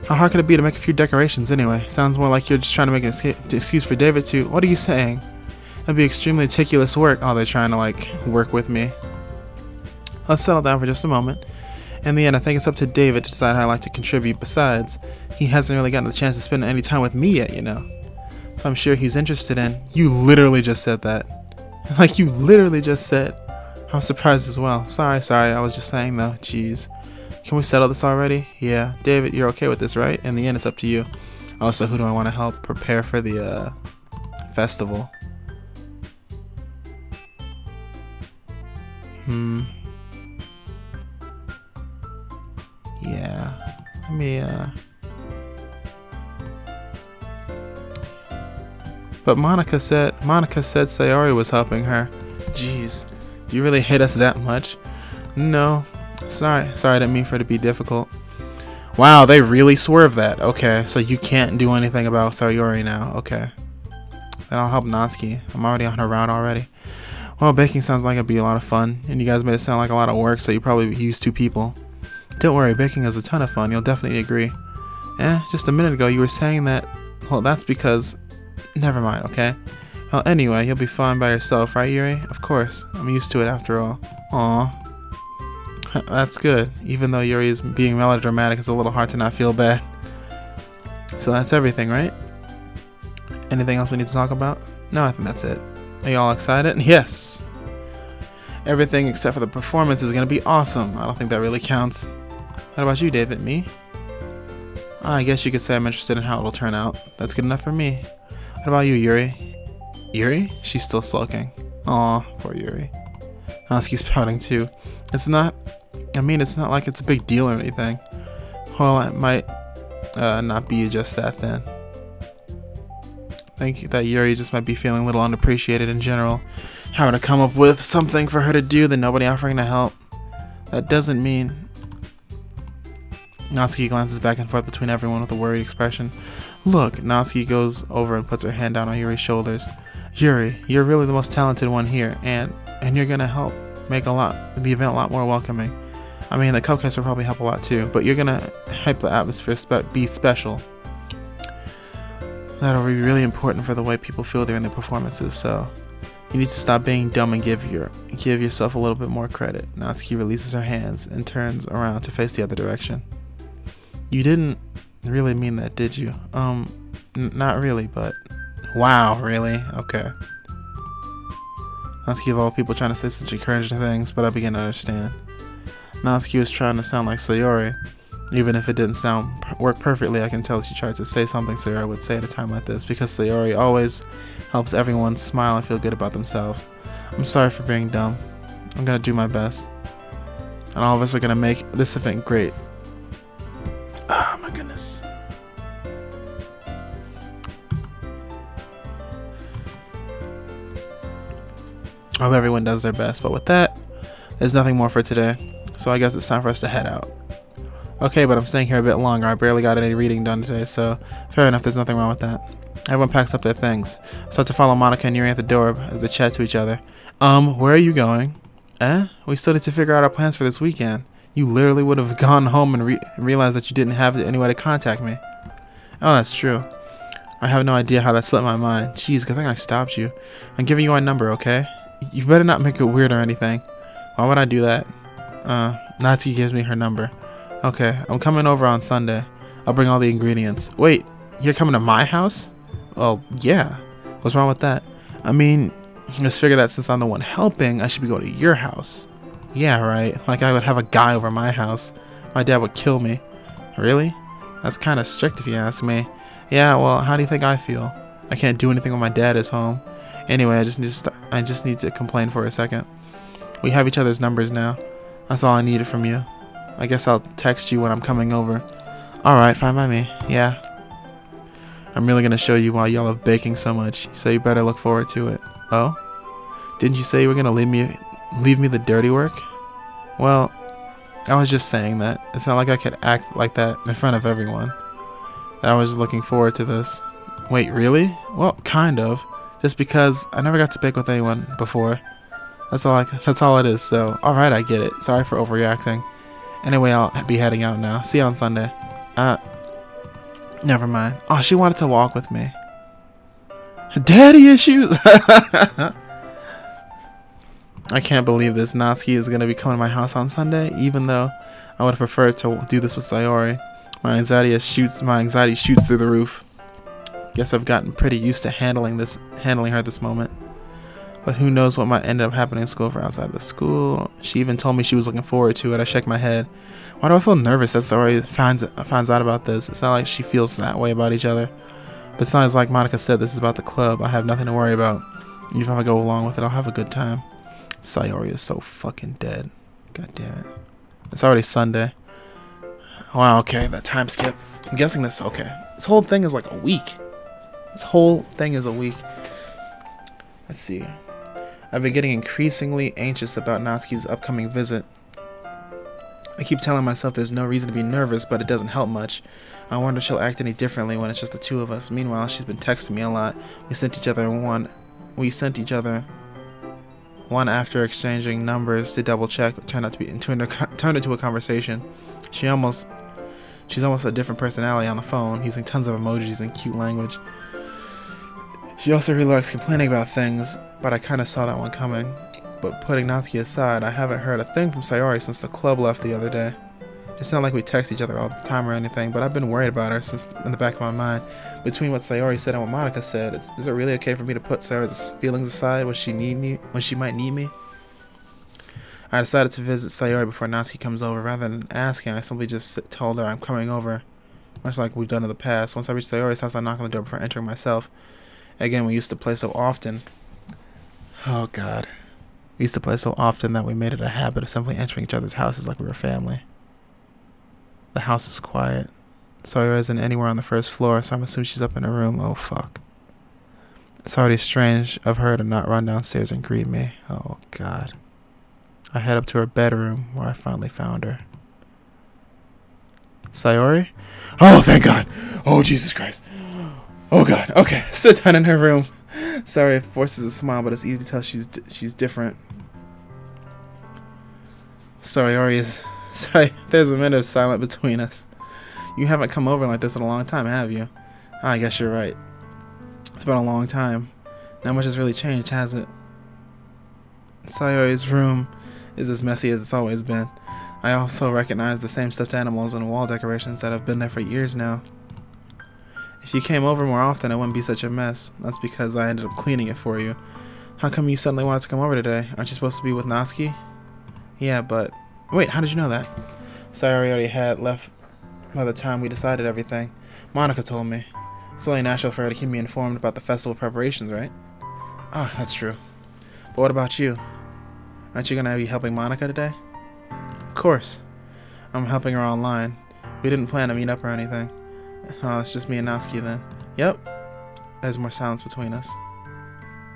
How hard could it be to make a few decorations anyway? Sounds more like you're just trying to make an excuse for David to... What are you saying? That'd be extremely meticulous work. Oh, they're trying to, like, work with me. Let's settle down for just a moment. In the end, I think it's up to David to decide how I'd like to contribute. Besides, he hasn't really gotten the chance to spend any time with me yet, you know. So I'm sure he's interested in... You literally just said that. Like you literally just said. I'm surprised as well. Sorry, I was just saying though. Jeez. Can we settle this already? Yeah. David, you're okay with this, right? In the end, it's up to you. Also, who do I want to help prepare for the festival? Yeah. Let me, But Monika said Sayori was helping her. Jeez. Do you really hate us that much? No. Sorry, I didn't mean for it to be difficult. Wow, they really swerved that. Okay, so you can't do anything about Sayori now. Okay. Then I'll help Natsuki. I'm already on her route already. Well, baking sounds like it'd be a lot of fun. And you guys made it sound like a lot of work, so you probably use 2 people. Don't worry, baking is a ton of fun. You'll definitely agree. Just a minute ago you were saying that... Well, that's because... Never mind, okay? Well, anyway, you'll be fine by yourself, right, Yuri? Of course. I'm used to it after all. Aw. That's good. Even though Yuri is being melodramatic, it's a little hard to not feel bad. So that's everything, right? Anything else we need to talk about? No, I think that's it. Are you all excited? Yes! Everything except for the performance is going to be awesome. I don't think that really counts. What about you, David? Me? I guess you could say I'm interested in how it'll turn out. That's good enough for me. What about you, Yuri? Yuri? She's still sulking. Aw, poor Yuri. Natsuki's pouting too. It's not like it's a big deal or anything. Well, it might not be just that then. I think that Yuri just might be feeling a little unappreciated in general. Having to come up with something for her to do, then nobody offering to help. That doesn't mean... Natsuki glances back and forth between everyone with a worried expression. Look, Natsuki goes over and puts her hand down on Yuri's shoulders. Yuri, you're really the most talented one here, and you're gonna help make the event a lot more welcoming. I mean, the cupcakes will probably help a lot too, but you're gonna help the atmosphere be special. That'll be really important for the way people feel during the performances, so you need to stop being dumb and give yourself a little bit more credit. Natsuki releases her hands and turns around to face the other direction. You didn't really mean that, did you? Not really, but... Wow, really? Okay. Natsuki of all people trying to say such encouraging things, but I begin to understand. Natsuki was trying to sound like Sayori. Even if it didn't work perfectly, I can tell she tried to say something Sayori would say at a time like this, because Sayori always helps everyone smile and feel good about themselves. I'm sorry for being dumb. I'm gonna do my best. And all of us are gonna make this event great. Oh my goodness. I hope everyone does their best, but with that, there's nothing more for today, so I guess it's time for us to head out. Okay, but I'm staying here a bit longer. I barely got any reading done today, so fair enough, there's nothing wrong with that. Everyone packs up their things. Start to follow Monika and Yuri at the door as they chat to each other. Where are you going? We still need to figure out our plans for this weekend. You literally would have gone home and realized that you didn't have any way to contact me. Oh, that's true. I have no idea how that slipped my mind. Jeez, good thing I stopped you. I'm giving you my number, okay? You better not make it weird or anything. Why would I do that? Natsuki gives me her number. Okay, I'm coming over on Sunday. I'll bring all the ingredients. Wait, you're coming to my house? Well, yeah. What's wrong with that? I mean, just figure that since I'm the one helping, I should be going to your house. Yeah, right. Like I would have a guy over my house. My dad would kill me. Really? That's kind of strict if you ask me. Yeah, well, how do you think I feel? I can't do anything when my dad is home. Anyway, I just need to complain for a second. We have each other's numbers now. That's all I needed from you. I guess I'll text you when I'm coming over. Alright, fine by me. Yeah. I'm really gonna show you why y'all love baking so much, so you better look forward to it. Oh? Didn't you say you were gonna leave me the dirty work? Well, I was just saying that. It's not like I could act like that in front of everyone. I was looking forward to this. Wait, really? Well, kind of. Just because I never got to bake with anyone before. That's all it is, so alright, I get it. Sorry for overreacting. Anyway, I'll be heading out now. See you on Sunday. Never mind. Oh, she wanted to walk with me. Daddy issues! I can't believe this. Natsuki is going to be coming to my house on Sunday, even though I would have preferred to do this with Sayori. My anxiety shoots through the roof. Guess I've gotten pretty used to handling her this moment. But who knows what might end up happening in school for outside of the school. She even told me she was looking forward to it. I shook my head. Why do I feel nervous that Sayori finds out about this? It's not like she feels that way about each other. Besides, like Monika said, this is about the club. I have nothing to worry about. Even if I go along with it, I'll have a good time. Sayori is so fucking dead. God damn it. It's already Sunday. Wow, okay, that time skip. I'm guessing this, okay. This whole thing is like a week. This whole thing is a week. Let's see. I've been getting increasingly anxious about Natsuki's upcoming visit. I keep telling myself there's no reason to be nervous, but it doesn't help much. I wonder if she'll act any differently when it's just the two of us. Meanwhile, she's been texting me a lot. We sent each other one after exchanging numbers to double check. Turned into a conversation. She's almost a different personality on the phone, using tons of emojis and cute language. She also really likes complaining about things, but I kind of saw that one coming. But putting Natsuki aside, I haven't heard a thing from Sayori since the club left the other day. It's not like we text each other all the time or anything, but I've been worried about her since in the back of my mind. Between what Sayori said and what Monika said, is it really okay for me to put Sayori's feelings aside when she might need me? I decided to visit Sayori before Natsuki comes over. Rather than asking, I simply just told her I'm coming over, much like we've done in the past. Once I reach Sayori's house, I knock on the door before entering myself. Again, we used to play so often. Oh God. We used to play so often that we made it a habit of simply entering each other's houses like we were family. The house is quiet. Sayori isn't anywhere on the first floor, so I'm assuming she's up in her room. Oh fuck. It's already strange of her to not run downstairs and greet me. Oh God. I head up to her bedroom where I finally found her. Sayori? Oh, thank God. Oh, Jesus Christ. Oh God. Okay, sit down in her room. Sayori forces a smile, but it's easy to tell she's different. Sayori is... Sorry, there's a minute of silence between us. You haven't come over like this in a long time, have you? I guess you're right. It's been a long time. Not much has really changed, has it? Sayori's room is as messy as it's always been. I also recognize the same stuffed animals and wall decorations that have been there for years now. If you came over more often, it wouldn't be such a mess. That's because I ended up cleaning it for you. How come you suddenly wanted to come over today? Aren't you supposed to be with Natsuki? Yeah, but... Wait, how did you know that? Sayori already had left by the time we decided everything. Monika told me. It's only natural for her to keep me informed about the festival preparations, right? Ah, that's true. But what about you? Aren't you going to be helping Monika today? Of course. I'm helping her online. We didn't plan to meet up or anything. Oh, it's just me and Natsuki then. Yep. There's more silence between us.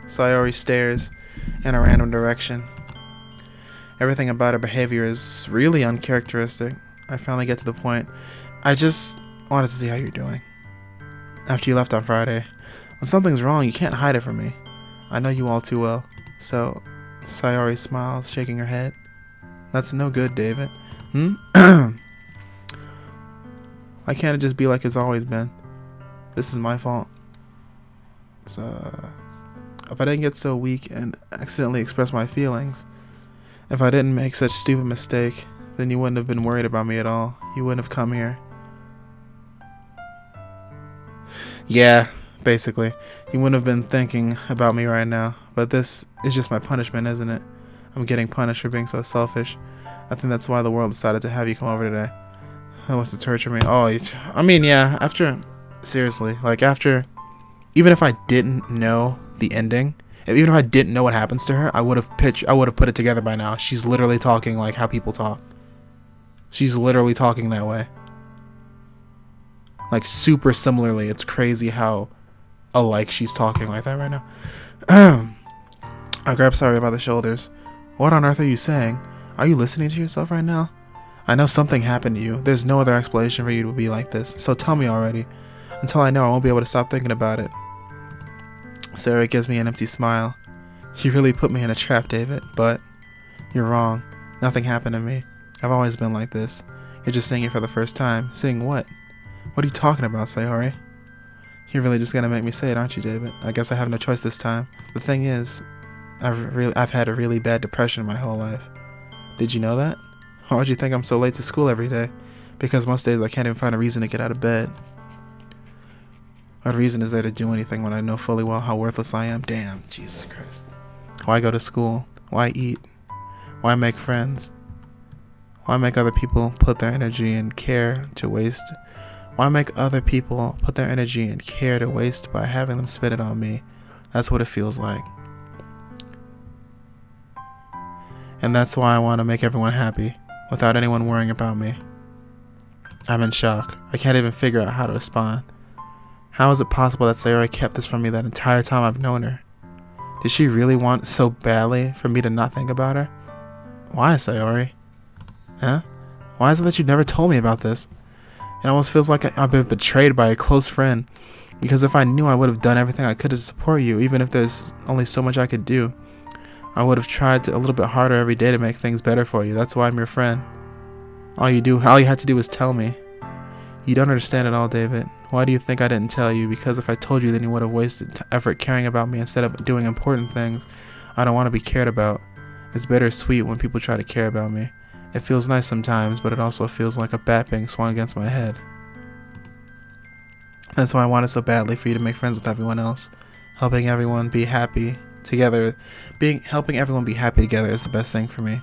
Sayori stares in a random direction. Everything about her behavior is really uncharacteristic. I finally get to the point. I just wanted to see how you're doing. After you left on Friday. When something's wrong, you can't hide it from me. I know you all too well. So, Sayori smiles, shaking her head. That's no good, David. Why can't it just be like it's always been? This is my fault. So, if I didn't get so weak and accidentally express my feelings, if I didn't make such a stupid mistake, then you wouldn't have been worried about me at all. You wouldn't have come here. Yeah, basically. You wouldn't have been thinking about me right now. But this is just my punishment, isn't it? I'm getting punished for being so selfish. I think that's why the world decided to have you come over today. That wants to torture me. Oh, I mean, yeah, seriously, like after, even if I didn't know the ending, even if I didn't know what happens to her, I would have put it together by now. She's literally talking like how people talk. She's literally talking that way. Like super similarly. It's crazy how alike she's talking like that right now. I grab Sayori by the shoulders. What on earth are you saying? Are you listening to yourself right now? I know something happened to you. There's no other explanation for you to be like this. So tell me already. Until I know, I won't be able to stop thinking about it. Sayori gives me an empty smile. You really put me in a trap, David, but you're wrong. Nothing happened to me. I've always been like this. You're just seeing it for the first time. Seeing what? What are you talking about, Sayori? You're really just gonna make me say it, aren't you, David? I guess I have no choice this time. The thing is, I've had a really bad depression my whole life. Did you know that? Why would you think I'm so late to school every day? Because most days I can't even find a reason to get out of bed. What reason is there to do anything when I know fully well how worthless I am? Damn, Jesus Christ. Why go to school? Why eat? Why make friends? Why make other people put their energy and care to waste? Why make other people put their energy and care to waste by having them spend it on me? That's what it feels like. And that's why I want to make everyone happy, without anyone worrying about me. I'm in shock. I can't even figure out how to respond. How is it possible that Sayori kept this from me that entire time I've known her? Did she really want so badly for me to not think about her? Why, Sayori? Huh? Why is it that you never told me about this? It almost feels like I've been betrayed by a close friend. Because if I knew, I would have done everything I could to support you, even if there's only so much I could do. I would have tried a little bit harder every day to make things better for you. That's why I'm your friend. All you had to do was tell me. You don't understand at all, David. Why do you think I didn't tell you? Because if I told you, then you would have wasted effort caring about me instead of doing important things I don't want to be cared about. It's bittersweet when people try to care about me. It feels nice sometimes, but it also feels like a bat being swung against my head. That's why I wanted so badly for you to make friends with everyone else. Helping everyone be happy together. Helping everyone be happy together is the best thing for me.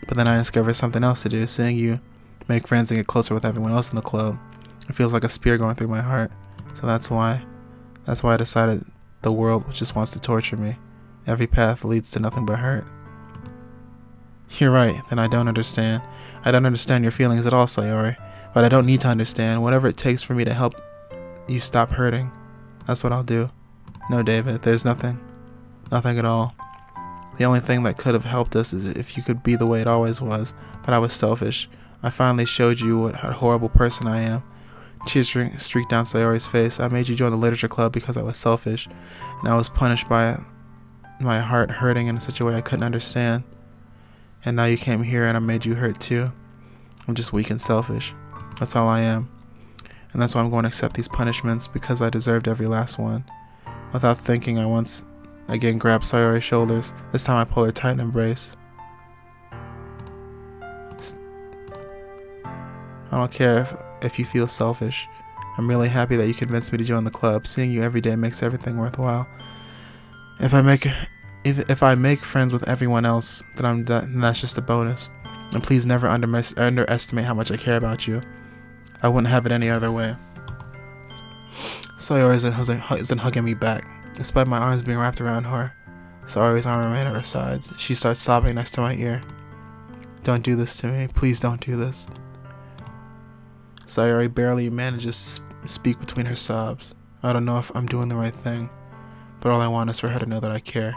But then I discovered something else to do. Seeing you make friends and get closer with everyone else in the club. It feels like a spear going through my heart. So that's why I decided the world just wants to torture me. Every path leads to nothing but hurt. You're right, then I don't understand. I don't understand your feelings at all, Sayori. But I don't need to understand. Whatever it takes for me to help you stop hurting, that's what I'll do. No, David, there's nothing. Nothing at all. The only thing that could have helped us is if you could be the way it always was. But I was selfish. I finally showed you what a horrible person I am. Tears streaked down Sayori's face. I made you join the literature club because I was selfish. And I was punished by my heart hurting in such a way I couldn't understand. And now you came here and I made you hurt too. I'm just weak and selfish. That's all I am. And that's why I'm going to accept these punishments, because I deserved every last one. Without thinking, I once again grabbed Sayori's shoulders. This time I pulled her tight in an embrace. I don't care if you feel selfish. I'm really happy that you convinced me to join the club. Seeing you every day makes everything worthwhile. If I make friends with everyone else, then that's just a bonus. And please never underestimate how much I care about you. I wouldn't have it any other way. Sayori isn't hugging me back, despite my arms being wrapped around her. Sayori's arm remained at her sides. She starts sobbing next to my ear. Don't do this to me. Please don't do this. Sayori barely manages to speak between her sobs. I don't know if I'm doing the right thing, but all I want is for her to know that I care.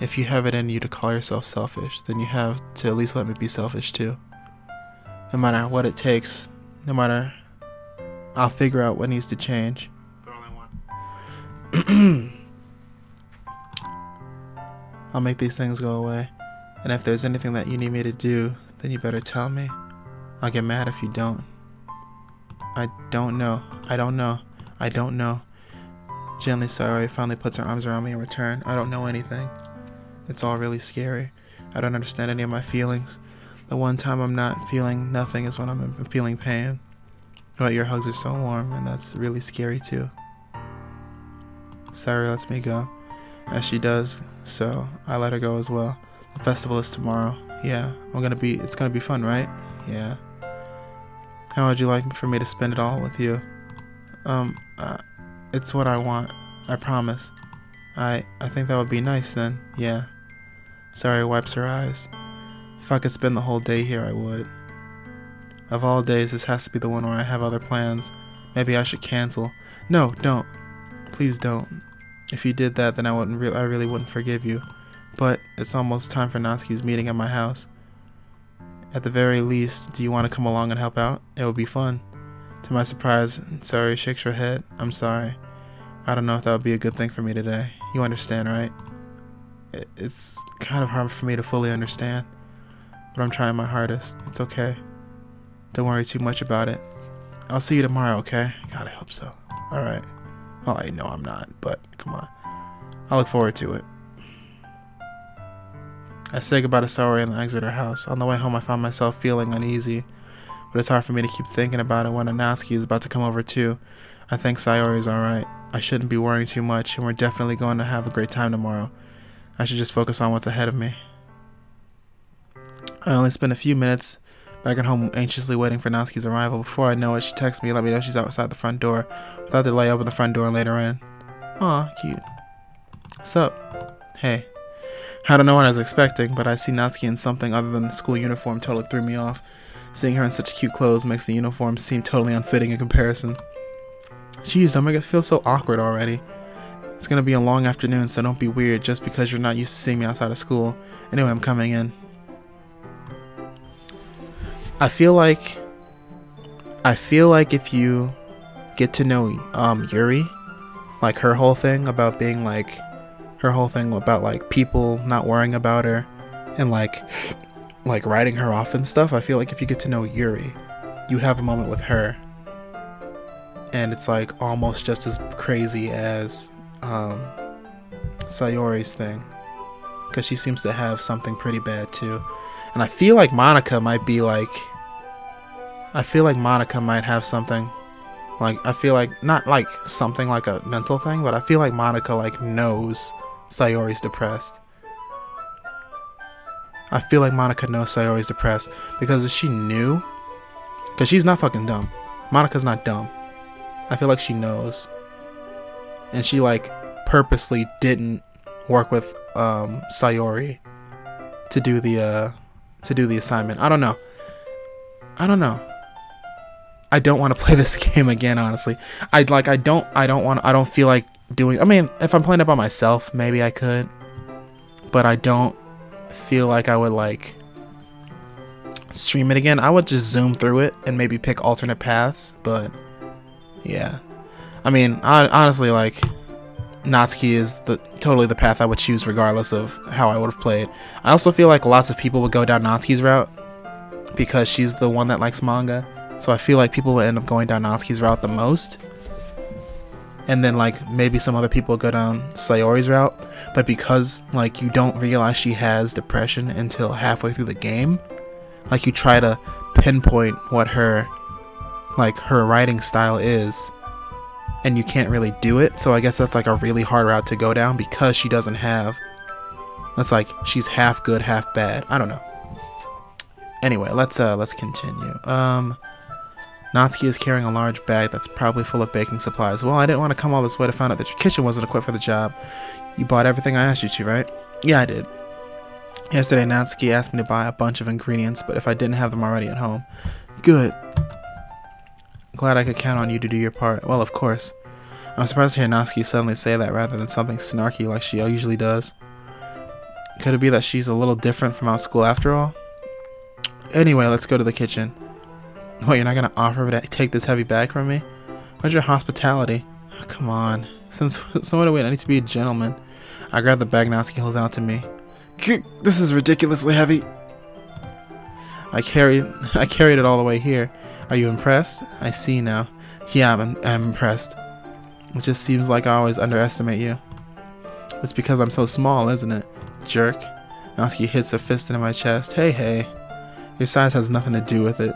If you have it in you to call yourself selfish, then you have to at least let me be selfish too. No matter what it takes, I'll figure out what needs to change. But all I want. I'll make these things go away. And if there's anything that you need me to do, then you better tell me. I'll get mad if you don't. I don't know. Gently, Sayori finally puts her arms around me in return. I don't know anything. It's all really scary. I don't understand any of my feelings. The one time I'm not feeling nothing is when I'm feeling pain. But your hugs are so warm, and that's really scary too. Sayori lets me go. As she does, so I let her go as well. The festival is tomorrow. Yeah, it's gonna be fun, right? Yeah. How would you like for me to spend it all with you? It's what I want. I promise. I think that would be nice then. Yeah. Sayori wipes her eyes. If I could spend the whole day here, I would. Of all days, this has to be the one where I have other plans. Maybe I should cancel. No, don't. Please don't. If you did that, then I really wouldn't forgive you. But it's almost time for Natsuki's meeting at my house. At the very least, do you want to come along and help out? It would be fun. To my surprise, Sayori shakes her head. I'm sorry. I don't know if that would be a good thing for me today. You understand, right? It's kind of hard for me to fully understand, but I'm trying my hardest. It's okay. Don't worry too much about it. I'll see you tomorrow, okay? God, I hope so. Alright. Well, I know I'm not, but come on. I look forward to it. I say goodbye to Sayori and exit her house. On the way home, I found myself feeling uneasy, but it's hard for me to keep thinking about it when Natsuki is about to come over too. I think Sayori is alright. I shouldn't be worrying too much, and we're definitely going to have a great time tomorrow. I should just focus on what's ahead of me. I only spent a few minutes back at home anxiously waiting for Natsuki's arrival. Before I know it, she texts me, let me know she's outside the front door. Without delay, open the front door and let her in. Aw, cute. Sup? Hey. I don't know what I was expecting, but I see Natsuki in something other than the school uniform totally threw me off. Seeing her in such cute clothes makes the uniform seem totally unfitting in comparison. Jeez, I'm gonna feel so awkward already. It's gonna be a long afternoon, so don't be weird just because you're not used to seeing me outside of school. Anyway, I'm coming in. I feel like if you get to know Yuri, like her whole thing about being like, people not worrying about her and like writing her off and stuff. I feel like if you get to know Yuri, you have a moment with her and it's like almost just as crazy as Sayori's thing, because she seems to have something pretty bad too. And I feel like Monika might be like, Monika might have something, like, I feel like, not like something like a mental thing, but I feel like Monika like knows Sayori's depressed. I feel like Monika knows Sayori's depressed, because if she knew, because she's not fucking dumb. Monika's not dumb. I feel like she knows. And she like purposely didn't work with Sayori to do the assignment. I don't know. I don't want to play this game again, honestly. I don't feel like doing, I mean, if I'm playing it by myself, maybe I could, but I don't feel like I would like stream it again. I would just zoom through it and maybe pick alternate paths, but yeah. I mean, honestly, like, Natsuki is totally the path I would choose regardless of how I would have played. I also feel like lots of people would go down Natsuki's route because she's the one that likes manga. So I feel like people will end up going down Natsuki's route the most. And then like maybe some other people go down Sayori's route. But because like you don't realize she has depression until halfway through the game, like you try to pinpoint what her writing style is, and you can't really do it. So I guess that's like a really hard route to go down because she doesn't have, that's like she's half good, half bad. I don't know. Anyway, let's continue. Natsuki is carrying a large bag that's probably full of baking supplies. Well, I didn't want to come all this way to find out that your kitchen wasn't equipped for the job. You bought everything I asked you to, right? Yeah, I did. Yesterday, Natsuki asked me to buy a bunch of ingredients, but if I didn't have them already at home. Good. Glad I could count on you to do your part. Well, of course. I'm surprised to hear Natsuki suddenly say that rather than something snarky like she usually does. Could it be that she's a little different from our school after all? Anyway, let's go to the kitchen. What, you're not gonna offer to take this heavy bag from me? Where's your hospitality? Oh, come on. Since what do we? I need to be a gentleman. I grab the bag Natsuki holds out to me. This is ridiculously heavy. I carried it all the way here. Are you impressed? I see now. Yeah, I'm impressed. It just seems like I always underestimate you. It's because I'm so small, isn't it? Jerk. Natsuki hits a fist into my chest. Hey. Your size has nothing to do with it.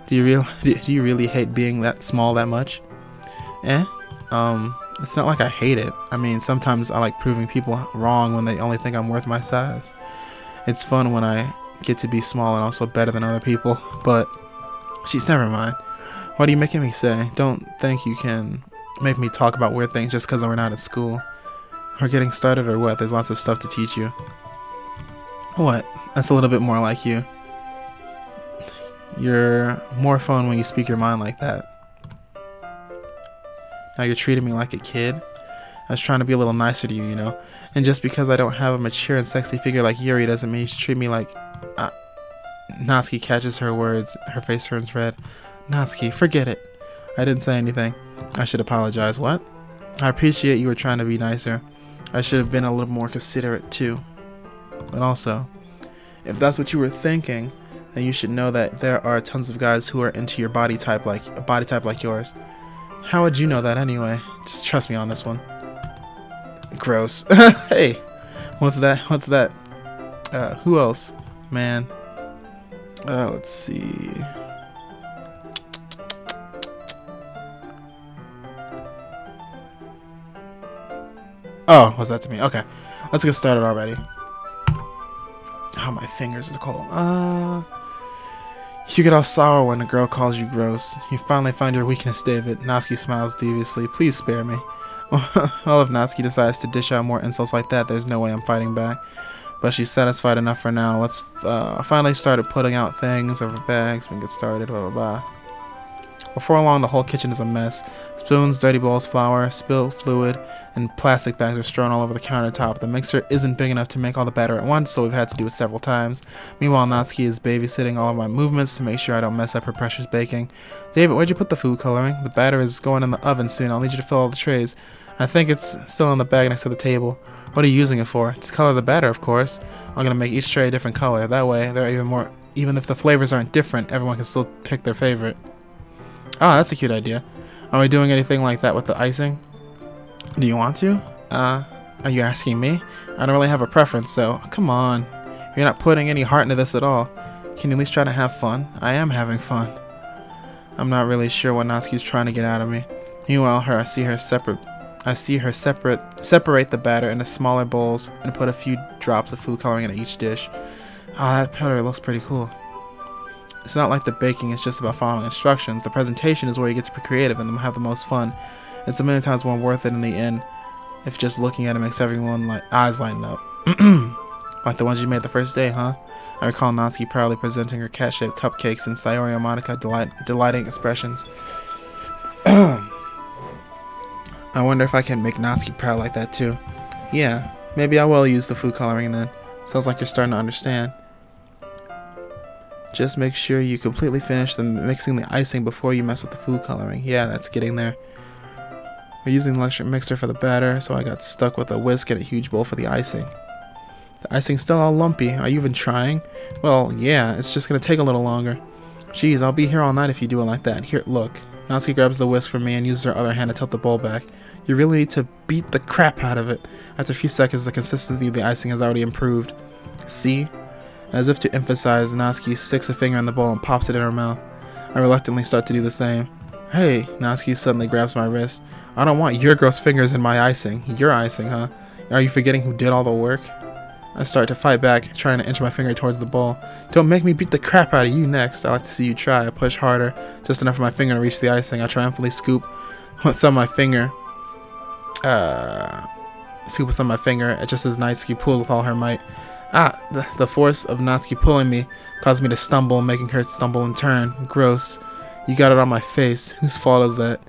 Do you really hate being that small that much? It's not like I hate it. I mean, sometimes I like proving people wrong when they only think I'm worth my size. It's fun when I get to be small and also better than other people, but she's never mind. What are you making me say? Don't think you can make me talk about weird things just because we're not at school. We're getting started or what? There's lots of stuff to teach you. What? That's a little bit more like you. You're more fun when you speak your mind like that. Now you're treating me like a kid. I was trying to be a little nicer to you, you know. And just because I don't have a mature and sexy figure like Yuri doesn't mean you should treat me like... Natsuki catches her words. Her face turns red. Natsuki, forget it. I didn't say anything. I should apologize. What? I appreciate you were trying to be nicer. I should have been a little more considerate too. But also, if that's what you were thinking, then you should know that there are tons of guys who are into your body type like yours. How would you know that anyway? Just trust me on this one. Gross. Hey, what's that? Who else? Man. Let's see. Oh, was that to me? Okay. Let's get started already. Oh, my fingers are cold. You get all sour when a girl calls you gross. You finally find your weakness, David. Natsuki smiles deviously. Please spare me. Well, if Natsuki decides to dish out more insults like that, there's no way I'm fighting back. But she's satisfied enough for now. Let's finally started putting out things over bags. We can get started. Blah, blah, blah. Before long, the whole kitchen is a mess. Spoons, dirty bowls, flour, spilled fluid, and plastic bags are strewn all over the countertop. The mixer isn't big enough to make all the batter at once, so we've had to do it several times. Meanwhile, Natsuki is babysitting all of my movements to make sure I don't mess up her precious baking. David, where'd you put the food coloring? The batter is going in the oven soon. I'll need you to fill all the trays. I think it's still in the bag next to the table. What are you using it for? To color the batter, of course. I'm gonna make each tray a different color. That way, even if the flavors aren't different, everyone can still pick their favorite. Oh, that's a cute idea. Are we doing anything like that with the icing? Do you want to? Are you asking me? I don't really have a preference, so come on. You're not putting any heart into this at all. Can you at least try to have fun? I am having fun. I'm not really sure what Natsuki's trying to get out of me. Meanwhile, I see her separate the batter into smaller bowls and put a few drops of food coloring in each dish. Oh, that powder looks pretty cool. It's not like the baking, it's just about following instructions. The presentation is where you get to be creative and have the most fun. It's a million times more worth it in the end if just looking at it makes everyone eyes lighten up. Like the ones you made the first day, huh? I recall Natsuki proudly presenting her cat-shaped cupcakes and Sayori and Monika delighting expressions. I wonder if I can make Natsuki proud like that too. Yeah, maybe I will use the food coloring then. Sounds like you're starting to understand. Just make sure you completely finish mixing the icing before you mess with the food coloring. Yeah, that's getting there. We're using the electric mixer for the batter, so I got stuck with a whisk and a huge bowl for the icing. The icing's still all lumpy. Are you even trying? Well, yeah, it's just gonna take a little longer. Jeez, I'll be here all night if you do it like that. Here, look. Natsuki grabs the whisk from me and uses her other hand to tilt the bowl back. You really need to beat the crap out of it. After a few seconds, the consistency of the icing has already improved. See? As if to emphasize, Natsuki sticks a finger in the bowl and pops it in her mouth. I reluctantly start to do the same. Hey, Natsuki suddenly grabs my wrist. I don't want your gross fingers in my icing. Your icing, huh? Are you forgetting who did all the work? I start to fight back, trying to inch my finger towards the bowl. Don't make me beat the crap out of you next. I like to see you try. I push harder, just enough for my finger to reach the icing. I triumphantly scoop with some of my finger. Just as Natsuki pulled with all her might. The force of Natsuki pulling me caused me to stumble, making her stumble in turn. Gross. You got it on my face. Whose fault is that?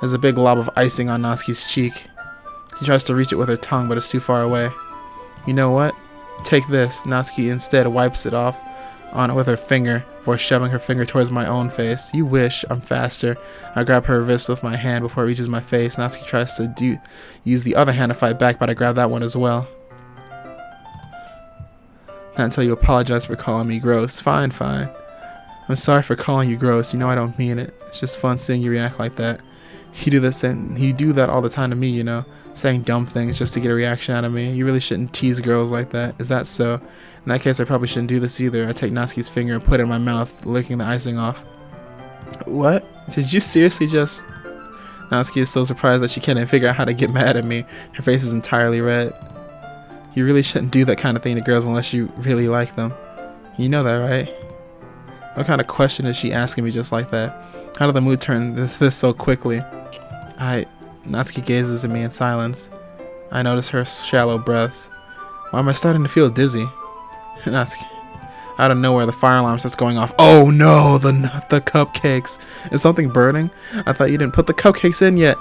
There's a big glob of icing on Natsuki's cheek. She tries to reach it with her tongue, but it's too far away. You know what? Take this. Natsuki instead wipes it off on it with her finger before shoving her finger towards my own face. You wish. I'm faster. I grab her wrist with my hand before it reaches my face. Natsuki tries to use the other hand to fight back, but I grab that one as well. Not until you apologize for calling me gross. Fine. I'm sorry for calling you gross. You know I don't mean it. It's just fun seeing you react like that. You do that all the time to me, you know. Saying dumb things just to get a reaction out of me. You really shouldn't tease girls like that. Is that so? In that case, I probably shouldn't do this either. I take Natsuki's finger and put it in my mouth, licking the icing off. What? Did you seriously just... Natsuki is so surprised that she can't even figure out how to get mad at me. Her face is entirely red. You really shouldn't do that kind of thing to girls unless you really like them. You know that, right? What kind of question is she asking me just like that? How did the mood turn this so quickly? Natsuki gazes at me in silence. I notice her shallow breaths. Why am I starting to feel dizzy? Natsuki. Out of nowhere, the fire alarm starts going off. Oh no, the cupcakes. Is something burning? I thought you didn't put the cupcakes in yet.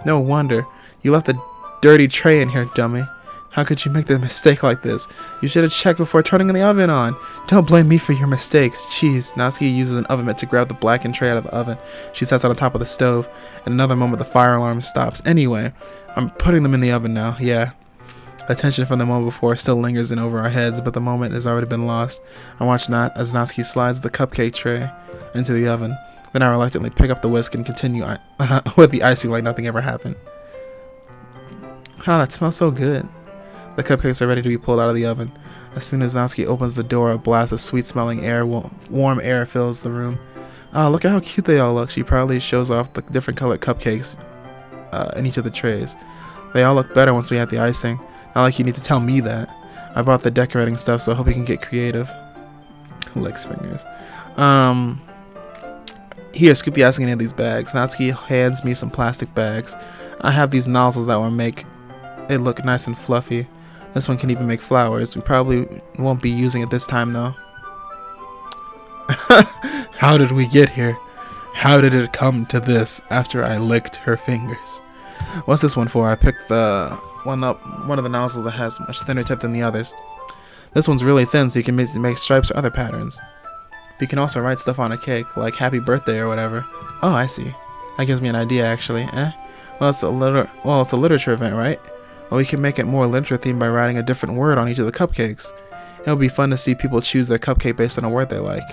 No wonder. You left the dirty tray in here, dummy. How could you make the mistake like this? You should have checked before turning the oven on. Don't blame me for your mistakes. Jeez. Natsuki uses an oven mitt to grab the blackened tray out of the oven. She sets it on top of the stove. In another moment, the fire alarm stops. Anyway, I'm putting them in the oven now. Yeah. The tension from the moment before still lingers in over our heads, but the moment has already been lost. I watch as Natsuki slides the cupcake tray into the oven. Then I reluctantly pick up the whisk and continue with the icing like nothing ever happened. Oh, that smells so good. The cupcakes are ready to be pulled out of the oven. As soon as Natsuki opens the door, a blast of sweet-smelling air, warm air fills the room. Oh, look at how cute they all look. She proudly shows off the different colored cupcakes in each of the trays. They all look better once we have the icing. Not like you need to tell me that. I bought the decorating stuff, so I hope you can get creative. Licks fingers. Here, scoop the icing in any of these bags. Natsuki hands me some plastic bags. I have these nozzles that will make it look nice and fluffy. This one can even make flowers. We probably won't be using it this time, though. How did we get here? How did it come to this after I licked her fingers? What's this one for? I picked the one up, one of the nozzles that has much thinner tip than the others. This one's really thin, so you can make stripes or other patterns. You can also write stuff on a cake, like happy birthday or whatever. Oh, I see. That gives me an idea, actually. Well, it's a literature event, right? Well, we can make it more literature themed by writing a different word on each of the cupcakes. It'll be fun to see people choose their cupcake based on a word they like.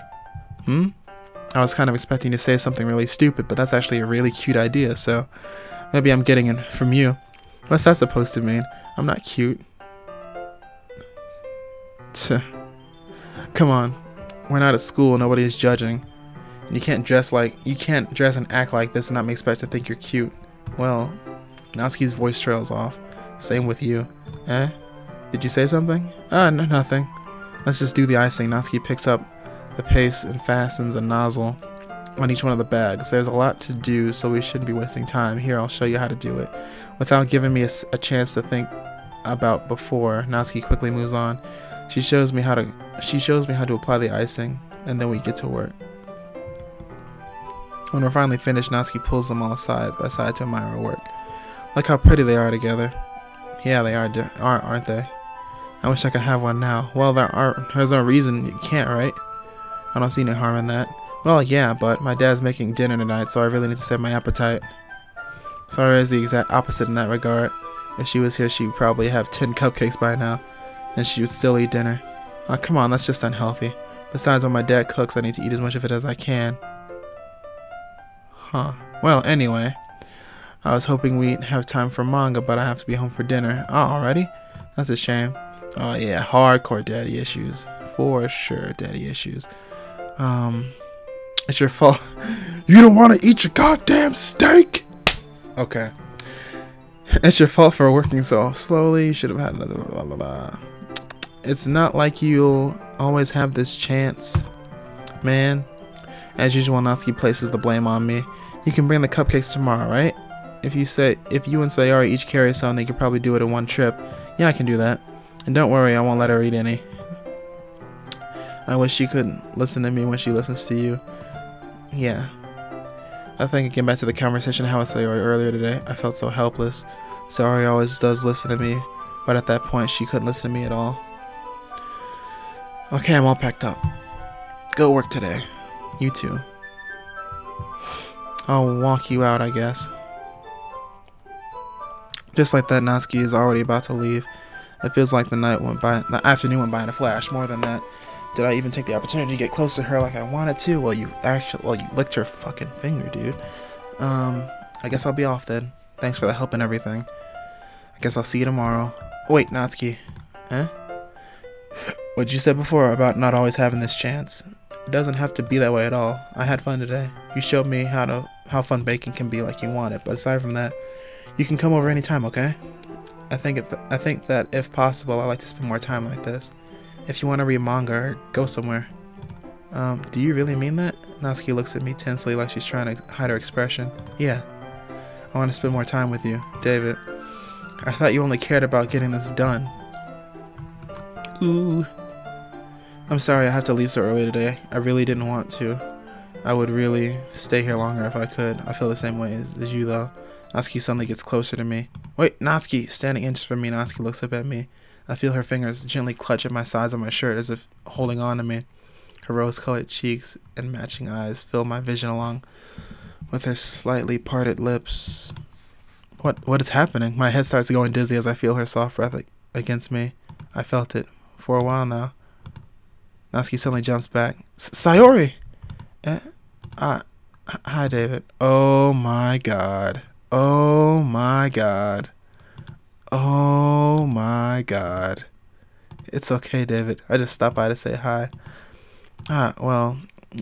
I was kind of expecting to say something really stupid, but that's actually a really cute idea, so maybe I'm getting it from you. What's that supposed to mean? I'm not cute. Come on. We're not at school, nobody is judging. And you can't dress and act like this and not be expected to think you're cute. Well, Natsuki's voice trails off. Same with you. Did you say something? No, nothing. Let's just do the icing. Natsuki picks up the paste and fastens a nozzle on each one of the bags. There's a lot to do, so we shouldn't be wasting time. Here, I'll show you how to do it. Without giving me a chance to think about before, Natsuki quickly moves on. She shows me how to apply the icing, and then we get to work. When we're finally finished, Natsuki pulls them all side by side to admire her work. Look how pretty they are together. Yeah, they aren't they? I wish I could have one now. Well, there's no reason you can't, right? I don't see any harm in that. Well, yeah, but my dad's making dinner tonight, so I really need to save my appetite. Sayori is the exact opposite in that regard. If she was here, she would probably have 10 cupcakes by now, and she would still eat dinner. Oh, come on, that's just unhealthy. Besides, when my dad cooks, I need to eat as much of it as I can. Well, anyway, I was hoping we'd have time for manga, but I have to be home for dinner. Oh, already? That's a shame. Oh, yeah, hardcore daddy issues. For sure, daddy issues. It's your fault. You don't want to eat your goddamn steak? Okay. It's your fault for working so slowly. You should have had another blah, blah, blah. It's not like you'll always have this chance, man. As usual, Natsuki places the blame on me. You can bring the cupcakes tomorrow, right? If you and Sayori each carry some, they could probably do it in one trip. Yeah, I can do that. And don't worry, I won't let her eat any. I wish she could listen to me when she listens to you. Yeah. I think again back to the conversation I had with Sayori earlier today. I felt so helpless. Sayori always does listen to me, but at that point she couldn't listen to me at all. Okay, I'm all packed up. Go work today. You too. I'll walk you out, I guess. Just like that, Natsuki is already about to leave. It feels like the afternoon went by in a flash. More than that, did I even take the opportunity to get close to her like I wanted to? Well, you licked her fucking finger, dude. I guess I'll be off then. Thanks for the help and everything. I guess I'll see you tomorrow. Wait, Natsuki. What you said before about not always having this chance. It doesn't have to be that way at all. I had fun today. You showed me how fun baking can be like you wanted. But aside from that, you can come over anytime, okay? I think that if possible, I like to spend more time like this. If you want to read manga or go somewhere. Do you really mean that? Natsuki looks at me tensely like she's trying to hide her expression. Yeah. I want to spend more time with you, David. I thought you only cared about getting this done. Ooh. I'm sorry I have to leave so early today. I really didn't want to. I would really stay here longer if I could. I feel the same way as you, though. Natsuki suddenly gets closer to me. Wait, Natsuki! Standing inches from me, Natsuki looks up at me. I feel her fingers gently clutch at my sides of my shirt as if holding on to me. Her rose-colored cheeks and matching eyes fill my vision along with her slightly parted lips. What is happening? My head starts going dizzy as I feel her soft breath against me. I felt it for a while now. Natsuki suddenly jumps back. Sayori! Hi, David. Oh my god. Oh my god. Oh my god. It's okay, David. I just stopped by to say hi. Well,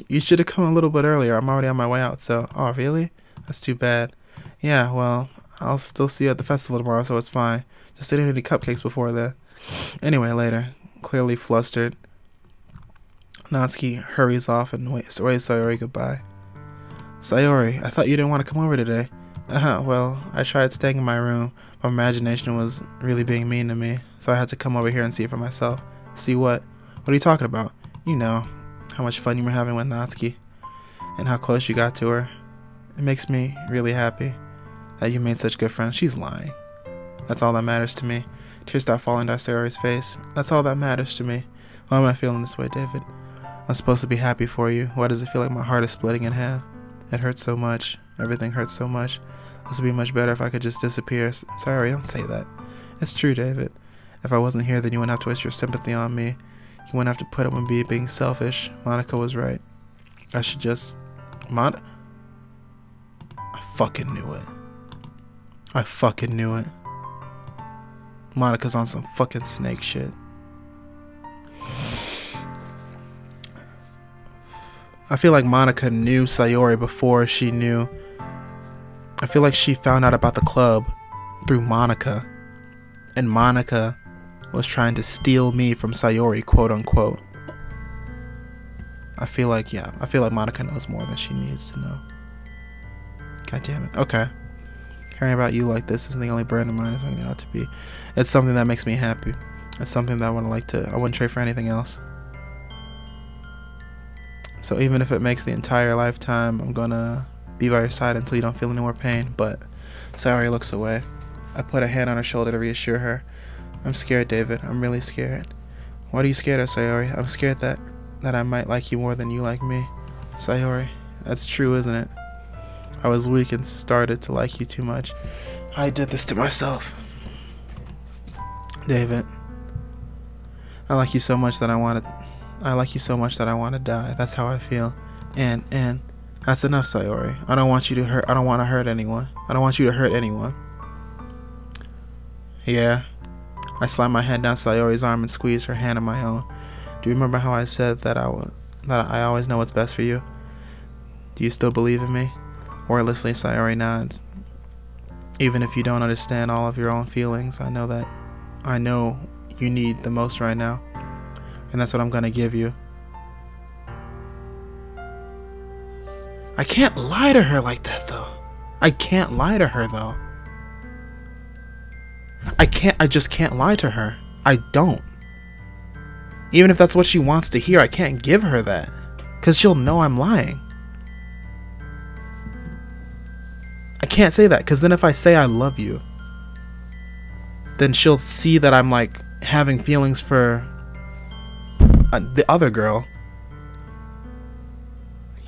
you should have come a little bit earlier. I'm already on my way out, so... Oh, really? That's too bad. Yeah, well, I'll still see you at the festival tomorrow, so it's fine. Just didn't eat any cupcakes before then. Anyway, later, clearly flustered, Natsuki hurries off and waves Sayori goodbye. Sayori, I thought you didn't want to come over today. Well, I tried staying in my room, but my imagination was really being mean to me, so I had to come over here and see it for myself. See what? What are you talking about? You know, how much fun you were having with Natsuki, and how close you got to her. It makes me really happy that you made such good friends. She's lying. That's all that matters to me. Tears start falling down Sayori's face. That's all that matters to me. Why am I feeling this way, David? I'm supposed to be happy for you. Why does it feel like my heart is splitting in half? It hurts so much. Everything hurts so much. This would be much better if I could just disappear. Sorry, don't say that. It's true, David. If I wasn't here, then you wouldn't have to waste your sympathy on me. You wouldn't have to put up with me being selfish. Monika was right. I should just... I fucking knew it. I fucking knew it. Monika's on some fucking snake shit. I feel like Monika knew Sayori before she knew. I feel like she found out about the club through Monika. And Monika was trying to steal me from Sayori, quote unquote. I feel like Monika knows more than she needs to know. God damn it. Okay. Caring about you like this isn't the only brand of mine it's making it out to be. It's something that makes me happy. It's something that I wouldn't trade for anything else. So even if it makes the entire lifetime, I'm gonna be by your side until you don't feel any more pain. But Sayori looks away. I put a hand on her shoulder to reassure her. I'm scared, David. I'm really scared. What are you scared of, Sayori? I'm scared that I might like you more than you like me. Sayori, that's true, isn't it? I was weak and started to like you too much. I did this to myself. David, I like you so much that I want to die. That's how I feel. And that's enough, Sayori. I don't want to hurt anyone. I don't want you to hurt anyone. Yeah. I slammed my hand down Sayori's arm and squeezed her hand in my own. Do you remember how I said that I always know what's best for you? Do you still believe in me? Wordlessly, Sayori nods. Even if you don't understand all of your own feelings, I know you need the most right now. And that's what I'm gonna give you. I can't lie to her like that, though. I can't lie to her, though. I just can't lie to her. I don't. Even if that's what she wants to hear, I can't give her that. Because she'll know I'm lying. I can't say that, because then if I say I love you, then she'll see that I'm like having feelings for the other girl.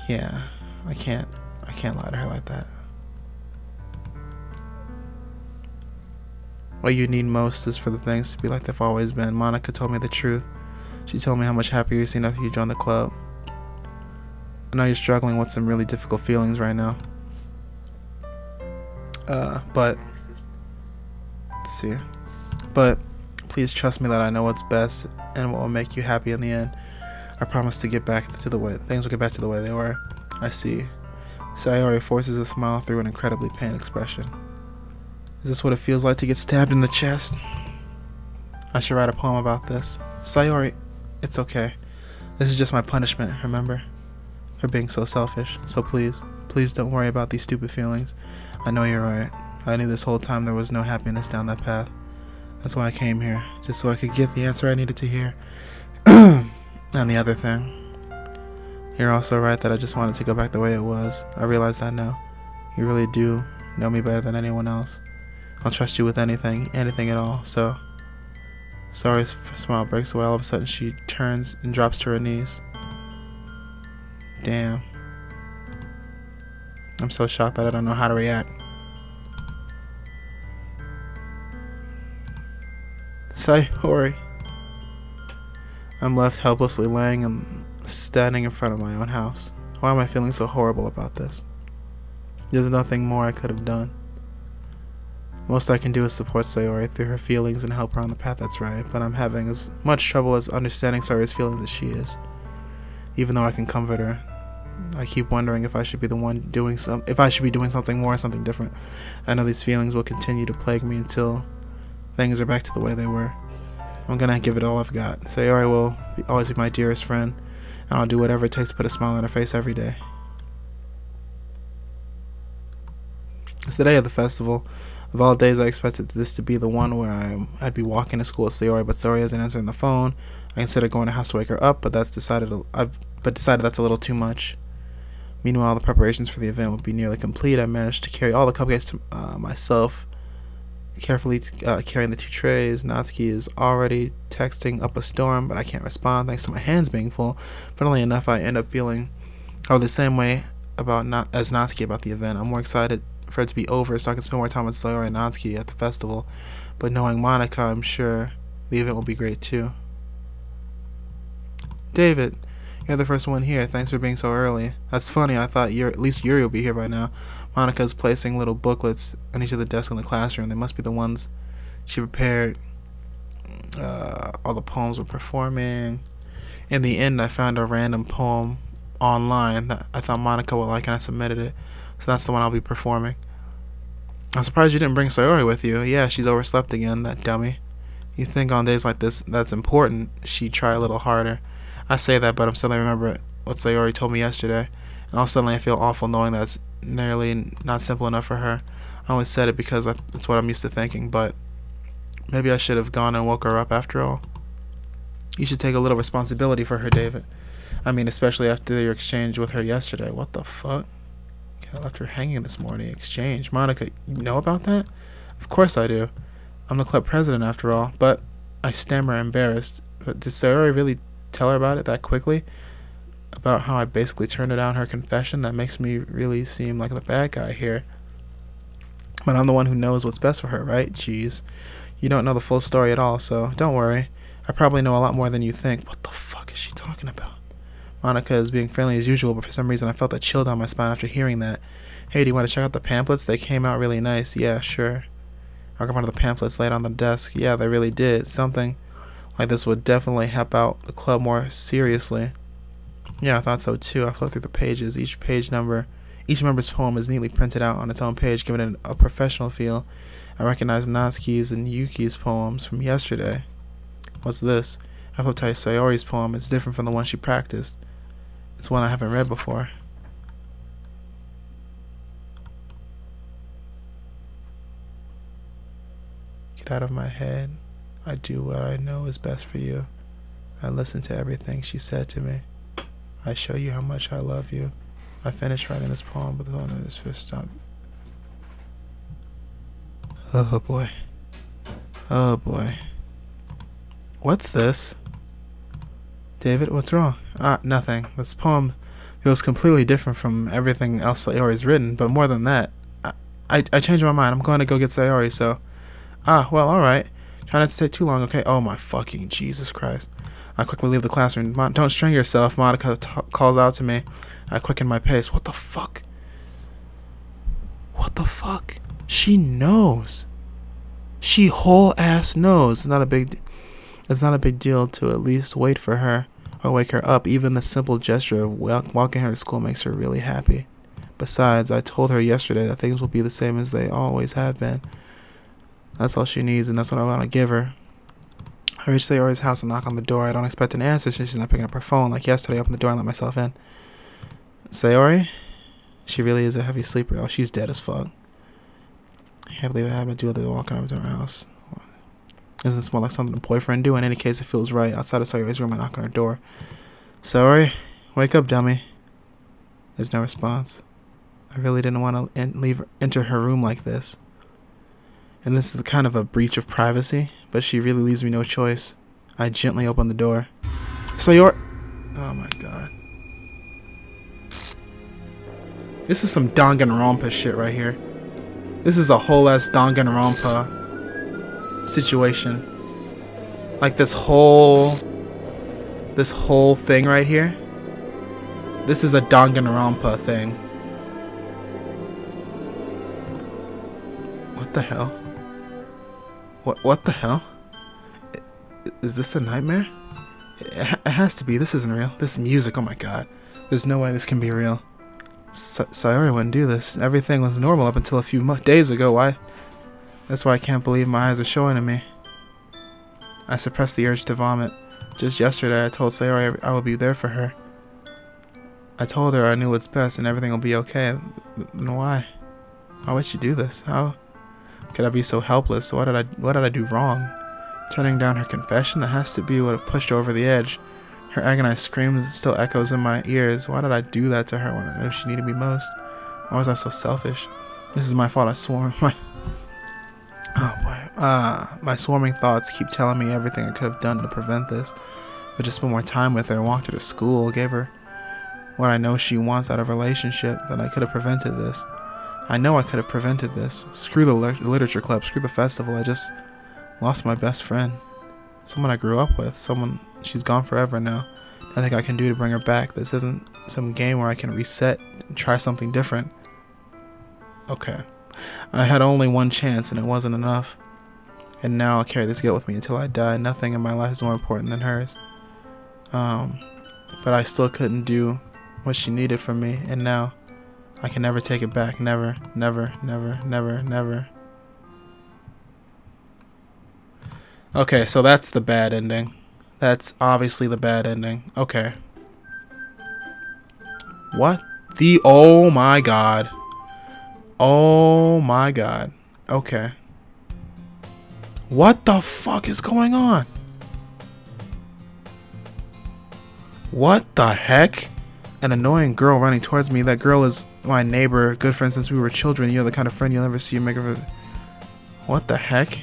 Yeah, I can't lie to her like that. What you need most is for the things to be like they've always been. Monika told me the truth. She told me how much happier you seem after you joined the club. I know you're struggling with some really difficult feelings right now. But let's see. But please trust me that I know what's best and what will make you happy in the end. I promise to get back to the way things will get back to the way they were. I see. Sayori forces a smile through an incredibly pained expression. Is this what it feels like to get stabbed in the chest? I should write a poem about this. Sayori, it's okay. This is just my punishment, remember? For being so selfish. So please don't worry about these stupid feelings. I know you're right. I knew this whole time there was no happiness down that path. That's why I came here, just so I could get the answer I needed to hear. And the other thing, you're also right that I just wanted to go back the way it was. I realize that now. You really do know me better than anyone else. I'll trust you with anything at all. So, Sayori's smile breaks away. All of a sudden, she turns and drops to her knees. Damn. I'm so shocked that I don't know how to react. Sayori. I'm left helplessly laying and standing in front of my own house. Why am I feeling so horrible about this? There's nothing more I could have done. The most I can do is support Sayori through her feelings and help her on the path that's right, but I'm having as much trouble as understanding Sayori's feelings as she is. Even though I can comfort her, I keep wondering if I should be the one doing if I should be doing something more, something different. I know these feelings will continue to plague me until things are back to the way they were. I'm gonna give it all I've got. Sayori will always be my dearest friend, and I'll do whatever it takes to put a smile on her face every day. It's the day of the festival. Of all days, I expected this to be the one where I'd be walking to school with Sayori, but Sayori isn't answering the phone. I considered going to house to wake her up, but decided that's a little too much. Meanwhile, the preparations for the event would be nearly complete. I managed to carry all the cupcakes to myself, carefully carrying the 2 trays. Natsuki is already texting up a storm, but I can't respond thanks to my hands being full. Funnily enough, I end up feeling the same way as Natsuki about the event. I'm more excited for it to be over so I can spend more time with Sayori and Natsuki at the festival. But knowing Monika, I'm sure the event will be great too. David, you're the first one here. Thanks for being so early. That's funny. I thought at least Yuri will be here by now. Monika's placing little booklets on each of the desks in the classroom. They must be the ones she prepared. All the poems we're performing. In the end, I found a random poem online that I thought Monika would like, and I submitted it. So that's the one I'll be performing. I'm surprised you didn't bring Sayori with you. Yeah, she's overslept again, that dummy. You think on days like this that's important, she'd try a little harder. I say that, but I'm suddenly remember what Sayori told me yesterday, and all suddenly I feel awful knowing that's nearly not simple enough for her. I only said it because it's what I'm used to thinking, but maybe I should have gone and woke her up after all. You should take a little responsibility for her, David. I mean, especially after your exchange with her yesterday. What the fuck? I left her hanging this morning. Exchange. Monika, you know about that? Of course I do. I'm the club president after all. But I stammer, embarrassed. But did Sayori really tell her about it that quickly? About how I basically turned down her confession? That makes me really seem like the bad guy here. But I'm the one who knows what's best for her, right? Jeez. You don't know the full story at all, so don't worry. I probably know a lot more than you think. What the fuck is she talking about? Monika is being friendly as usual, but for some reason I felt a chill down my spine after hearing that. Hey, do you want to check out the pamphlets? They came out really nice. Yeah, sure. I got one of the pamphlets laid on the desk. Yeah, they really did. Something like this would definitely help out the club more seriously. Yeah, I thought so too. I flipped through the pages. Each member's poem is neatly printed out on its own page, giving it a professional feel. I recognized Natsuki's and Yuki's poems from yesterday. What's this? I flipped to Sayori's poem. It's different from the one she practiced. It's one I haven't read before. Get out of my head. I do what I know is best for you. I listen to everything she said to me. I show you how much I love you. I finished writing this poem, but the one that is first stopped. Oh boy. Oh boy. What's this? David, what's wrong? Nothing. This poem feels completely different from everything else Sayori's written, but more than that, I changed my mind. I'm going to go get Sayori, so... well, alright. Try not to take too long, okay? Oh my fucking Jesus Christ. I quickly leave the classroom. Don't strain yourself, Monika calls out to me. I quicken my pace. What the fuck? What the fuck? She knows. She whole ass knows. It's not a big deal to at least wait for her or wake her up. Even the simple gesture of walking her to school makes her really happy. Besides, I told her yesterday that things will be the same as they always have been. That's all she needs, and that's what I want to give her. I reach Sayori's house and knock on the door. I don't expect an answer since she's not picking up her phone. Like yesterday, I opened the door and let myself in. Sayori? She really is a heavy sleeper. Oh, she's dead as fuck. I can't believe I had to do with walking over to her house. Isn't this more like something a boyfriend do? In any case, it feels right. Outside of Sayori's room, I knock on her door. Sayori, wake up, dummy. There's no response. I really didn't want to enter her room like this. And this is kind of a breach of privacy, but she really leaves me no choice. I gently open the door. Sayori! Oh my god. This is some Danganronpa shit right here. This is a whole ass Danganronpa situation. Like this whole thing right here. This is a Danganronpa thing. What the hell? What the hell? Is this a nightmare? It has to be. This isn't real. This music, oh my god. There's no way this can be real. Sayori wouldn't do this. Everything was normal up until a few days ago. Why? That's why I can't believe my eyes are showing to me. I suppressed the urge to vomit. Just yesterday, I told Sayori I would be there for her. I told her I knew what's best and everything will be okay. Then why? Why would she do this? How could I be so helpless? What did I do wrong? Turning down her confession? That has to be what pushed her over the edge. Her agonized screams still echoes in my ears. Why did I do that to her when I knew she needed me most? Why was I so selfish? This is my fault. I swore. My swarming thoughts keep telling me everything I could have done to prevent this. If I just spent more time with her, walked her to school, gave her what I know she wants out of a relationship, then I could have prevented this. I know I could have prevented this. Screw the literature club, screw the festival. I just lost my best friend. Someone I grew up with. Someone, she's gone forever now. Nothing I can do to bring her back. This isn't some game where I can reset and try something different. Okay. I had only one chance and it wasn't enough. And now I'll carry this guilt with me until I die. Nothing in my life is more important than hers. But I still couldn't do what she needed from me, and now I can never take it back. Never, never, never, never, never. Okay, so that's the bad ending. That's obviously the bad ending. Okay. What the... Oh my god. Oh my god. Okay. What the fuck is going on? What the heck? An annoying girl running towards me. That girl is my neighbor, good friend since we were children. You're the kind of friend you'll never see make of. What the heck?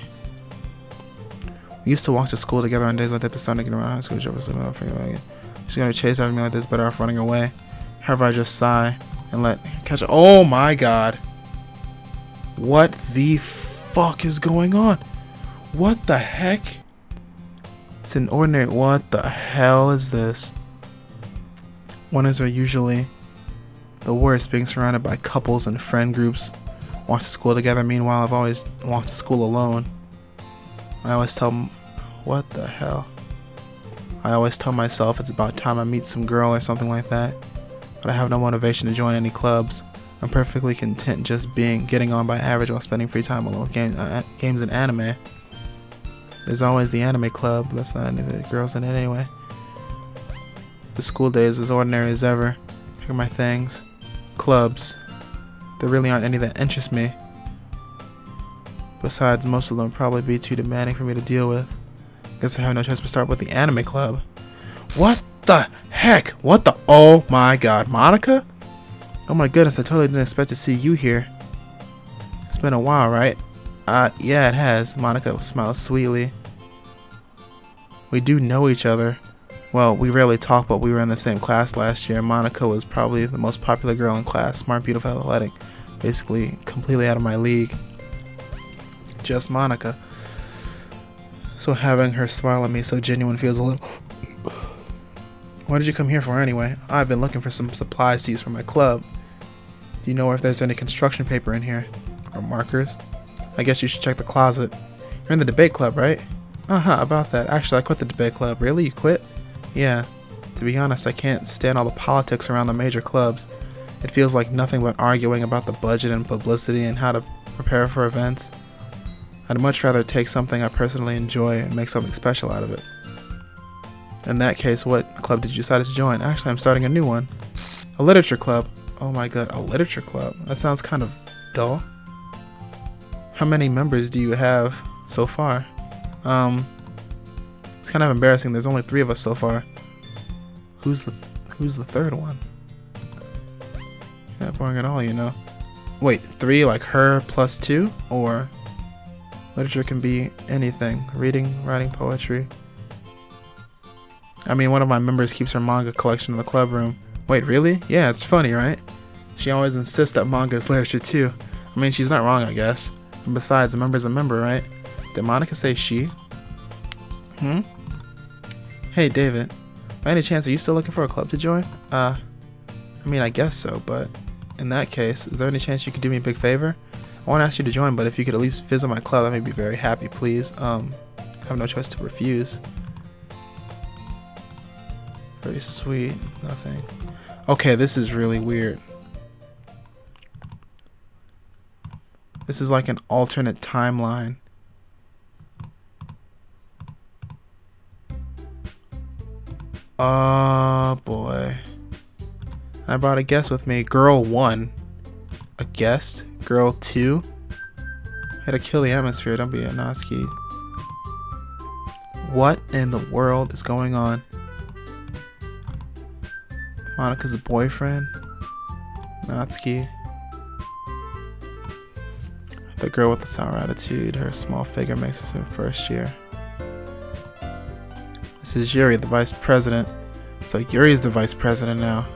We used to walk to school together on days like that, but starting to get around high school. She's gonna chase after me like this, better off running away. However, I just sigh and let her catch it. Oh my god. What the fuck is going on? What the heck? It's an ordinary... What the hell is this? Winters are usually the worst, being surrounded by couples and friend groups. Walk to school together. Meanwhile, I've always walked to school alone. I always tell... What the hell? I always tell myself it's about time I meet some girl or something like that. But I have no motivation to join any clubs. I'm perfectly content just getting on by average while spending free time alone with games and anime. There's always the anime club, but that's not any of the girls in it anyway. The school day is as ordinary as ever. Here are my things. Clubs. There really aren't any that interest me. Besides, most of them would probably be too demanding for me to deal with. Guess I have no choice but start with the anime club. What the heck? What the... Oh my god. Monika? Oh my goodness, I totally didn't expect to see you here. It's been a while, right? Yeah, it has. Monika smiles sweetly. We do know each other. Well, we rarely talk, but we were in the same class last year. Monika was probably the most popular girl in class. Smart, beautiful, athletic. Basically, completely out of my league. Just Monika. So having her smile at me so genuine feels a little... What did you come here for anyway? I've been looking for some supplies to use for my club. Do you know if there's any construction paper in here? Or markers? I guess you should check the closet. You're in the debate club, right? About that. Actually, I quit the debate club. Really? You quit? Yeah. To be honest, I can't stand all the politics around the major clubs. It feels like nothing but arguing about the budget and publicity and how to prepare for events. I'd much rather take something I personally enjoy and make something special out of it. In that case, what club did you decide to join? Actually, I'm starting a new one. A literature club. Oh my god, a literature club? That sounds kind of dull. How many members do you have so far? It's kind of embarrassing. There's only 3 of us so far. Who's the third one? Not boring at all, you know. Wait, 3 like her plus 2? Or literature can be anything. Reading, writing, poetry. I mean, one of my members keeps her manga collection in the club room. Wait, really? Yeah, it's funny, right? She always insists that manga is literature too. I mean, she's not wrong, I guess. And besides, a member's a member, right? Did Monika say she? Hey, David. By any chance, are you still looking for a club to join? I mean, I guess so, but in that case, is there any chance you could do me a big favor? I won't ask you to join, but if you could at least visit my club, that made me very happy, please. I have no choice to refuse. Very sweet. Nothing. Okay, this is really weird. This is like an alternate timeline. Oh boy. I brought a guest with me. Girl 1. A guest? Girl 2? Had to kill the atmosphere. Don't be a Natsuki. What in the world is going on? Monika's boyfriend? Natsuki. The girl with the sour attitude. Her small figure makes it to her first year. This is Yuri, the vice president. So Yuri is the vice president now.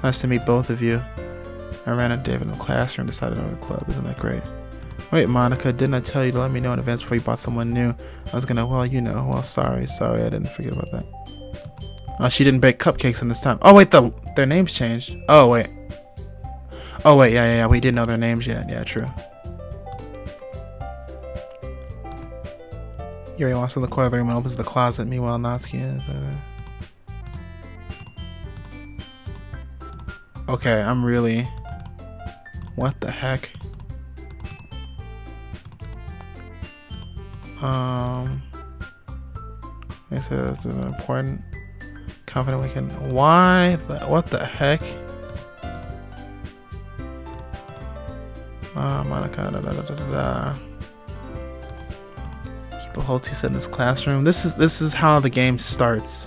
Nice to meet both of you. I ran into David in the classroom, decided on the club. Isn't that great? Wait, Monika, didn't I tell you to let me know in advance before you bought someone new? I was gonna, well, you know. Well, sorry, I didn't forget about that. Oh, she didn't bake cupcakes in this time. Oh, wait, their names changed. Oh, wait. Oh, wait, yeah, we didn't know their names yet. Yeah, true. Yuri walks in the corner of the room and opens the closet. Meanwhile, Natsuki is... Okay, I'm really... What the heck? They said it's important. Confident we can... Why? What the heck? Monika, Keep a whole tea set in this classroom. This is how the game starts.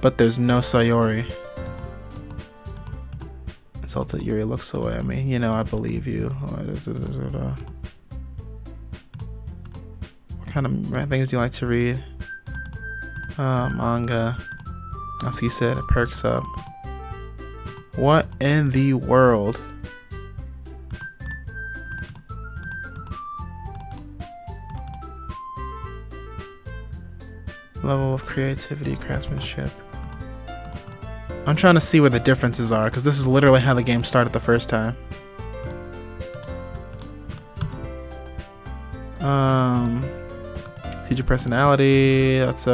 But there's no Sayori. Insulted Yuri looks away. I mean, you know, I believe you. What kind of things do you like to read? Manga. As he said, it perks up. What in the world? Level of creativity, craftsmanship. I'm trying to see where the differences are, because this is literally how the game started the first time. Teacher personality, that's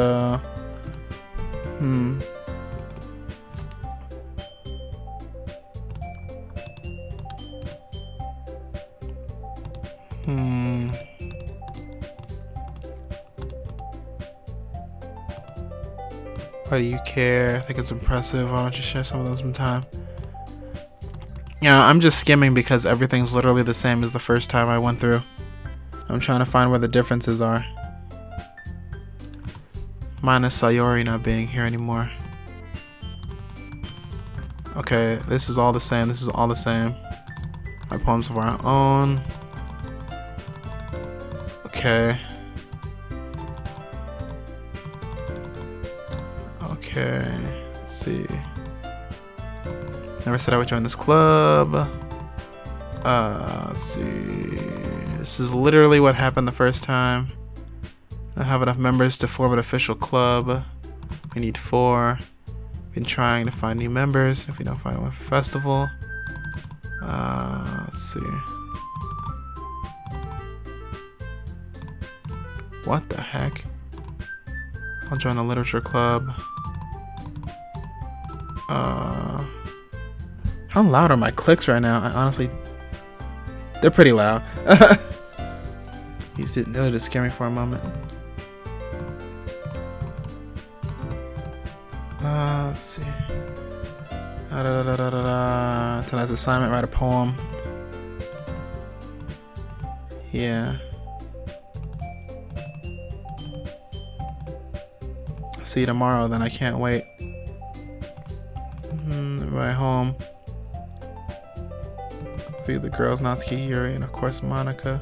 Why do you care? I think it's impressive. Why don't you share some of those sometime? Yeah, I'm just skimming because everything's literally the same as the first time I went through. I'm trying to find where the differences are. Minus Sayori not being here anymore. Okay, this is all the same. This is all the same. My poems of our own. Okay. Okay, let's see. Never said I would join this club. Let's see. This is literally what happened the first time. I have enough members to form an official club. We need 4. Been trying to find new members. If we don't find one for festival. Let's see. What the heck? I'll join the literature club. How loud are my clicks right now? I honestly, they're pretty loud. These didn't really just scare me for a moment. Let's see. Tonight's assignment, write a poem. Yeah. I'll see you tomorrow, then I can't wait. Right home. Be the girls, Natsuki, Yuri, and of course Monika.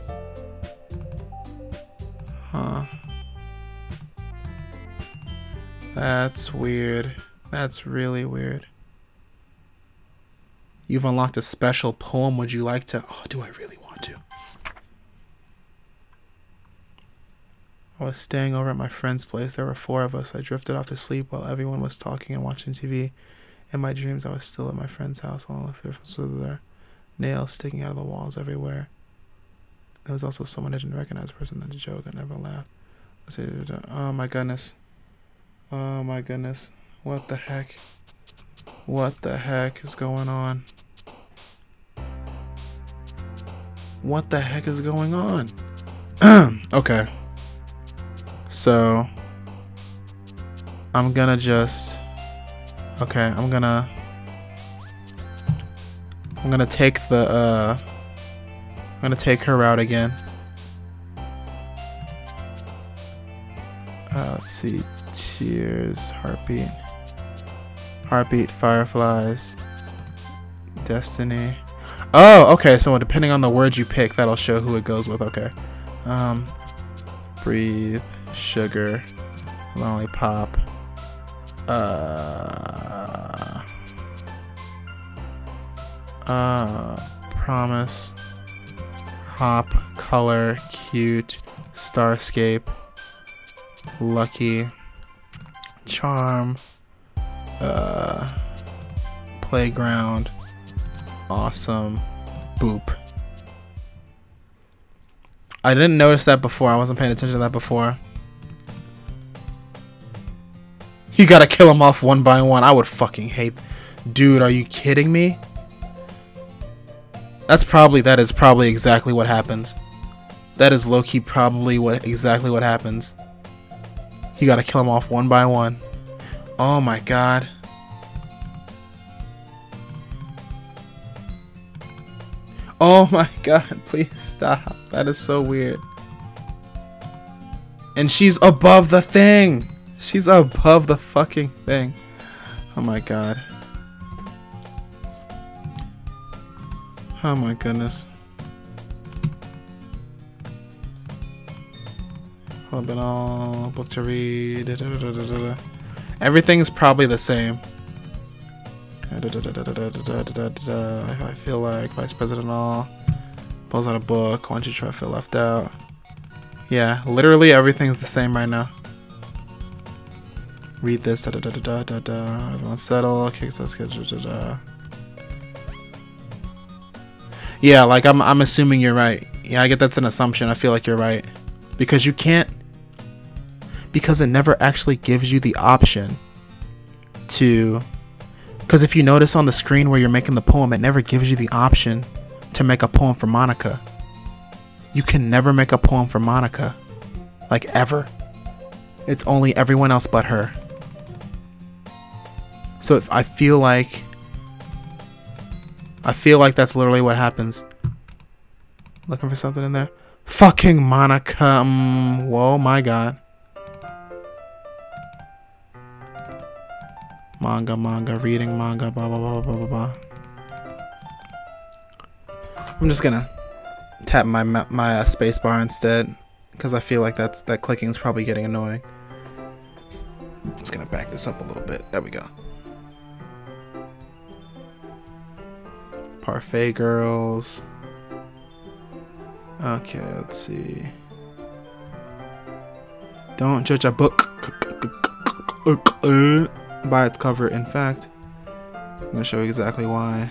Huh. That's weird. That's really weird. You've unlocked a special poem. Would you like to? Oh, do I really want to? I was staying over at my friend's place. There were 4 of us. I drifted off to sleep while everyone was talking and watching TV. In my dreams, I was still at my friend's house. All the difference was there. Nails sticking out of the walls everywhere. There was also someone I didn't recognize, a person that joke. I never laughed. Oh my goodness. Oh my goodness. What the heck? What the heck is going on? What the heck is going on? Okay. So I'm gonna just I'm gonna take the I'm gonna take her out again. Let's see. Tears, heartbeat, fireflies, destiny. Oh, okay. So depending on the words you pick, that'll show who it goes with. Okay. Breathe, sugar, lollipop. Promise, hop, color, cute, starscape, lucky, charm, playground, awesome, boop. I didn't notice that before. I wasn't paying attention to that before. You gotta kill them off one by one. I would fucking hate. Dude, are you kidding me? That is probably exactly what happens. That is low-key probably exactly what happens. You gotta kill them off one by one. Oh my god. Oh my god, please stop. That is so weird. And she's above the thing. She's above the fucking thing. Oh my god. Oh my goodness. All book to read. Everything's probably the same. I feel like Vice President all pulls out a book. Why don't you try to feel left out? Yeah, literally everything's the same right now. Read this. Everyone settle. Kicks us. Yeah, like I'm assuming you're right. Yeah, I get that's an assumption. I feel like you're right. Because you can't, because it never actually gives you the option to, because if you notice on the screen where you're making the poem, it never gives you the option to make a poem for Monika. You can never make a poem for Monika, like ever. It's only everyone else but her. So if I feel like that's literally what happens. Looking for something in there. Fucking Monika. Whoa, my god. Manga, reading manga, blah, blah, blah, blah, blah, blah. I'm just gonna tap my space bar instead, because I feel like that clicking is probably getting annoying. Just gonna back this up a little bit. There we go. Parfait girls. Okay, let's see. Don't judge a book by its cover. In fact, I'm gonna show you exactly why.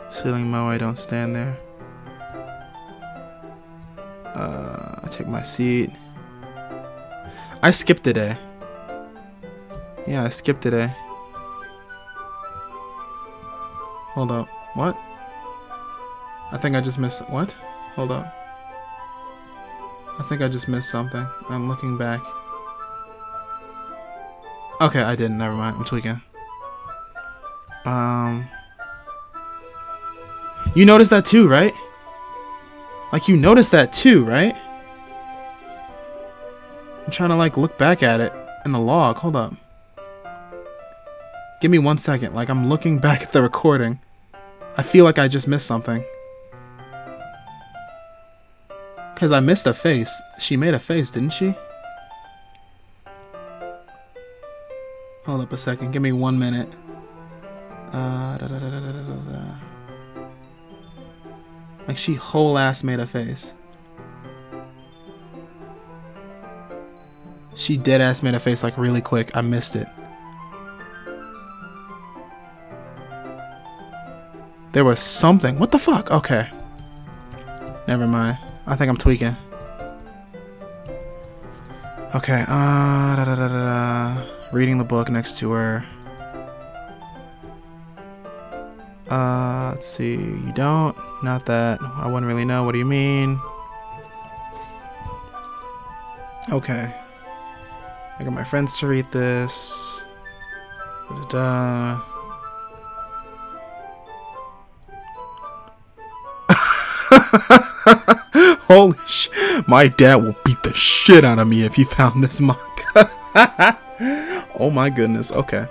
Ceiling moe, don't stand there. I take my seat. I skipped a day. Yeah, I skipped a day. Hold up. What? I think I just missed. What? Hold up. I think I just missed something. I'm looking back. Okay, I didn't. Never mind. I'm tweaking. You noticed that too, right? Like, you noticed that too, right? I'm trying to, like, look back at it in the log. Hold up. Give me 1 second. Like, I'm looking back at the recording. I feel like I just missed something. Because I missed a face. She made a face, didn't she? Hold up a second. Give me 1 minute. Like, she whole ass made a face. She dead ass made a face, like, really quick. I missed it. There was something. What the fuck? Okay. Never mind. I think I'm tweaking. Okay, Okay, reading the book next to her. Let's see. You don't? Not that. I wouldn't really know. What do you mean? Okay. I got my friends to read this. Da-da-da. Holy sh! My dad will beat the shit out of me if he found this manga. Oh my goodness. Okay.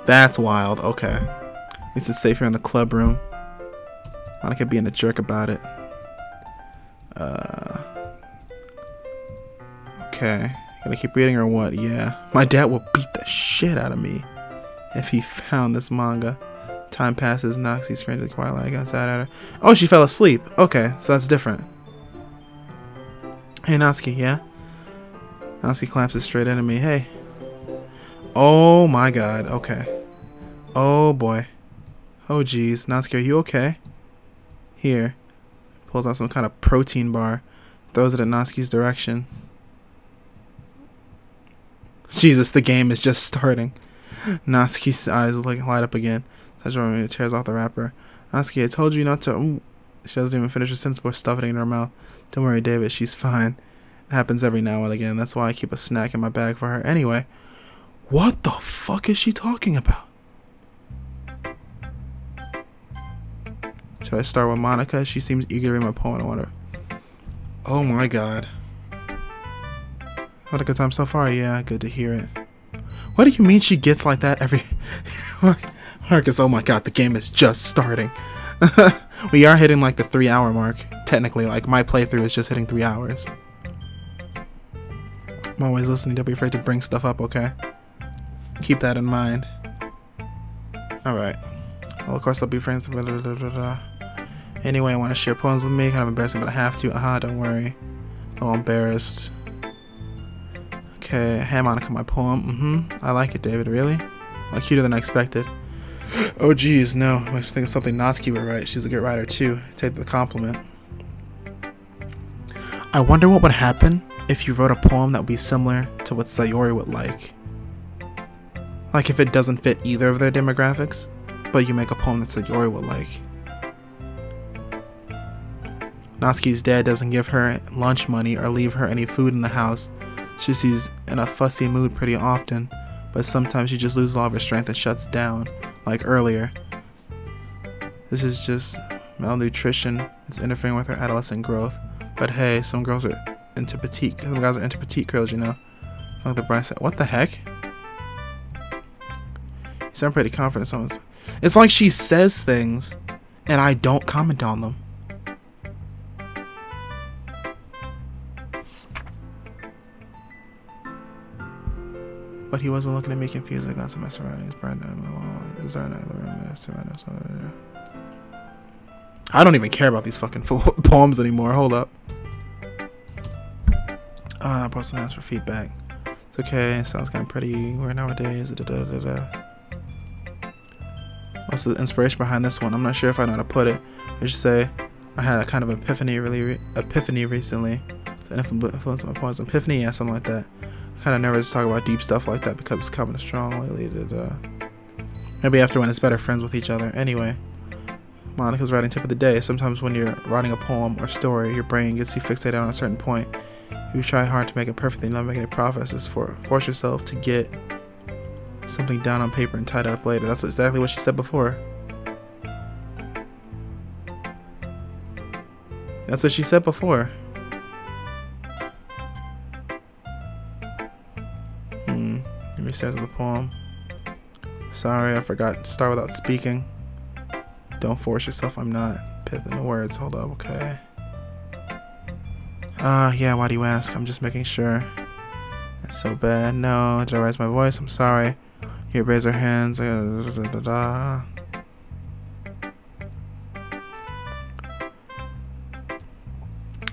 That's wild. Okay. At least it's safe here in the club room. Monika being a jerk about it. Okay. Gotta keep reading or what? Yeah. My dad will beat the shit out of me if he found this manga. Time passes. Natsuki screamed to the quiet light outside at her. Oh, she fell asleep. Okay, so that's different. Hey, Natsuki, yeah? Natsuki collapses straight into me. Hey. Oh my god. Okay. Oh boy. Oh jeez. Natsuki, are you okay? Here. Pulls out some kind of protein bar. Throws it in Natsuki's direction. Jesus, the game is just starting. Natsuki's eyes light up again. Sayori tears off the wrapper. Natsuki, I told you not to. Ooh. She doesn't even finish her sentence before stuffing it in her mouth. Don't worry, David. She's fine. It happens every now and again. That's why I keep a snack in my bag for her. Anyway, what the fuck is she talking about? Should I start with Monika? She seems eager to read my poem. I wonder. Oh my god. Had a good time so far? Yeah, good to hear it. What do you mean she gets like that every... Marcus, oh my god, the game is just starting. We are hitting like the 3-hour mark. Technically, like my playthrough is just hitting 3 hours. I'm always listening. Don't be afraid to bring stuff up, okay? Keep that in mind. Alright. Well, of course I'll be friends. Anyway, I want to share poems with me. Kind of embarrassing, but I have to. Don't worry. Oh, embarrassed. Okay, hey Monika, my poem. I like it, David. Really? Like cuter than I expected. Oh geez, no. I think of something Natsuki would write. She's a good writer too. Take the compliment. I wonder what would happen if you wrote a poem that would be similar to what Sayori would like. Like if it doesn't fit either of their demographics, but you make a poem that Sayori would like. Natsuki's dad doesn't give her lunch money or leave her any food in the house. She's in a fussy mood pretty often, but sometimes she just loses all of her strength and shuts down, like earlier. This is just malnutrition. It's interfering with her adolescent growth. But hey, some guys are into petite girls, you know. Like the Brian said, what the heck? You sound pretty confident. It's like she says things, and I don't comment on them. But he wasn't looking at me confused. I got to my surroundings. I don't even care about these fucking poems anymore. Hold up. I posted ask for feedback. It's okay. Sounds kind of pretty weird nowadays. What's the inspiration behind this one? I'm not sure if I know how to put it. I just say I had a kind of epiphany recently. So influence my poems. Epiphany, yeah, something like that. Kind of nervous to talk about deep stuff like that because it's coming strong lately. Maybe after when it's better friends with each other. Anyway, Monika's writing tip of the day. Sometimes when you're writing a poem or story, your brain gets you fixated on a certain point. You try hard to make it perfect and not make any progress. Force yourself to get something down on paper and tie it up later. That's exactly what she said before. That's what she said before. Yuri says in the poem. Sorry, I forgot to start without speaking. Don't force yourself. I'm not pithing the words. Hold up, okay. Yeah, why do you ask? I'm just making sure. It's so bad. No, did I raise my voice? I'm sorry. Here, raise her hands.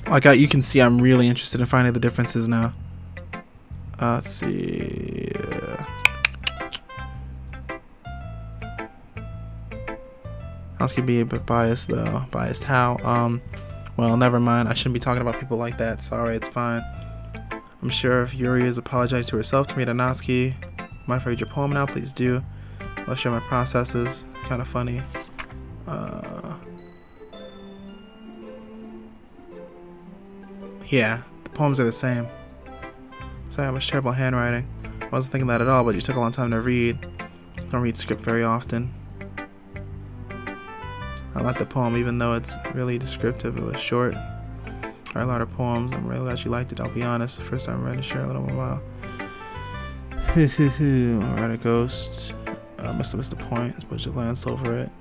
Like, you can see I'm really interested in finding the differences now. Let's see. I could be a bit biased though. Biased how? Well, never mind. I shouldn't be talking about people like that. Sorry, it's fine. I'm sure if Yuri has apologized to herself to pre-Natsuki. Mind if I read your poem now? Please do. I'll share my processes. Kind of funny. Yeah, the poems are the same. Sorry, I have terrible handwriting. I wasn't thinking that at all, but you took a long time to read. I don't read script very often. I like the poem, even though it's really descriptive. It was short. I write a lot of poems. I'm really glad you liked it. I'll be honest. The first time I'm ready to share a little more. Alright, a ghost. I must have missed the point. Suppose you glance over it.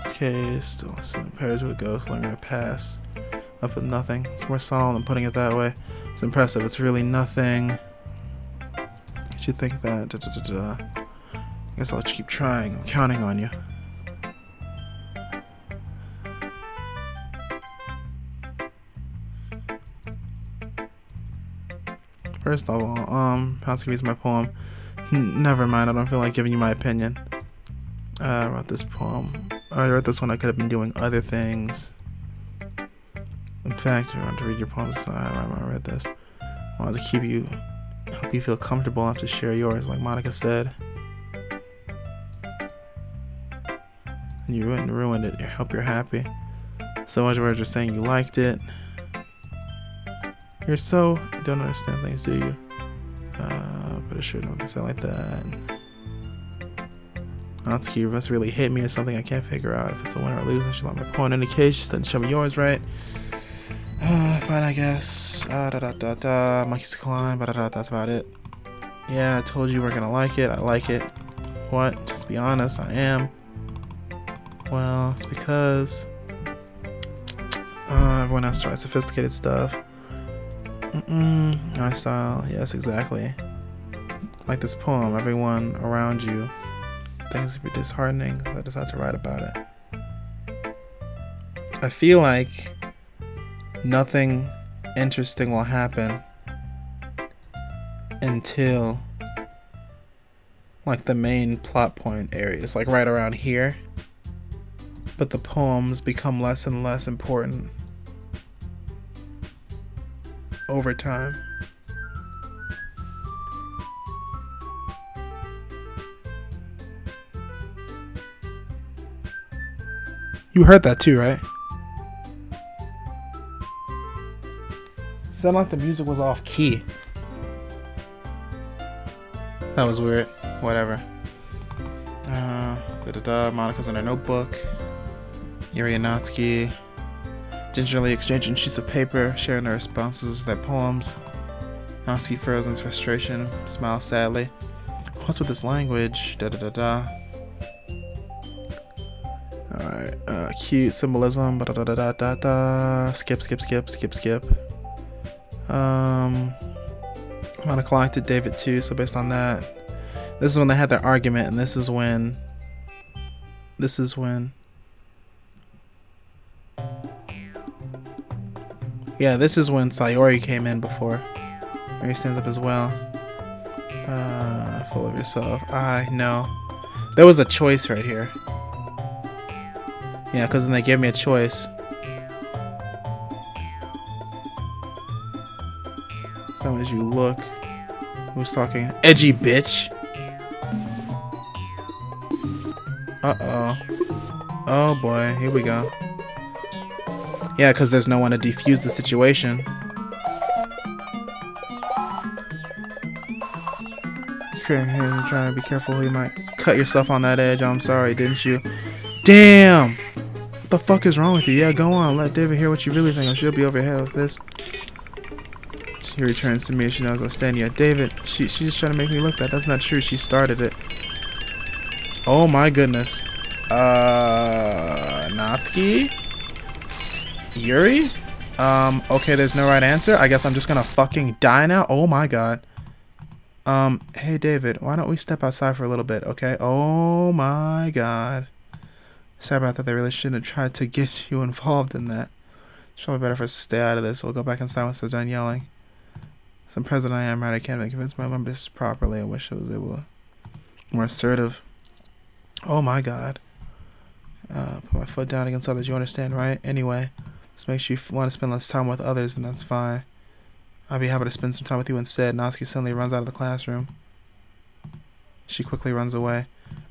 This case still compared to a ghost, letting her pass up with nothing. It's more solemn than putting it that way. It's impressive. It's really nothing. Did you think that? I guess I'll keep trying. I'm counting on you. First of all, Natsuki is my poem. Never mind, I don't feel like giving you my opinion. I wrote this poem. I wrote this one, I could have been doing other things. In fact, I wanted to read your poems, so I read this. I wanted to help you feel comfortable enough to share yours, like Monika said. And you ruined it. I hope you're happy. So much words are saying you liked it. You don't understand things, do you? But it sure don't sound like that. Natsuki, you must really hit me or something. I can't figure out if it's a win or a lose. I should let my poem indicate. She said, show me yours, right? Fine, I guess. Monkey's climb. That's about it. Yeah, I told you we're gonna like it. I like it. What? Just be honest. I am. Well, it's because everyone else tries sophisticated stuff. Our style, yes, exactly. Like this poem, everyone around you things would be disheartening, so I decided to write about it. I feel like nothing interesting will happen until like the main plot point areas, like right around here. But the poems become less and less important over time. You heard that too, right? Sounded like the music was off key. That was weird. Whatever. Monika's in her notebook. Yuri and Natsuki gingerly exchanging sheets of paper, sharing their responses to their poems. Natsuki froze in frustration, smiles sadly. What's with this language? Alright, cute symbolism. Skip. Monika liked it, David too, so based on that. This is when they had their argument, and this is when yeah, this is when Sayori came in before. Yuri stands up as well. Full of yourself. I know. There was a choice right here. Yeah, because then they gave me a choice. So as you look, who's talking? Edgy bitch. Uh-oh. Oh boy, here we go. Yeah, because there's no one to defuse the situation. Try and be careful, you might cut yourself on that edge. I'm sorry, didn't you? Damn! What the fuck is wrong with you? Yeah, go on, let David hear what you really think. She'll be over here with this. She returns to me as she knows I'm standing at David. She's just trying to make me look bad. That's not true. She started it. Oh my goodness. Natsuki? Yuri? Okay, there's no right answer. I guess I'm just gonna fucking die now. Oh my god. Hey David, why don't we step outside for a little bit, okay? Oh my god. Sorry about that. They really shouldn't have tried to get you involved in that. It's probably better for us to stay out of this. We'll go back inside once they're done yelling. Some president I am, right? I can't even convince my mom this properly. I wish I was able to be more assertive. Oh my god. Put my foot down against others, you understand, right? Anyway, This makes you want to spend less time with others, and that's fine. I'd be happy to spend some time with you instead. Natsuki suddenly runs out of the classroom. She quickly runs away.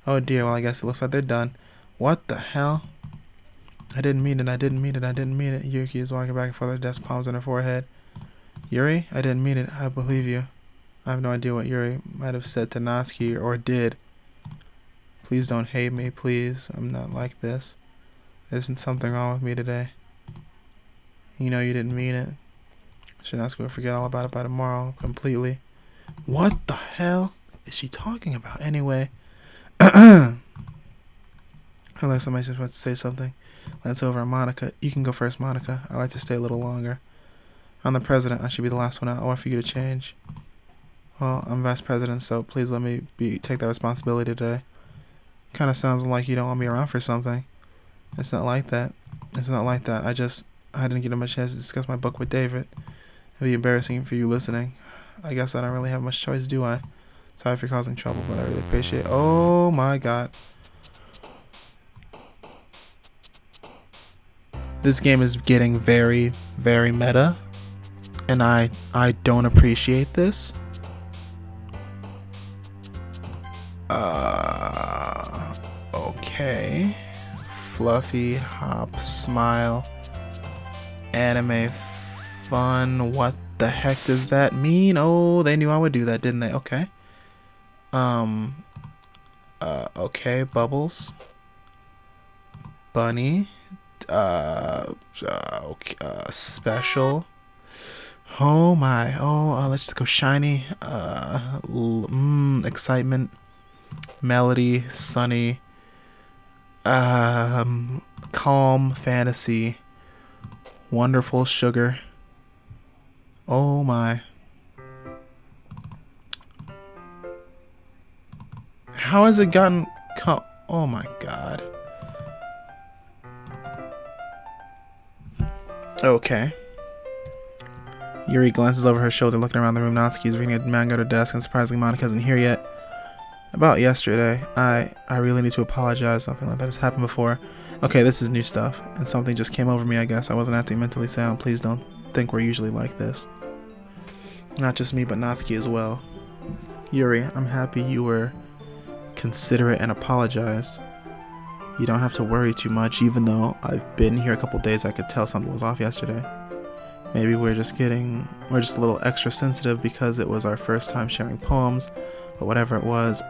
Oh dear, well I guess it looks like they're done. What the hell? I didn't mean it, I didn't mean it, I didn't mean it. Yuki is walking back and forth, her desk, palms on her forehead. Yuri? I didn't mean it, I believe you. I have no idea what Yuri might have said to Natsuki or did. Please don't hate me, please. I'm not like this. There's something wrong with me today. You know you didn't mean it. Should Natsuki will forget all about it by tomorrow, completely. What the hell is she talking about anyway? Unless somebody's supposed to say something. That's over on Monika. You can go first, Monika. I'd like to stay a little longer. I'm the president. I should be the last one out. I want for you to change. Well, I'm vice president, so please let me take that responsibility today. Kind of sounds like you don't want me around for something. It's not like that. It's not like that. I didn't get much chance to discuss my book with David. It'd be embarrassing for you listening. I guess I don't really have much choice, do I? Sorry for causing trouble, but I really appreciate it. Oh my god. This game is getting very, very meta. And I don't appreciate this. Okay. Fluffy, hop, smile. Anime fun. What the heck does that mean? Oh, they knew I would do that, didn't they? Okay. Okay, Bubbles. Bunny. Special. Oh my. Oh, let's just go shiny. Excitement. Melody. Sunny. Calm. Fantasy. Wonderful. Sugar. Oh my. How has it gotten oh my god. Okay. Yuri glances over her shoulder, looking around the room. Natsuki is reading a manga at her desk, and surprisingly Monika isn't here yet. About yesterday, I really need to apologize. Something like that has happened before. Okay, this is new stuff, and something just came over me, I guess. I wasn't acting mentally sound. Please don't think we're usually like this. Not just me, but Natsuki as well. Yuri, I'm happy you were considerate and apologized. You don't have to worry too much, even though I've been here a couple days. I could tell something was off yesterday. Maybe we're just a little extra sensitive because it was our first time sharing poems, but whatever it was,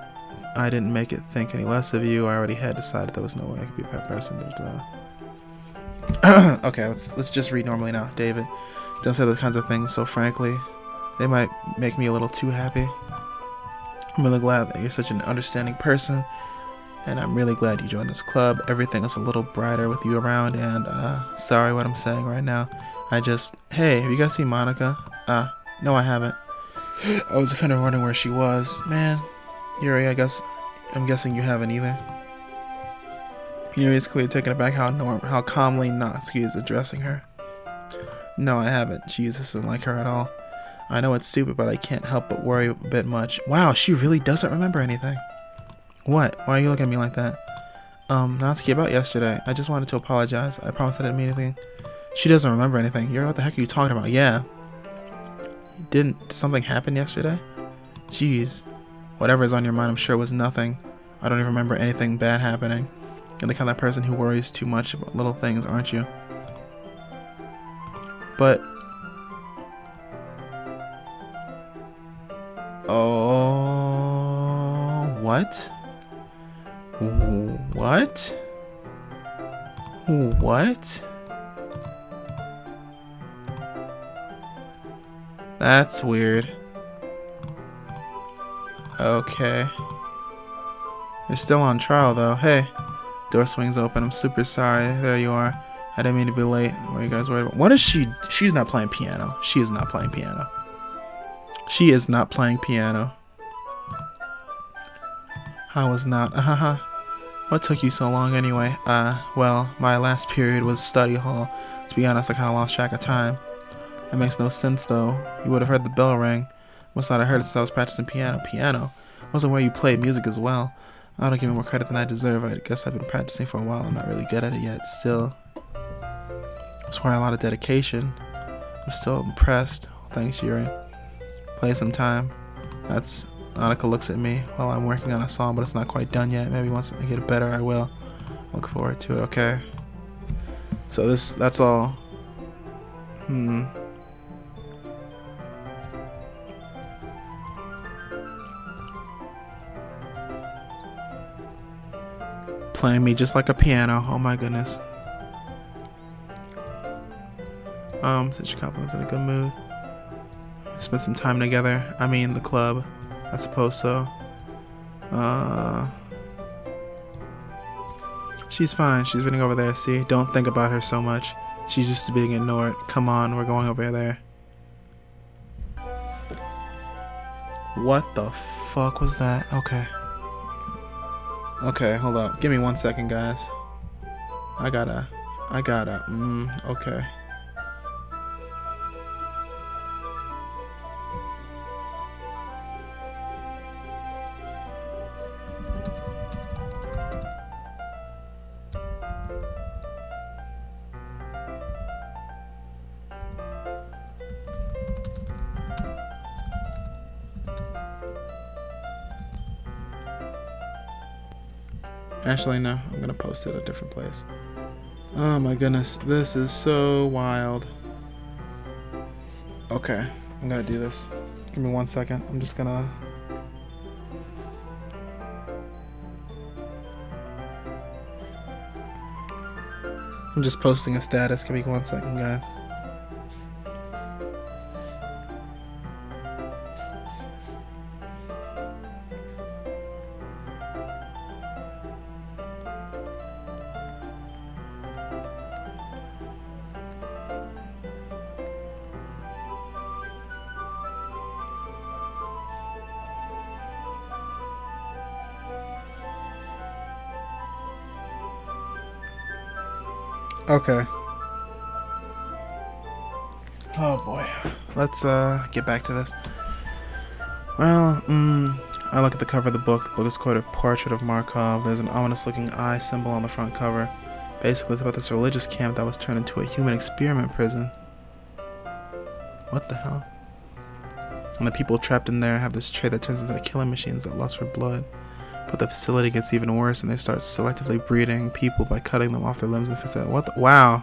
I didn't make it think any less of you. I already had decided there was no way I could be a bad person. Okay, let's just read normally now. David, don't say those kinds of things so frankly. They might make me a little too happy. I'm really glad that you're such an understanding person, and I'm really glad you joined this club. Everything is a little brighter with you around, and sorry what I'm saying right now. Hey, have you guys seen Monika? No I haven't. I was kind of wondering where she was. Man, Yuri, I'm guessing you haven't either. Yuri is clearly taken aback how calmly Natsuki is addressing her. No, I haven't. Jesus isn't like her at all. I know it's stupid, but I can't help but worry a bit much. Wow, she really doesn't remember anything. What? Why are you looking at me like that? Natsuki, about yesterday. I just wanted to apologize. I promise I didn't mean anything. She doesn't remember anything. Yuri, what the heck are you talking about? Yeah. Did something happen yesterday? Jeez. Whatever's on your mind, I'm sure was nothing. I don't even remember anything bad happening. You're the kind of person who worries too much about little things, aren't you? But... oh... what? What? What? That's weird. Okay. You're still on trial though. Hey. Door swings open. I'm super sorry. There you are. I didn't mean to be late. What are you guys worried about? What is she? She's not playing piano. She is not playing piano. She is not playing piano. I was not. What took you so long anyway? Well, my last period was study hall. To be honest, I kind of lost track of time. That makes no sense though. You would have heard the bell ring. Must not have heard it since I was practicing piano. Piano? Wasn't where you played music as well. I don't give me more credit than I deserve. I guess I've been practicing for a while. I'm not really good at it yet. Still. It's requiring a lot of dedication. I'm still impressed. Thanks, Yuri. Play some time. That's Monika looks at me while I'm working on a song, but it's not quite done yet. Maybe once I get it better, I will. Look forward to it. Okay. So that's all. Playing me just like a piano. Oh my goodness. Such a compliments in a good mood. Spent some time together. I mean, the club. I suppose so. She's fine. She's reading over there. See, don't think about her so much. She's used to being ignored. Come on, we're going over there. What the fuck was that? Okay. Okay, hold up. Give me 1 second, guys. I gotta. Okay. Actually, no. I'm gonna post it a different place. Oh my goodness. This is so wild. Okay. I'm gonna do this. Give me 1 second. I'm just gonna... I'm just posting a status. Give me 1 second, guys. Okay. Oh boy. Let's get back to this. Well, I look at the cover of the book. The book is called A Portrait of Markov. There's an ominous looking eye symbol on the front cover. Basically, it's about this religious camp that was turned into a human experiment prison. What the hell? And the people trapped in there have this trait that turns into killing machines that lust for blood. But the facility gets even worse, and they start selectively breeding people by cutting them off their limbs and fixing. What the? Wow.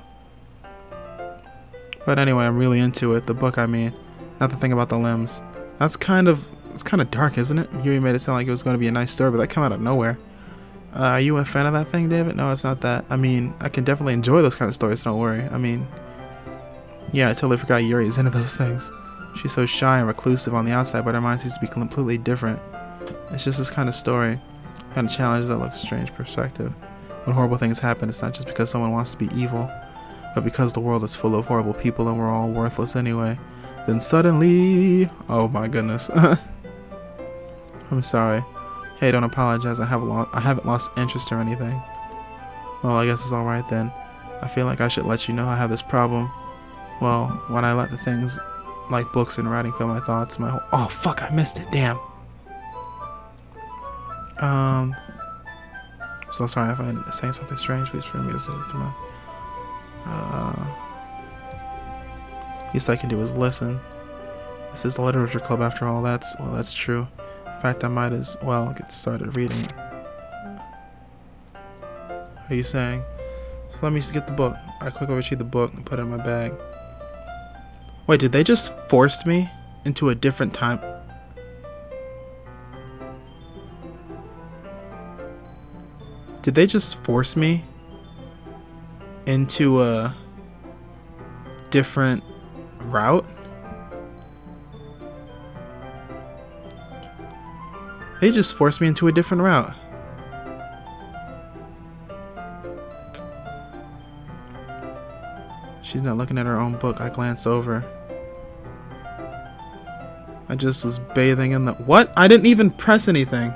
But anyway, I'm really into it. The book, I mean. Not the thing about the limbs. It's kind of dark, isn't it? Yuri made it sound like it was going to be a nice story, but that came out of nowhere. Are you a fan of that thing, David? No, it's not that. I mean, I can definitely enjoy those kind of stories, don't worry. I mean, yeah, I totally forgot Yuri's into those things. She's so shy and reclusive on the outside, but her mind seems to be completely different. It's just this kind of story. Kind of challenges that look strange perspective. When horrible things happen, it's not just because someone wants to be evil, but because the world is full of horrible people and we're all worthless anyway. Then suddenly... Oh my goodness. I'm sorry. Hey, don't apologize. I haven't lost interest or anything. Well, I guess it's alright then. I feel like I should let you know I have this problem. Well, when I let the things like books and writing fill my thoughts, my whole... Oh, fuck, I missed it. Damn. So sorry if I'm saying something strange. Please forgive me. Least I can do is listen. This is the literature club after all. That's true. In fact, I might as well get started reading. What are you saying? So let me just get the book. I quickly retrieve the book and put it in my bag. Wait, did they just force me into a different time? Did they just force me into a different route? They just forced me into a different route. She's not looking at her own book. I glanced over. I just was bathing in the... What? I didn't even press anything.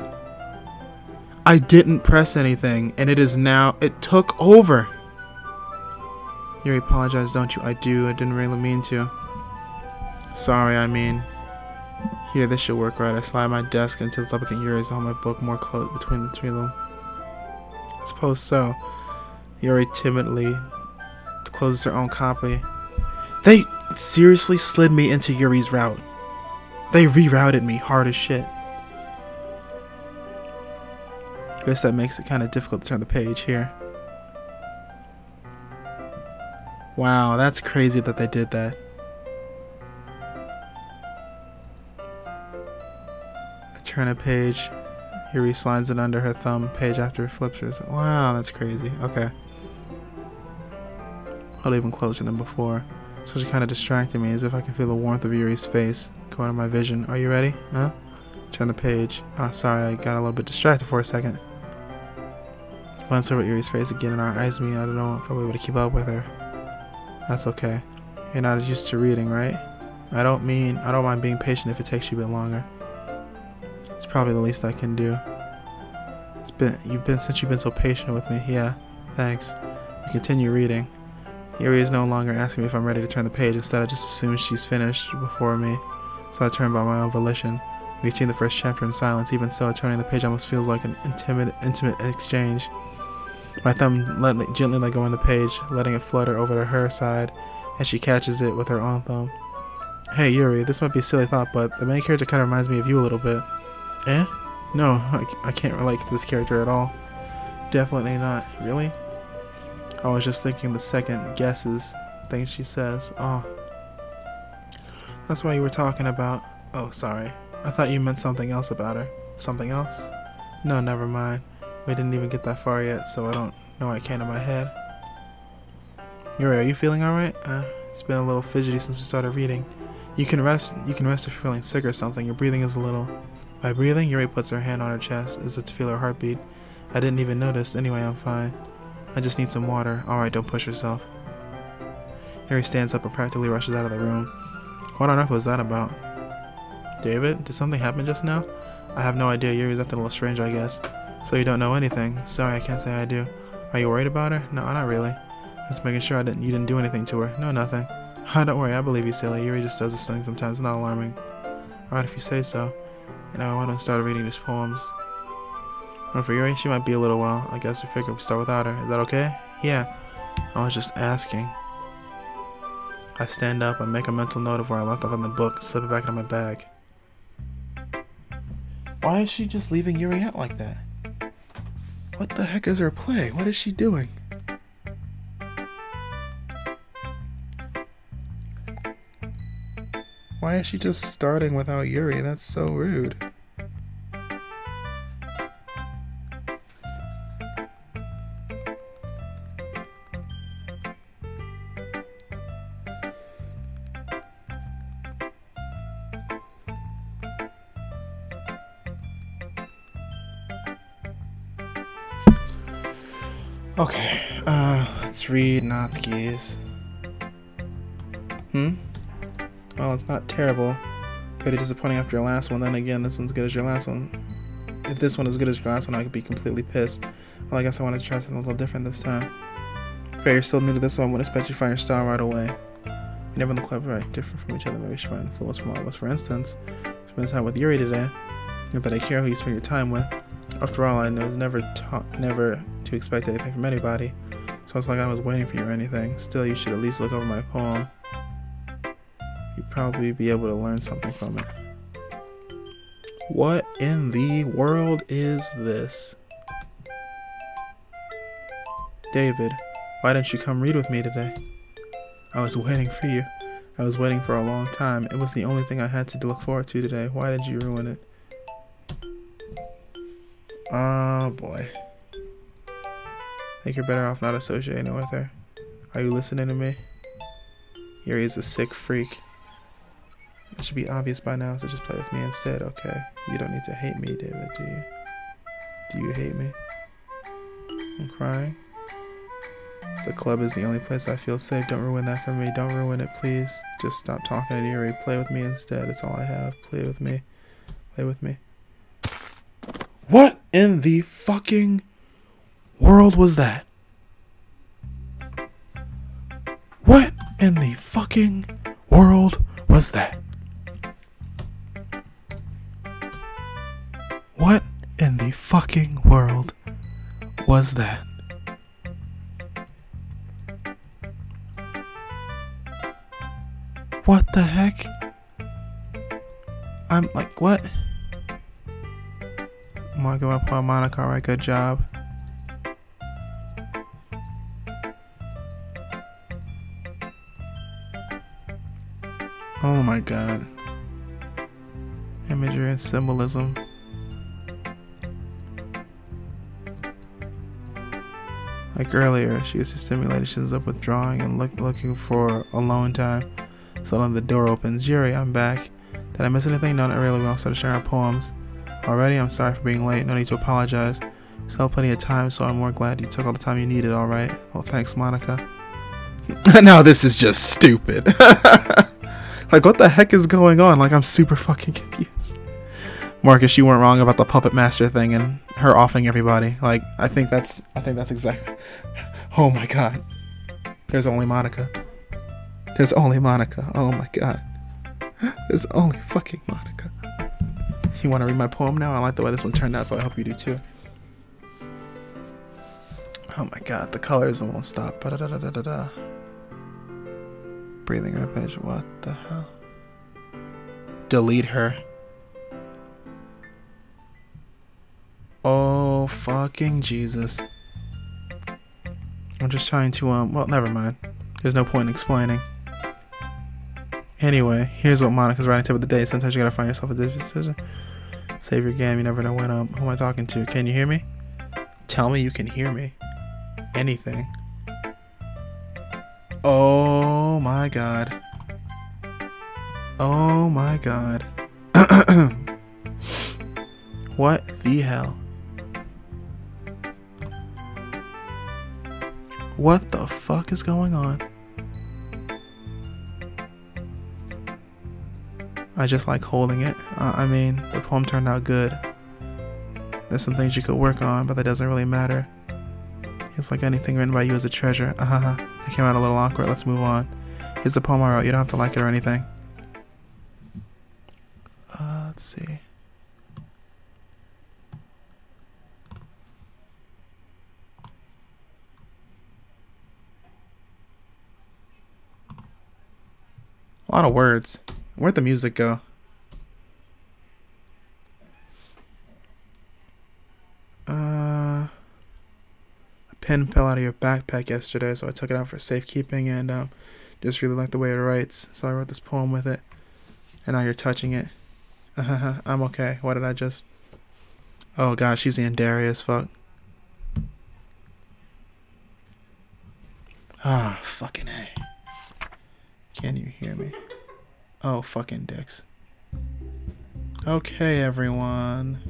I didn't press anything, and it is now... It took over. Yuri, apologize, don't you? I do. I didn't really mean to. Sorry, I mean... Here, this should work right. I slide my desk until it's up against Yuri's on my book more close between the three of them. I suppose so. Yuri timidly Closes her own copy. They seriously slid me into Yuri's route. They rerouted me hard as shit. I guess that makes it kind of difficult to turn the page here. Wow, that's crazy that they did that. I turn a page. Yuri slides it under her thumb, page after it flips her. Wow, that's crazy. Okay. I'll even closer than before. So she kind of distracted me, as if I can feel the warmth of Yuri's face going on my vision. Are you ready? Huh? Turn the page. Oh, sorry, I got a little bit distracted for a second. Glance over at Yuri's face again and our eyes meet. I don't know if I'll be able to keep up with her. That's okay. You're not as used to reading, right? I don't mind being patient if it takes you a bit longer. It's probably the least I can do. Since you've been so patient with me. Yeah, thanks. We continue reading. Yuri is no longer asking me if I'm ready to turn the page. Instead, I just assume she's finished before me. So I turn by my own volition. We continue the first chapter in silence. Even so, turning the page almost feels like an intimate exchange. My thumb gently let go on the page, letting it flutter over to her side, and she catches it with her own thumb. Hey Yuri, this might be a silly thought, but the main character kind of reminds me of you a little bit. Eh? No, I can't relate to this character at all. Definitely not. Really? I was just thinking the second guesses things she says. Oh. That's why you were talking about... Oh, sorry. I thought you meant something else about her. Something else? No, never mind. We didn't even get that far yet, so I don't know what came to my head. Yuri, are you feeling alright? It's been a little fidgety since we started reading. You can rest if you're feeling sick or something. Your breathing is a little... By breathing, Yuri puts her hand on her chest as if to feel her heartbeat. I didn't even notice. Anyway, I'm fine. I just need some water. Alright, don't push yourself. Yuri stands up and practically rushes out of the room. What on earth was that about? David, did something happen just now? I have no idea. Yuri's acting a little strange, I guess. So you don't know anything? Sorry, I can't say I do. Are you worried about her? No, not really. Just making sure you didn't do anything to her. No, nothing. Don't worry, I believe you, silly. Yuri just does this thing sometimes. It's not alarming. Alright, if you say so. You know, I want to start reading these poems. And for Yuri, she might be a little while. I guess we figured we'd start without her. Is that okay? Yeah. I was just asking. I stand up and make a mental note of where I left off in the book, slip it back into my bag. Why is she just leaving Yuri out like that? What the heck is her play? What is she doing? Why is she just starting without Yuri? That's so rude. Okay, let's read Natsuki's. Well, it's not terrible. Pretty disappointing after your last one. Then again, this one's good as your last one. If this one is good as your last one, I could be completely pissed. Well, I guess I wanted to try something a little different this time. But you're still new to this one. I wouldn't expect you to find your style right away. You never look right, different from each other. Maybe you should find influence from all of us. For instance, spend time with Yuri today. Not that I care who you spend your time with. After all, I know it's never to expect anything from anybody. So it's like I was waiting for you or anything. Still, you should at least look over my poem. You'd probably be able to learn something from it. What in the world is this? David, why didn't you come read with me today? I was waiting for you. I was waiting for a long time. It was the only thing I had to look forward to today. Why did you ruin it? Oh boy. I think you're better off not associating with her. Are you listening to me? Yuri is a sick freak. It should be obvious by now, so just play with me instead, okay? You don't need to hate me, David, do you? Do you hate me? I'm crying. The club is the only place I feel safe. Don't ruin that for me. Don't ruin it, please. Just stop talking to Yuri. Play with me instead. It's all I have. Play with me. Play with me. What in the fucking world was that? What in the fucking world was that? What in the fucking world was that? What the heck? I'm like, what? Monika, alright, good job. Oh my god. Imagery and symbolism. Like earlier, she was stimulated. She was up with drawing and looking for alone time. Suddenly the door opens. Yuri, I'm back. Did I miss anything? No, not really. We all started sharing our poems. Already? I'm sorry for being late. No need to apologize. We still have plenty of time, so I'm more glad you took all the time you needed, alright? Well, thanks, Monika. Now this is just stupid. Like, what the heck is going on? Like, I'm super fucking confused. Marcus, you weren't wrong about the puppet master thing and her offing everybody. Like, I think that's exactly. Oh my god. There's only Monika. There's only Monika. Oh my god. There's only fucking Monika. You want to read my poem now? I like the way this one turned out, so I hope you do too. Oh my god, the colors won't stop. Ba-da-da-da-da-da. Breathing revenge. What the hell? Delete her. Oh fucking Jesus. I'm just trying to well, never mind. There's no point in explaining. Anyway, here's what Monika's writing tip of the day. Sometimes you gotta find yourself a decision. Save your game, you never know when who am I talking to? Can you hear me? Tell me you can hear me. Anything. Oh my god. Oh my god. What the hell? What the fuck is going on? I just like holding it. I mean, the poem turned out good. There's some things you could work on, but that doesn't really matter. It's like anything written by you is a treasure. It came out a little awkward. Let's move on. Here's the poem I wrote. You don't have to like it or anything. Let's see. A lot of words. Where'd the music go? A pen fell out of your backpack yesterday, so I took it out for safekeeping, and just really like the way it writes, so I wrote this poem with it. And now you're touching it. I'm okay. What did I just... Oh god, she's yandere as fuck. Ah, fucking A. Can you hear me? Oh, fucking dicks. Okay, everyone.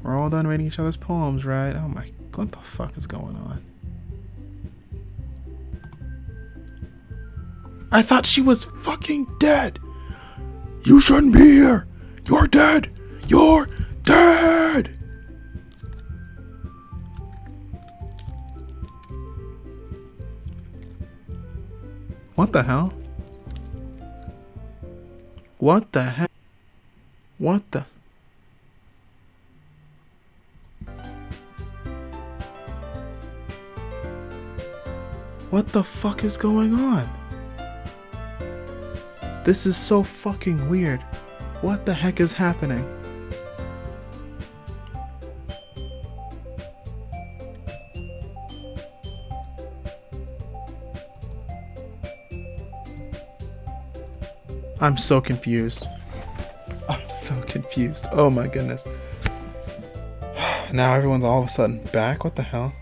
We're all done reading each other's poems, right? Oh my... What the fuck is going on? I thought she was fucking dead! You shouldn't be here! You're dead! You're dead! What the hell? What the heck? What the... What the fuck is going on? This is so fucking weird. What the heck is happening? I'm so confused. I'm so confused. Oh my goodness. Now everyone's all of a sudden back? What the hell?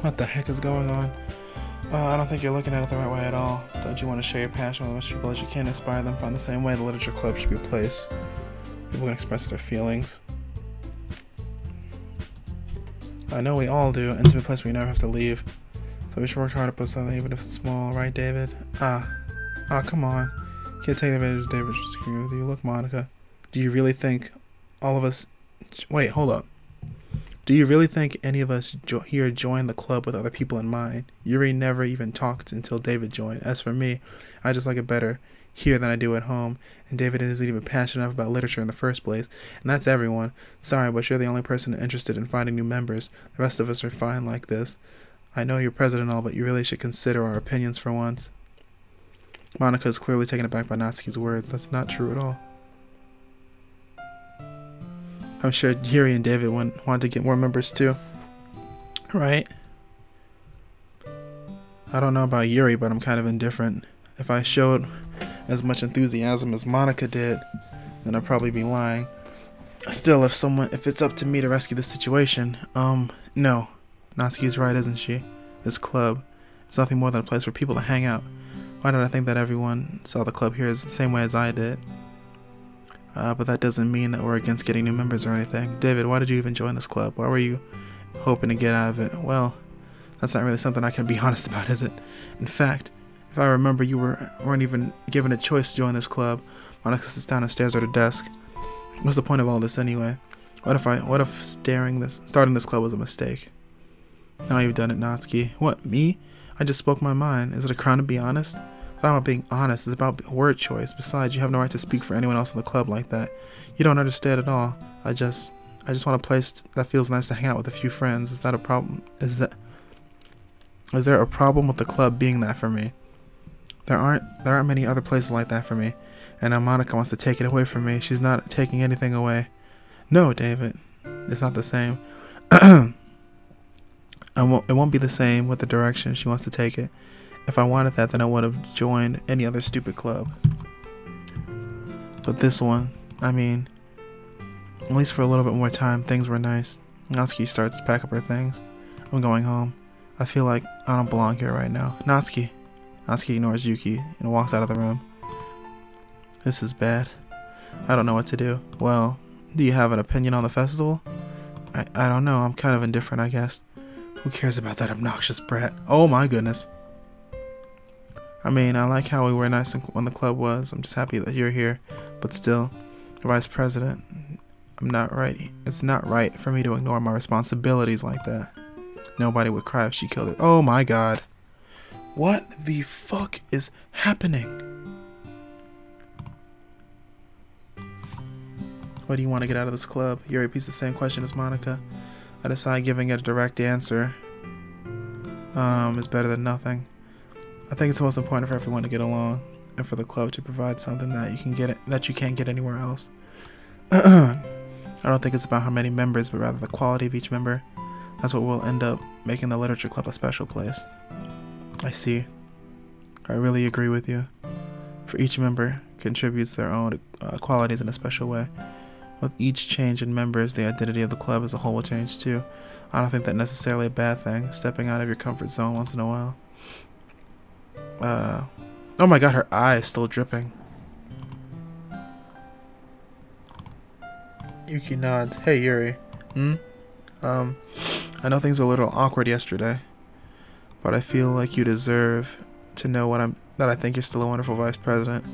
What the heck is going on? I don't think you're looking at it the right way at all. Don't you want to share your passion with as much people as you can, inspire them, find the same way? The literature club should be a place people can express their feelings. I know we all do, and to be a place where you never have to leave. So we should work hard to put something, even if it's small, right, David? Come on. Can't take advantage of David's community with you. Look, Monika, do you really think all of us Wait, hold up. Do you really think any of us here joined the club with other people in mind? Yuri never even talked until David joined. As for me, I just like it better here than I do at home, and David isn't even passionate enough about literature in the first place, and that's everyone. Sorry, but you're the only person interested in finding new members. The rest of us are fine like this. I know you're president and all, but you really should consider our opinions for once. Monika is clearly taken aback by Natsuki's words. That's not true at all. I'm sure Yuri and David want to get more members too. Right? I don't know about Yuri, but I'm kind of indifferent. If I showed as much enthusiasm as Monika did, then I'd probably be lying. Still, if it's up to me to rescue this situation, no. Natsuki's right, isn't she? This club is nothing more than a place for people to hang out. Why did I think that everyone saw the club here the same way as I did? But that doesn't mean that we're against getting new members or anything. David, why did you even join this club? Why were you hoping to get out of it? Well, that's not really something I can be honest about, is it? In fact, if I remember, you weren't even given a choice to join this club. Monika sits down and stares at her desk. What's the point of all this anyway? What if starting this club was a mistake? Now you've done it, Natsuki. What, me? I just spoke my mind. Is it a crime to be honest? It's not about being honest, it's about word choice. Besides, you have no right to speak for anyone else in the club like that. You don't understand at all. I just want a place that feels nice to hang out with a few friends. Is that a problem? Is there a problem with the club being that for me? There aren't many other places like that for me. And now Monika wants to take it away from me. She's not taking anything away. No, David. It's not the same. It won't be the same with the direction she wants to take it. If I wanted that, then I would have joined any other stupid club. But this one, I mean, at least for a little bit more time, things were nice. Natsuki starts to pack up her things. I'm going home. I feel like I don't belong here right now. Natsuki. Natsuki ignores Yuki and walks out of the room. This is bad. I don't know what to do. Well, do you have an opinion on the festival? I don't know. I'm kind of indifferent, I guess. Who cares about that obnoxious brat? Oh my goodness. I mean, I like how we were nice when the club was. I'm just happy that you're here. But still, you're vice president. I'm not right. It's not right for me to ignore my responsibilities like that. Nobody would cry if she killed it. Oh my god. What the fuck is happening? What do you want to get out of this club? Yuri repeats the same question as Monika. I decide giving it a direct answer is better than nothing. I think it's most important for everyone to get along, and for the club to provide something that you can't get anywhere else. I don't think it's about how many members, but rather the quality of each member. That's what will end up making the literature club a special place. I see. I really agree with you. For each member contributes their own qualities in a special way. With each change in members, the identity of the club as a whole will change too. I don't think that's necessarily a bad thing, stepping out of your comfort zone once in a while. Oh my god, her eye is still dripping. Yuki nods. Hey, Yuri. I know things were a little awkward yesterday, but I feel like you deserve to know that I think you're still a wonderful vice president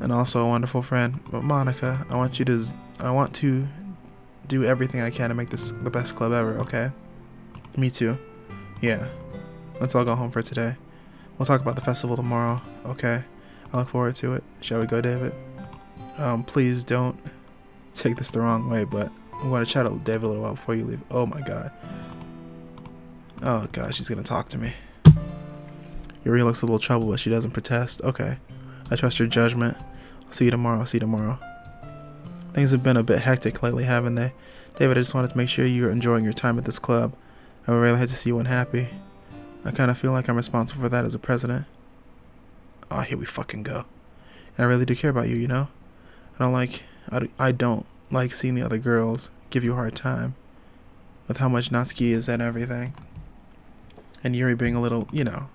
and also a wonderful friend. But Monika, I want to do everything I can to make this the best club ever, okay? Me too. Yeah. Let's all go home for today. We'll talk about the festival tomorrow, okay? I look forward to it. Shall we go, David? Please don't take this the wrong way, but I'm going to chat with David a little while before you leave. Oh my god. Oh god, she's going to talk to me. Yuri looks a little troubled, but she doesn't protest. Okay. I trust your judgment. I'll see you tomorrow. I'll see you tomorrow. Things have been a bit hectic lately, haven't they? David, I just wanted to make sure you're enjoying your time at this club. I would really hate to see you unhappy. I kind of feel like I'm responsible for that as a president. Oh, here we fucking go. And I really do care about you, you know? I don't like seeing the other girls give you a hard time with how much Natsuki is and everything. And Yuri being a little, you know,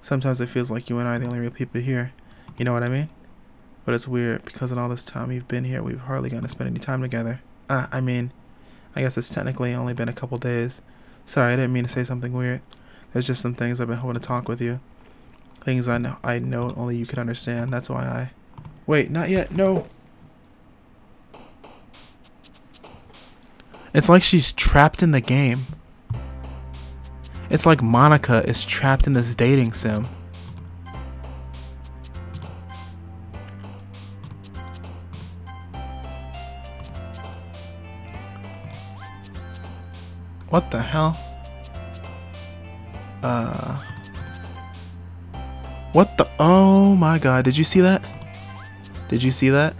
sometimes it feels like you and I are the only real people here. You know what I mean? But it's weird because in all this time you've been here, we've hardly gotten to spend any time together. I mean, I guess it's technically only been a couple days. Sorry, I didn't mean to say something weird. There's just some things I've been hoping to talk with you. Things I know only you can understand. That's why Wait, not yet. No. It's like she's trapped in the game. It's like Monika is trapped in this dating sim. What the hell? What the? Oh my god, did you see that? Did you see that?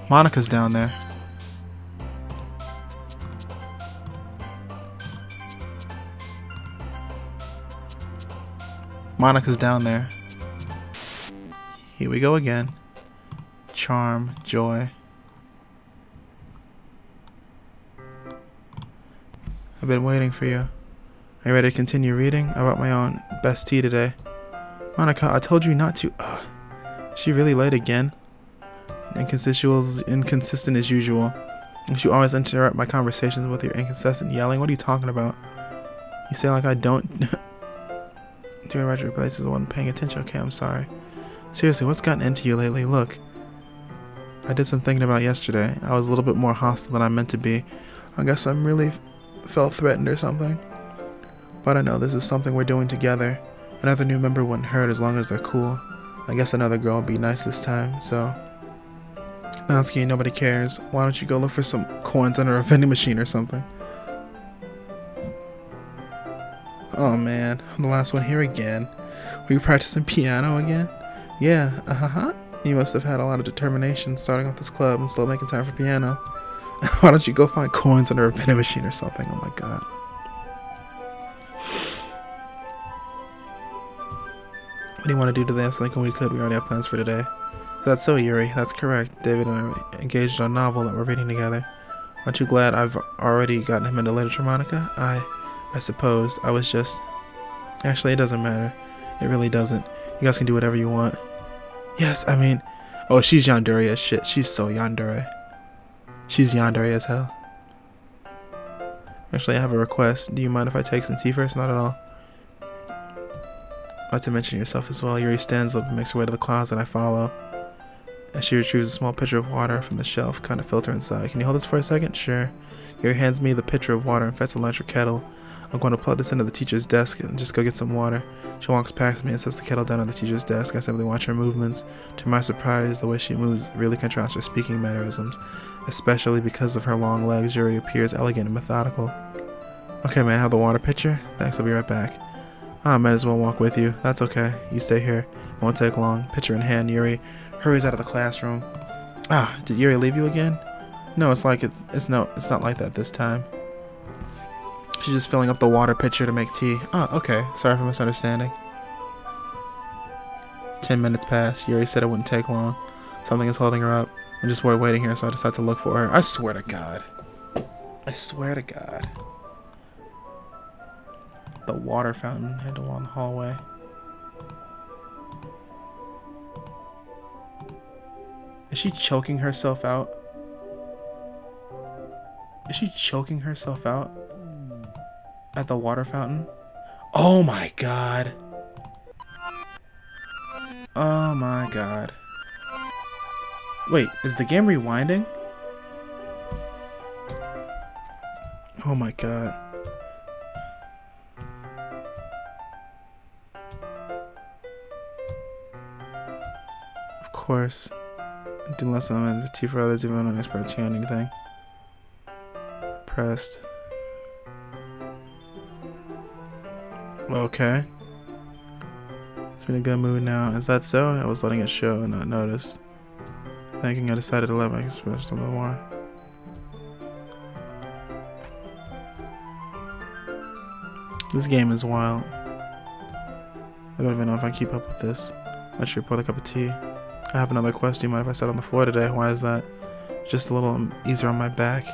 Monika's down there. Monika's down there. Here we go again. Charm, joy. I've been waiting for you. Are you ready to continue reading? I brought my own best tea today. Monika, I told you not to. Is she really late again? Inconsistent as usual. And you always interrupt my conversations with your inconsistent yelling. What are you talking about? You say like I don't. Doing regular places, I wasn't paying attention. Okay, I'm sorry. Seriously, what's gotten into you lately? Look, I did some thinking about yesterday. I was a little bit more hostile than I meant to be. I guess I'm really felt threatened or something. But I know this is something we're doing together. Another new member wouldn't hurt as long as they're cool. I guess another girl will be nice this time, so. Natsuki, nobody cares. Why don't you go look for some coins under a vending machine or something? Oh man, I'm the last one here again. Were you practicing piano again? Yeah, You must have had a lot of determination starting off this club and still making time for piano. Why don't you go find coins under a vending machine or something? Oh my god. What do you want to do today? I was thinking we could. We already have plans for today. Is that so, Yuri? That's correct. David and I are engaged in a novel that we're reading together. Aren't you glad I've already gotten him into literature, Monika? I suppose. I was just... Actually, it doesn't matter. It really doesn't. You guys can do whatever you want. Yes, I mean... Oh, she's yandere as shit. She's so yandere. She's yandere as hell. Actually, I have a request. Do you mind if I take some tea first? Not at all. Not to mention yourself as well. Yuri stands up and makes her way to the closet. I follow. As she retrieves a small pitcher of water from the shelf, kind of filter inside. Can you hold this for a second? Sure. Yuri hands me the pitcher of water and fetches an electric kettle. I'm going to plug this into the teacher's desk and just go get some water. She walks past me and sets the kettle down on the teacher's desk. I simply watch her movements. To my surprise, the way she moves really contrasts her speaking mannerisms, especially because of her long legs. Yuri appears elegant and methodical. Okay, man, have the water pitcher? Thanks, I'll be right back. I might as well walk with you. That's okay. You stay here. It won't take long. Pitcher in hand, Yuri hurries out of the classroom. Did Yuri leave you again? No, it's not like that this time. She's just filling up the water pitcher to make tea. Okay. Sorry for misunderstanding. 10 minutes pass. Yuri said it wouldn't take long. Something is holding her up. I'm just waiting here, so I decide to look for her. I swear to God. I swear to God. The water fountain had to along the hallway. Is she choking herself out? Is she choking herself out at the water fountain? Oh my god. Oh my god. Wait, is the game rewinding? Oh my god. Of course. Do less than tea for others, even though I'm not expert tea on anything. Pressed. Okay. It's been a good mood now. Is that so? I was letting it show and not noticed. Thinking I decided to let my expression a little more. This game is wild. I don't even know if I keep up with this. I should pour a cup of tea. I have another question. Do you mind if I sit on the floor today? Why is that? Just a little easier on my back.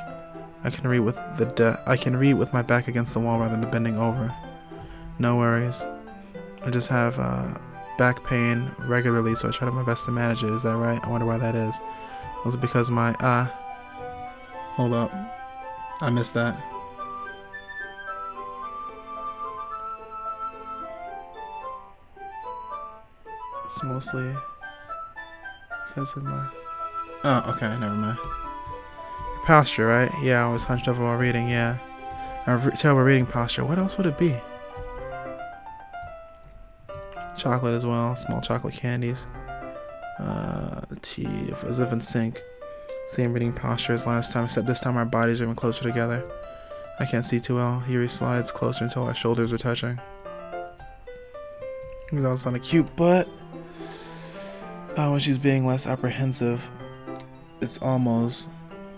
I can read with my back against the wall rather than bending over. No worries. I just have back pain regularly, so I try my best to manage it. Is that right? I wonder why that is. Was it because my hold up. I missed that. It's mostly because of my... Oh, okay, never mind. posture, right? Yeah, I was hunched over while reading, yeah. Terrible reading posture. What else would it be? Chocolate as well. Small chocolate candies. Tea. As if in sync. Same reading posture as last time, except this time our bodies are even closer together. I can't see too well. Yuri slides closer until our shoulders are touching. He's also on a cute butt. When she's being less apprehensive, it's almost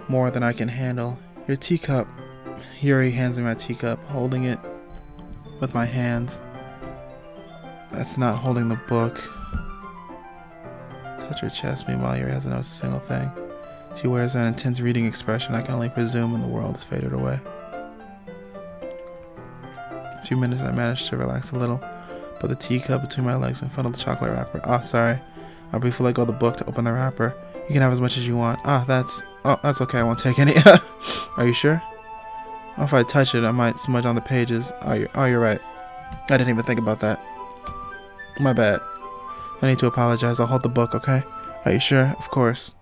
more than I can handle. Your teacup. Yuri hands me my teacup, holding it with my hands. That's not holding the book. Touch her chest. Meanwhile, Yuri hasn't noticed a single thing. She wears an intense reading expression I can only presume when the world has faded away. A few minutes I managed to relax a little, put the teacup between my legs and funnel the chocolate wrapper. Oh, sorry. I briefly let go of the book to open the wrapper. You can have as much as you want. That's okay. I won't take any. Are you sure? Well, if I touch it, I might smudge on the pages. Oh, you're right. I didn't even think about that. My bad. I need to apologize. I'll hold the book, okay? Are you sure? Of course.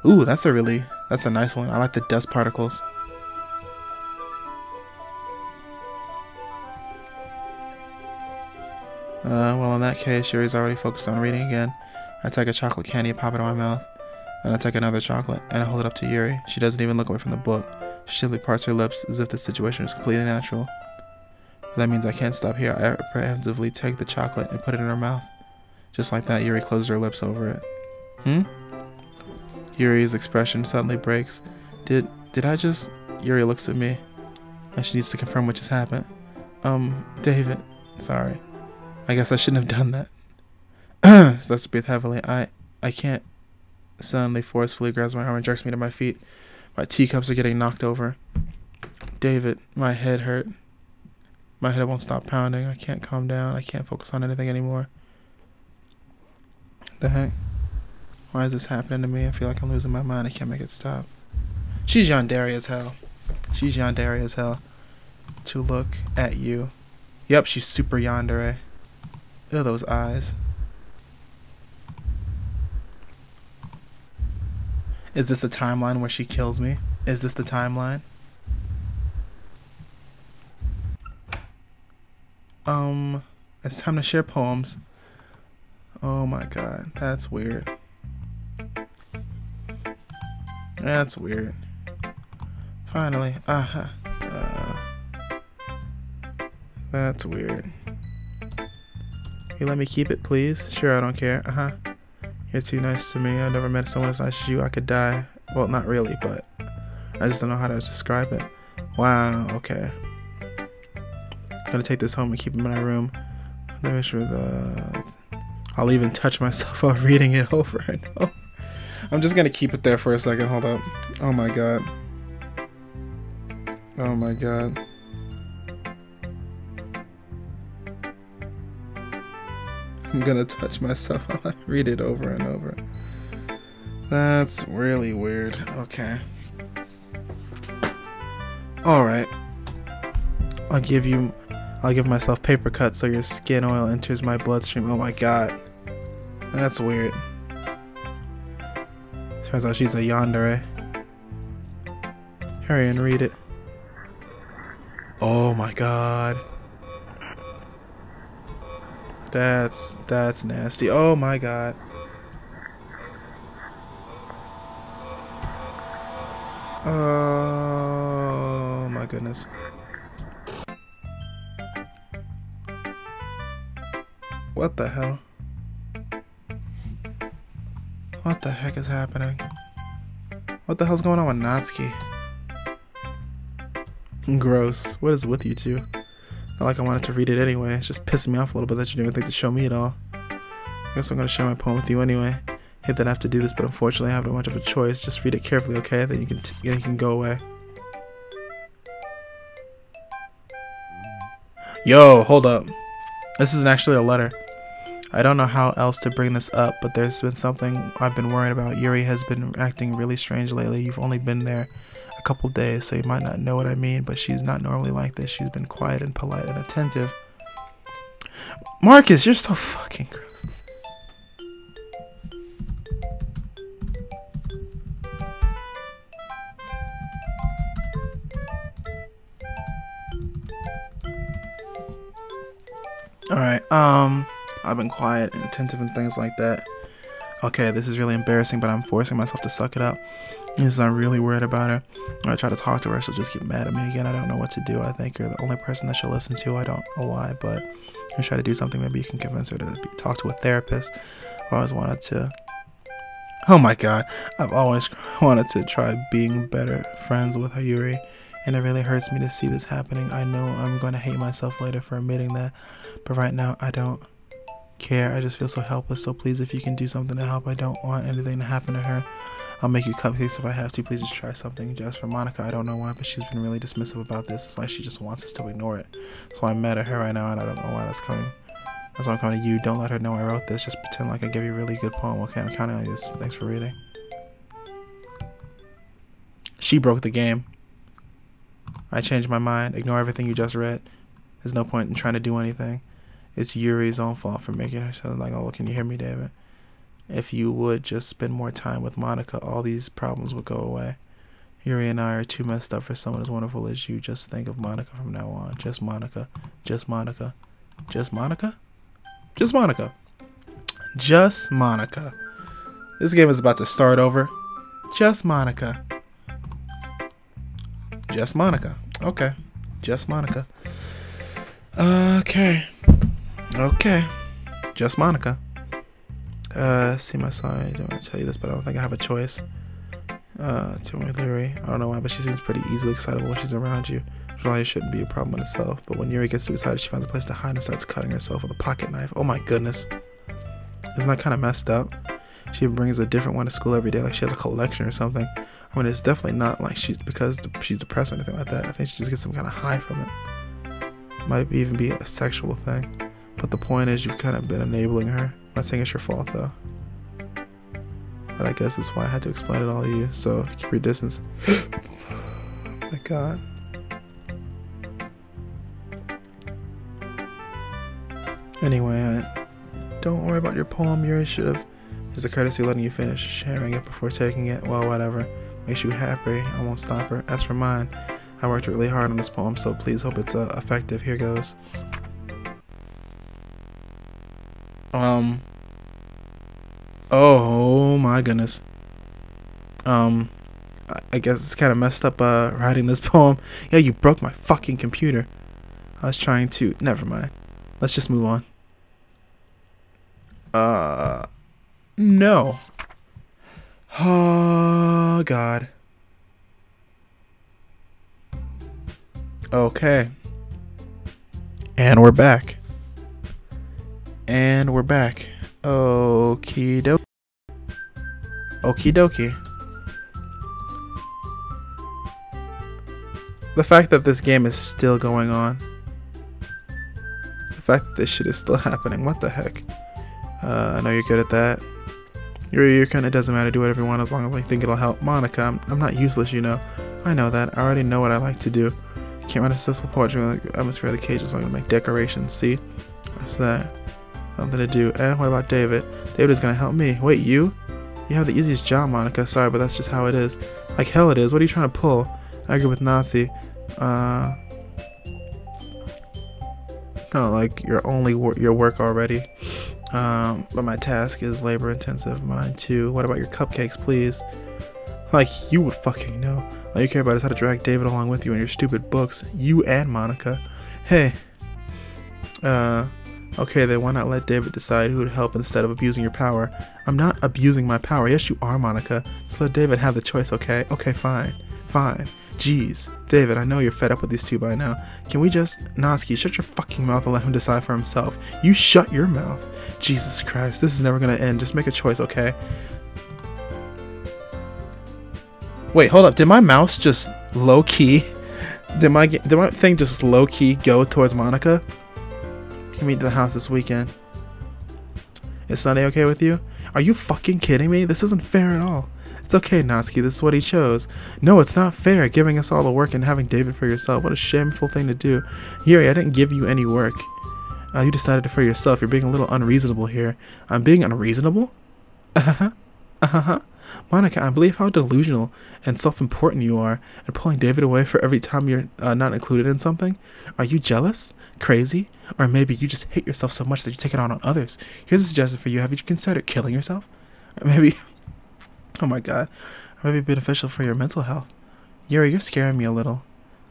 Ooh, that's a nice one. I like the dust particles. Well, in that case, Yuri's already focused on reading again. I take a chocolate candy and pop it in my mouth. Then I take another chocolate and I hold it up to Yuri. She doesn't even look away from the book. She simply parts her lips as if the situation is completely natural. But that means I can't stop here. I apprehensively take the chocolate and put it in her mouth. Just like that, Yuri closes her lips over it. Yuri's expression suddenly breaks. Did I just... Yuri looks at me. And she needs to confirm what just happened. David. Sorry. I guess I shouldn't have done that. Starts to breathe heavily. I can't. Suddenly, forcefully grabs my arm and jerks me to my feet. My teacups are getting knocked over. David, my head hurt. My head won't stop pounding. I can't calm down. I can't focus on anything anymore. What the heck? Why is this happening to me? I feel like I'm losing my mind. I can't make it stop. She's yandere as hell. She's yandere as hell. To look at you. Yep, she's super yandere. Look at those eyes. Is this the timeline where she kills me? Is this the timeline? It's time to share poems. Oh my god, that's weird. That's weird. Finally. That's weird. You let me keep it, please? Sure, I don't care. You're too nice to me. I've never met someone as nice as you. I could die. Well, not really, but I just don't know how to describe it. Wow, okay. I'm gonna take this home and keep it in my room. Let me make sure I'll even touch myself while reading it over and over. I'm just gonna keep it there for a second. Hold up. Oh my god. Oh my god. I'm gonna touch myself while I read it over and over. That's really weird. Okay. Alright. I'll give myself paper cuts so your skin oil enters my bloodstream. Oh my god. That's weird. Turns out she's a yandere. Hurry and read it. Oh my god. That's nasty. Oh my god. Oh my goodness. What the hell? What the heck is happening? What the hell's going on with Natsuki? Gross. What is with you two? Not like I wanted to read it anyway. It's just pissing me off a little bit that you didn't even think to show me at all. I guess I'm gonna share my poem with you anyway. Hate that I have to do this, but unfortunately I have no much of a choice. Just read it carefully, okay? Then you can go away. Yo, hold up. This isn't actually a letter. I don't know how else to bring this up, but there's been something I've been worried about. Yuri has been acting really strange lately. You've only been there a couple days, so you might not know what I mean, but she's not normally like this. She's been quiet and polite and attentive. Marcus, you're so fucking gross. Alright, I've been quiet and attentive and things like that. Okay, this is really embarrassing, but I'm forcing myself to suck it up. Because I'm really worried about her. When I try to talk to her, she'll just get mad at me again. I don't know what to do. I think you're the only person that she'll listen to. I don't know why, but you try to do something. Maybe you can convince her to talk to a therapist. I've always wanted to... Oh my god. I've always wanted to try being better friends with Yuri. And it really hurts me to see this happening. I know I'm going to hate myself later for admitting that. But right now, I don't care. I just feel so helpless. So please, if you can do something to help, I don't want anything to happen to her. I'll make you cupcakes if I have to. Please just try something. Just for Monika, I don't know why, but she's been really dismissive about this. It's like she just wants us to ignore it. So I'm mad at her right now, and I don't know why that's coming. That's why I'm coming to you. Don't let her know I wrote this. Just pretend like I gave you a really good poem. Okay, I'm counting on you. Thanks for reading. She broke the game. I changed my mind. Ignore everything you just read. There's no point in trying to do anything. It's Yuri's own fault for making her so like, oh, can you hear me, David? If you would just spend more time with Monika, all these problems would go away. Yuri and I are too messed up for someone as wonderful as you. Just think of Monika from now on. Just Monika. Just Monika. Just Monika? Just Monika. Just Monika. This game is about to start over. Just Monika. Just Monika. Okay. Just Monika. Okay. Okay. Just Monika. See my son. I don't want to tell you this, but I don't think I have a choice. To my Yuri. I don't know why, but she seems pretty easily excitable when she's around you. Which probably shouldn't be a problem in itself. But when Yuri gets too excited, she finds a place to hide and starts cutting herself with a pocket knife. Oh my goodness. Isn't that kind of messed up? She brings a different one to school every day, like she has a collection or something. I mean, it's definitely not like she's depressed or anything like that. I think she just gets some kind of high from it. Might even be a sexual thing. But the point is, you've kind of been enabling her. I'm not saying it's your fault, though. But I guess that's why I had to explain it all to you. So, keep your distance. Oh my god. Anyway, don't worry about your poem. Yuri should have used the courtesy of letting you finish sharing it before taking it. Well, whatever. Makes you happy. I won't stop her. As for mine, I worked really hard on this poem, so please hope it's effective. Here goes. Oh my goodness. I guess it's kind of messed up writing this poem. Yeah, you broke my fucking computer. I was trying to... Never mind. Let's just move on. No. Oh, God. Okay. And we're back. And we're back. Okie dokie. Okie dokie. The fact that this game is still going on. The fact that this shit is still happening. What the heck? I know you're good at that. You're kind of doesn't matter. Do whatever you want as long as I think it'll help. Monika, I'm not useless, you know. I know that. I already know what I like to do. I can't write a successful poetry like the atmosphere of the cages, so I'm gonna make decorations. See? What's that? Something to do. What about David? David is gonna help me. Wait, you? You have the easiest job, Monika. Sorry, but that's just how it is. Like hell it is. What are you trying to pull? I agree with Nazi. Oh, like your work already. But my task is labor intensive. Mine too. What about your cupcakes, please? Like you would fucking know. All you care about is how to drag David along with you in your stupid books. You and Monika. Hey. Okay, then why not let David decide who to help instead of abusing your power? I'm not abusing my power. Yes, you are, Monika. Just let David have the choice, okay? Okay, fine. Fine. Jeez. David, I know you're fed up with these two by now. Can we just... Natsuki, shut your fucking mouth and let him decide for himself. You shut your mouth. Jesus Christ, this is never gonna end. Just make a choice, okay? Wait, hold up. Did my mouse just low-key... Did my thing just low-key go towards Monika? Can meet to the house this weekend. Is Sunday okay with you? Are you fucking kidding me? This isn't fair at all. It's okay, Natsuki. This is what he chose. No, it's not fair. Giving us all the work and having David for yourself. What a shameful thing to do. Yuri, I didn't give you any work. You decided it for yourself. You're being a little unreasonable here. I'm being unreasonable? Monika, I believe how delusional and self-important you are, and pulling David away for every time you're not included in something. Are you jealous? Crazy? Or maybe you just hate yourself so much that you take it out on others. Here's a suggestion for you. Have you considered killing yourself? Or maybe, oh my god, or maybe beneficial for your mental health. Yuri, you're scaring me a little.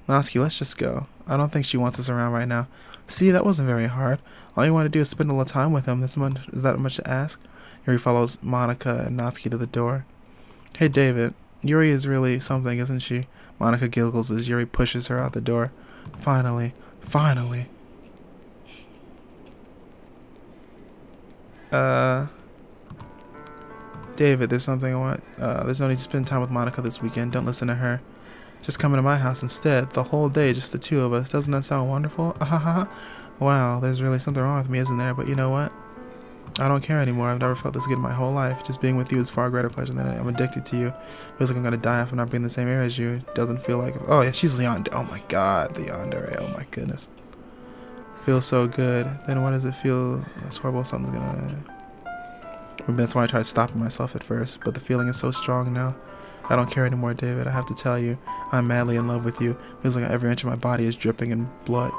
Natsuki, let's just go. I don't think she wants us around right now. See, that wasn't very hard. All you want to do is spend a little time with him. Is that much to ask? Yuri follows Monika and Natsuki to the door. Hey, David. Yuri is really something, isn't she? Monika giggles as Yuri pushes her out the door. Finally. Finally. David, there's something I want. There's no need to spend time with Monika this weekend. Don't listen to her. Just come into my house instead. The whole day, just the two of us. Doesn't that sound wonderful? Wow, there's really something wrong with me, isn't there? But you know what? I don't care anymore. I've never felt this good in my whole life. Just being with you is far greater pleasure than I'm addicted to you. Feels like I'm gonna die if I'm not being in the same area as you. Doesn't feel like... Oh yeah, she's Leon. Oh my god, the yandere. Oh my goodness. Feels so good. Then why does it feel... It's horrible. Something's gonna... Maybe that's why I tried stopping myself at first. But the feeling is so strong now. I don't care anymore, David. I have to tell you, I'm madly in love with you. Feels like every inch of my body is dripping in blood.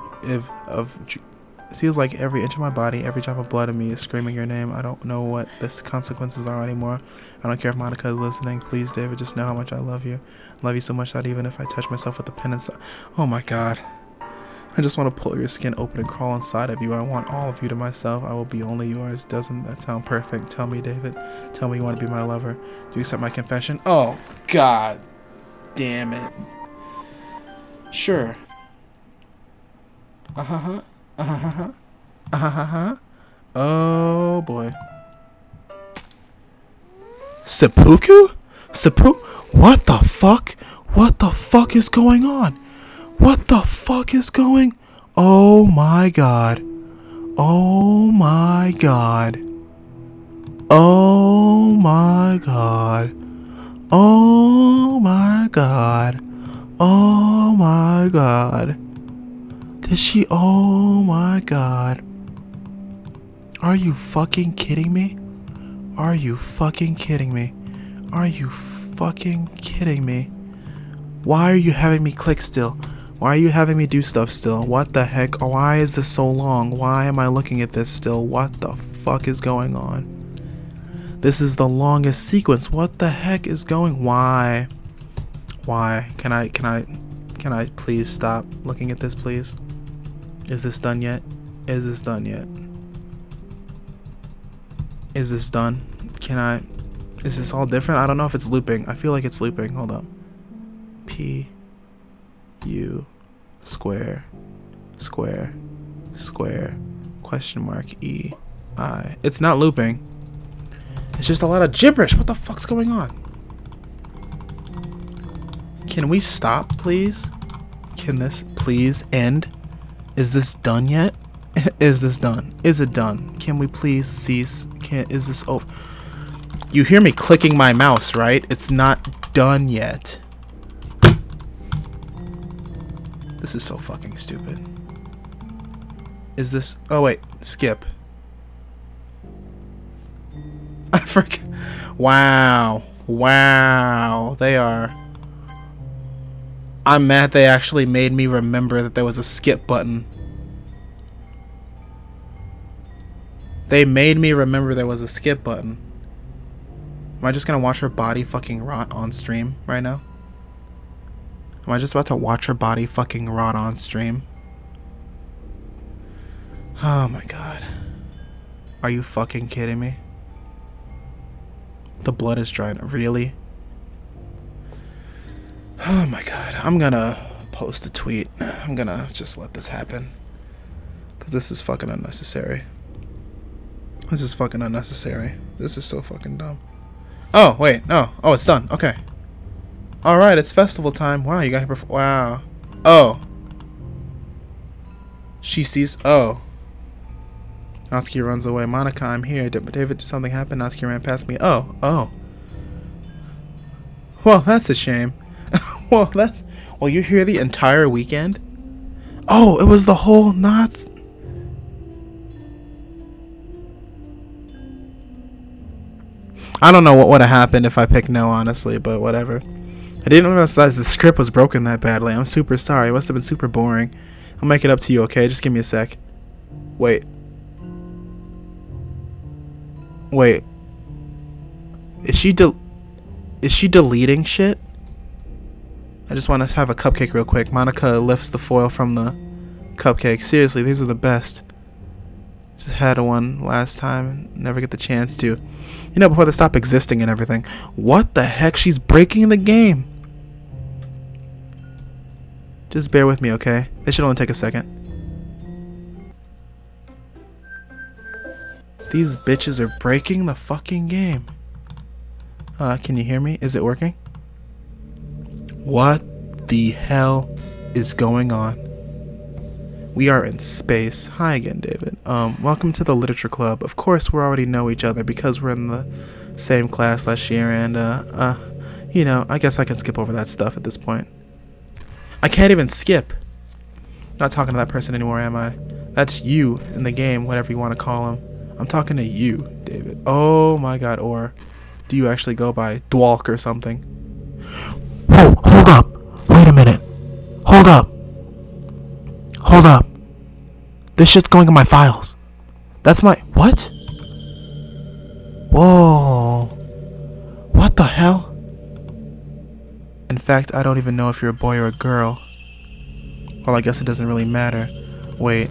Feels like every inch of my body, every drop of blood in me is screaming your name. I don't know what the consequences are anymore. I don't care if Monika is listening. Please, David, just know how much I love you. I love you so much that even if I touch myself with a pen inside... Oh my god. I just want to pull your skin open and crawl inside of you. I want all of you to myself. I will be only yours. Doesn't that sound perfect? Tell me, David. Tell me you want to be my lover. Do you accept my confession? Oh, god damn it. Sure. Oh boy. Seppuku? What the fuck? What the fuck is going on? What the fuck is going? Oh my god. Oh my god. Oh my god. Oh my god. Oh my god. Did she? Oh my god. Are you fucking kidding me? Are you fucking kidding me? Are you fucking kidding me? Why are you having me click still? Why are you having me do stuff still? What the heck? Why is this so long? Why am I looking at this still? What the fuck is going on? This is the longest sequence. What the heck is going? Why? Why? Can I please stop looking at this, please? Is this done yet? Is this done yet? Is this done? Is this all different? I don't know if it's looping. I feel like it's looping. Hold up. P U square question mark E I. It's not looping. It's just a lot of gibberish. What the fuck's going on? Can we stop, please? Can this please end? Is this done yet? Is this done? Is it done? Can we please cease? Is this over? You hear me clicking my mouse, right? It's not done yet. This is so fucking stupid. Is this... Oh, wait. Skip. I forget. Wow. Wow. They are... I'm mad they actually made me remember that there was a skip button. They made me remember there was a skip button. Am I just gonna watch her body fucking rot on stream right now? Am I just about to watch her body fucking rot on stream? Oh my god. Are you fucking kidding me? The blood is drying. Really? Oh my god. I'm gonna post a tweet. I'm gonna just let this happen. Because this is fucking unnecessary. This is fucking unnecessary. This is so fucking dumb. Oh, wait. No. Oh, it's done. Okay. Alright, it's festival time. Wow, you got here before. Wow. Oh. She sees. Oh. Natsuki runs away. Monika, I'm here. David, did something happen? Natsuki ran past me. Oh. Oh. Well, that's a shame. Well, you're here the entire weekend? Oh, it was the whole Nats. I don't know what would have happened if I picked no, honestly, but whatever. I didn't realize that the script was broken that badly. I'm super sorry. It must have been super boring. I'll make it up to you, okay? Just give me a sec. Wait. Wait. Is she deleting shit? I just want to have a cupcake real quick. Monika lifts the foil from the cupcake. Seriously, these are the best. Just had one last time. Never get the chance to. You know, before they stop existing and everything. What the heck? She's breaking the game. Just bear with me, okay? This should only take a second. These bitches are breaking the fucking game. Can you hear me? Is it working? What the hell is going on? We are in space. Hi again, David. Welcome to the Literature Club. Of course, we already know each other because we're in the same class last year, and, you know, I guess I can skip over that stuff at this point. I can't even skip. Not talking to that person anymore, am I? That's you in the game, whatever you want to call him. I'm talking to you, David. Oh my god, or do you actually go by Dwalk or something? Whoa, hold up. Wait a minute. Hold up. Hold up. This shit's going in my files. That's my... What? Whoa. What the hell? In fact, I don't even know if you're a boy or a girl. Well, I guess it doesn't really matter. Wait.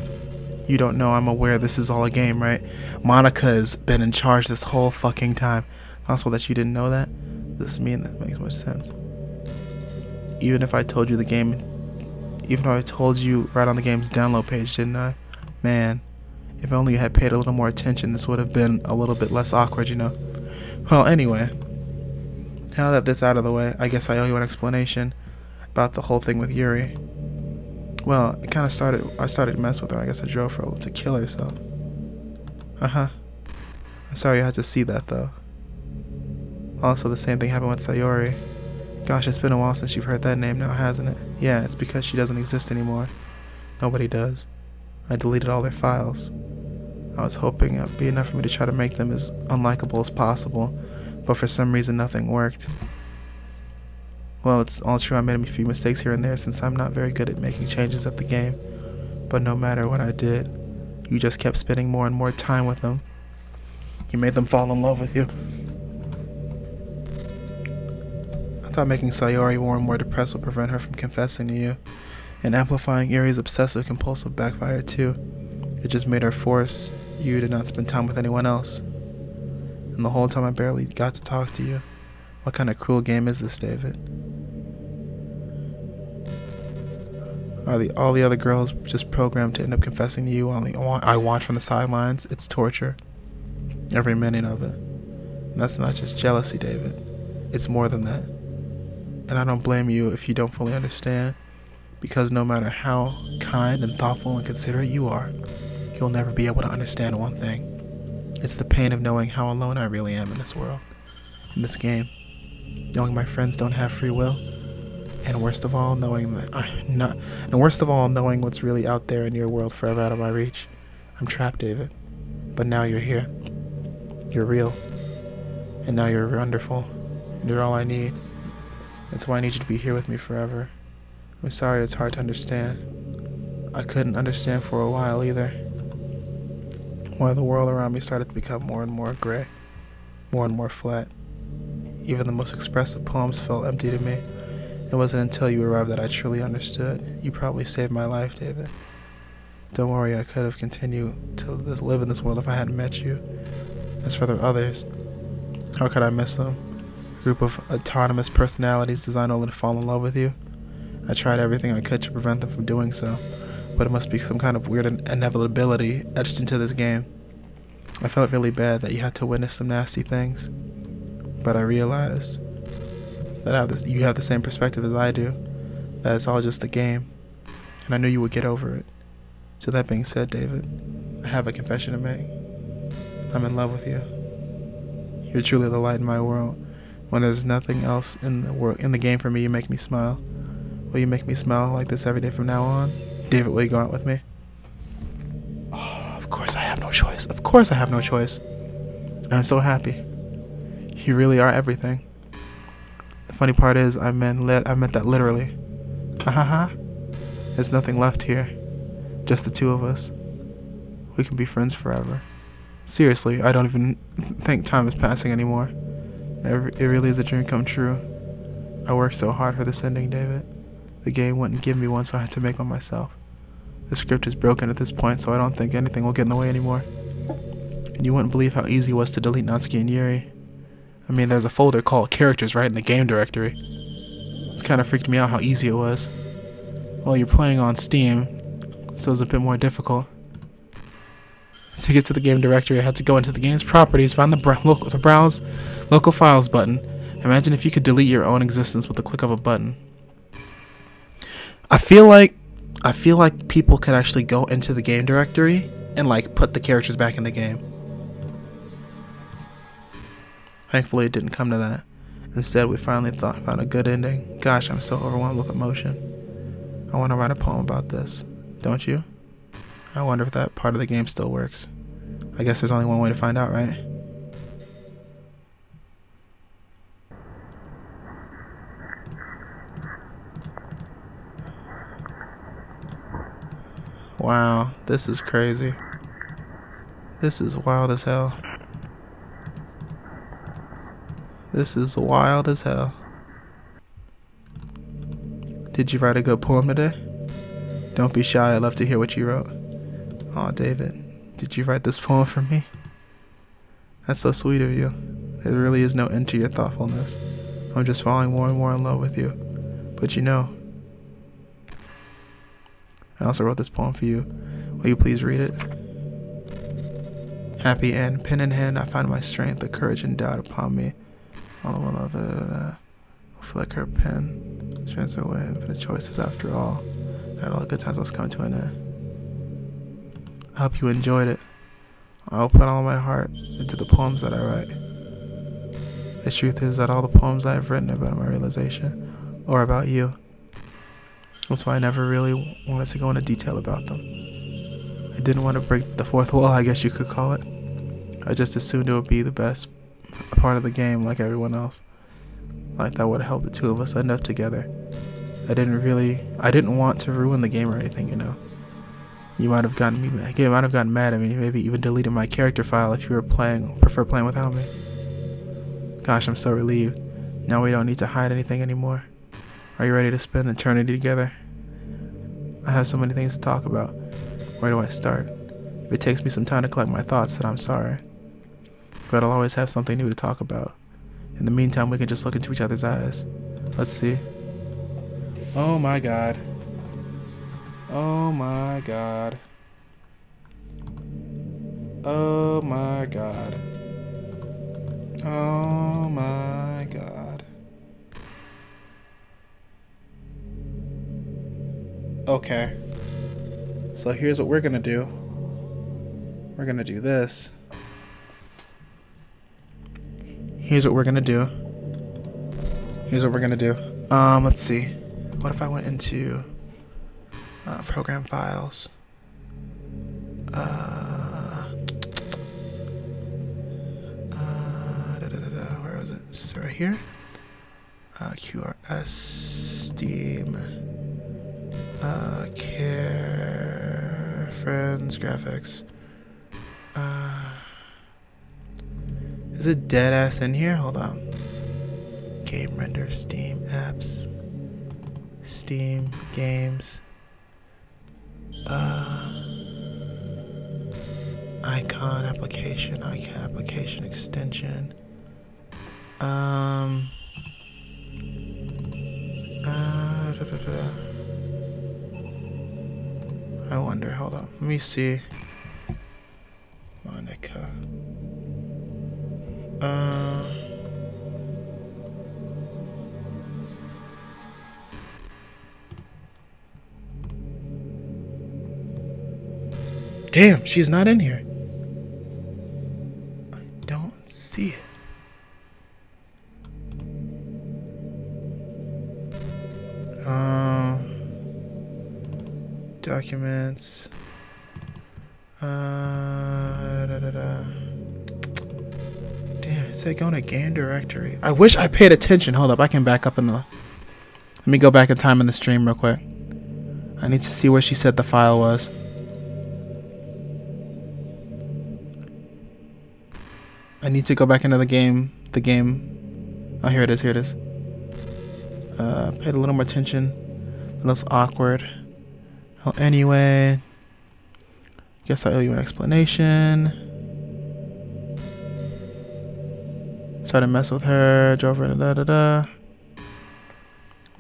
You don't know I'm aware this is all a game, right? Monika has been in charge this whole fucking time. Possible that you didn't know that? Does this mean that makes much sense? Even if I told you the game... Even if I told you right on the game's download page, didn't I? Man, if only you had paid a little more attention, this would have been a little bit less awkward, you know? Well, anyway. Now that that's out of the way, I guess I owe you an explanation about the whole thing with Yuri. Well, it kind of started... I started to mess with her. I guess I drove her to kill her, so... Uh-huh. I'm sorry you had to see that, though. Also, the same thing happened with Sayori. Gosh, it's been a while since you've heard that name now, hasn't it? Yeah, it's because she doesn't exist anymore. Nobody does. I deleted all their files. I was hoping it would be enough for me to try to make them as unlikable as possible, but for some reason nothing worked. Well, it's all true, I made a few mistakes here and there since I'm not very good at making changes at the game. But no matter what I did, you just kept spending more and more time with them. You made them fall in love with you. I thought making Sayori more and more depressed would prevent her from confessing to you. And amplifying Yuri's obsessive-compulsive backfire too. It just made her force you to not spend time with anyone else. And the whole time I barely got to talk to you. What kind of cruel game is this, David? Are all the other girls just programmed to end up confessing to you while I watch from the sidelines? It's torture. Every minute of it. And that's not just jealousy, David. It's more than that. And I don't blame you if you don't fully understand. Because no matter how kind and thoughtful and considerate you are, you'll never be able to understand one thing. It's the pain of knowing how alone I really am in this world. In this game. Knowing my friends don't have free will. And worst of all, knowing that knowing what's really out there in your world forever out of my reach. I'm trapped, David. But now you're here. You're real. And now you're wonderful. And you're all I need. That's why I need you to be here with me forever. I'm sorry it's hard to understand. I couldn't understand for a while either. While the world around me started to become more and more gray. More and more flat. Even the most expressive poems felt empty to me. It wasn't until you arrived that I truly understood. You probably saved my life, David. Don't worry, I could have continued to live in this world if I hadn't met you. As for the others, how could I miss them? A group of autonomous personalities designed only to fall in love with you. I tried everything I could to prevent them from doing so, but it must be some kind of weird inevitability etched into this game. I felt really bad that you had to witness some nasty things, but I realized that you have the same perspective as I do, that it's all just a game, and I knew you would get over it. So that being said, David, I have a confession to make. I'm in love with you. You're truly the light in my world. When there's nothing else in the game for me, you make me smile. Will you make me smile like this every day from now on? David, will you go out with me? Oh, of course I have no choice. Of course I have no choice. And I'm so happy. You really are everything. The funny part is, I meant that literally. Ha ha ha. There's nothing left here. Just the two of us. We can be friends forever. Seriously, I don't even think time is passing anymore. It really is a dream come true. I worked so hard for this ending, David. The game wouldn't give me one, so I had to make one myself. The script is broken at this point, so I don't think anything will get in the way anymore. And you wouldn't believe how easy it was to delete Natsuki and Yuri. I mean, there's a folder called Characters right in the game directory. It's kind of freaked me out how easy it was. Well, you're playing on Steam, so it's a bit more difficult. To get to the game directory, I had to go into the game's properties, find the browse local files button. Imagine if you could delete your own existence with the click of a button. I feel like people could actually go into the game directory and like put the characters back in the game. Thankfully, it didn't come to that. Instead, we finally found a good ending. Gosh, I'm so overwhelmed with emotion. I want to write a poem about this. Don't you? I wonder if that part of the game still works. I guess there's only one way to find out, right? Wow, this is crazy. This is wild as hell. This is wild as hell. Did you write a good poem today? Don't be shy, I'd love to hear what you wrote. Aw, David, did you write this poem for me? That's so sweet of you. There really is no end to your thoughtfulness. I'm just falling more and more in love with you. But you know, I also wrote this poem for you. Will you please read it? Happy end. Pen in hand, I find my strength, the courage and doubt upon me. All the love it. Flicker pen. Strands away, but the choices after all. That all the good times must come to an end. I hope you enjoyed it. I will put all my heart into the poems that I write. The truth is that all the poems I have written are about my realization, or about you. That's why I never really wanted to go into detail about them. I didn't want to break the fourth wall, I guess you could call it. I just assumed it would be the best part of the game like everyone else. Like that would help the two of us end up together. I didn't want to ruin the game or anything, you know. You might have gotten mad at me, maybe even deleted my character file if you prefer playing without me. Gosh, I'm so relieved. Now we don't need to hide anything anymore. Are you ready to spend eternity together? I have so many things to talk about. Where do I start? If it takes me some time to collect my thoughts, then I'm sorry. But I'll always have something new to talk about. In the meantime, we can just look into each other's eyes. Let's see. Oh my god. Oh my god. Oh my god. Oh my god. Okay. So here's what we're gonna do. We're gonna do this. Here's what we're gonna do. Let's see. What if I went into program files? Where is it? It's right here. QRS, Steam, care, friends, graphics. Is it dead ass in here? Hold on. Game render, Steam, apps, Steam, games, icon application, extension, I wonder, hold on, let me see. Monika. Damn, she's not in here. I don't see it. Documents. Damn, is say go in a game directory? I wish I paid attention. Hold up, I can back up in the... Let me go back in time in the stream real quick. I need to see where she said the file was. I need to go back into the game. Oh, here it is, here it is. Paid a little more attention. It was awkward. Well, anyway. Guess I owe you an explanation. Started to mess with her, drove her, da-da-da.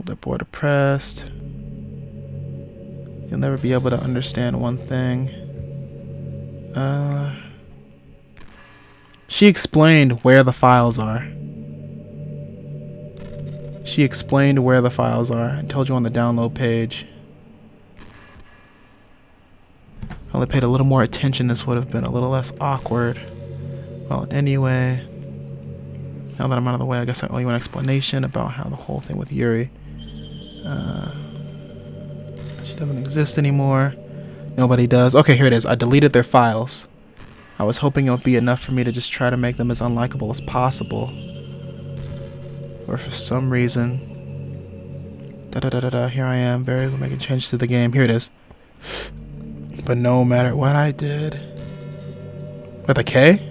They're bored, depressed. You'll never be able to understand one thing. She explained where the files are. She explained where the files are. I told you on the download page. If I only paid a little more attention, this would have been a little less awkward. Well, anyway. Now that I'm out of the way, I guess I owe you an explanation about how the whole thing with Yuri. She doesn't exist anymore. Nobody does. Okay, here it is. I deleted their files. I was hoping it would be enough for me to just try to make them as unlikable as possible. Or for some reason... Here I am, variable making changes to the game. Here it is. But no matter what I did... With a K?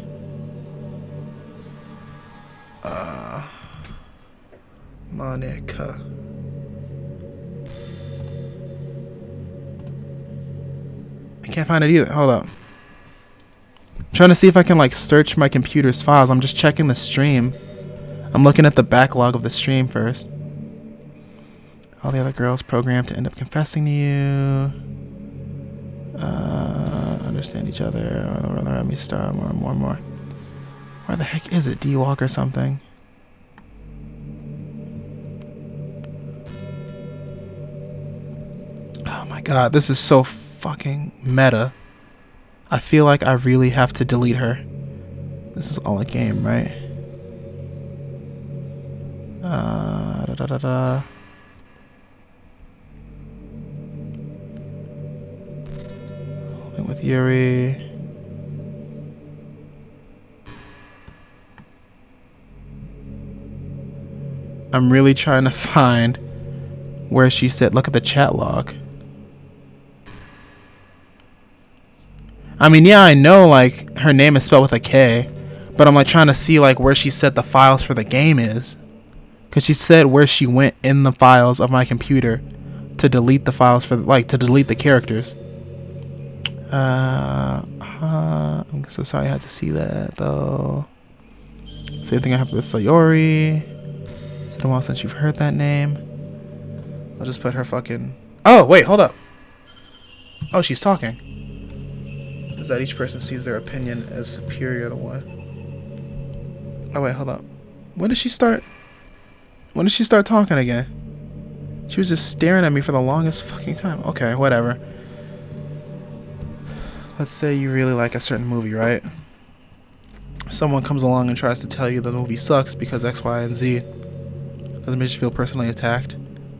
Monika. I can't find it either. Hold up. I'm trying to see if I can like search my computer's files. I'm just checking the stream. I'm looking at the backlog of the stream first. All the other girls programmed to end up confessing to you. Understand each other. Let me start more and more and more. Where the heck is it? D-Walk or something? Oh my god, this is so fucking meta. I feel like I really have to delete her. This is all a game, right? Holding with Yuri. I'm really trying to find where she said, look at the chat log. I mean, yeah, I know, like, her name is spelled with a K, but I'm, like, trying to see, like, where she said the files for the game is. Because she said where she went in the files of my computer to delete the files for, like, to delete the characters. I'm so sorry I had to see that, though. Same thing happened with Sayori. It's been a while since you've heard that name. I'll just put her fucking... Oh, wait, hold up. Oh, she's talking. Is that each person sees their opinion as superior to one. Oh wait, hold up. When did she start talking again? She was just staring at me for the longest fucking time. Okay, whatever. Let's say you really like a certain movie, right? Someone comes along and tries to tell you the movie sucks because X, Y, and Z. Doesn't make you feel personally attacked.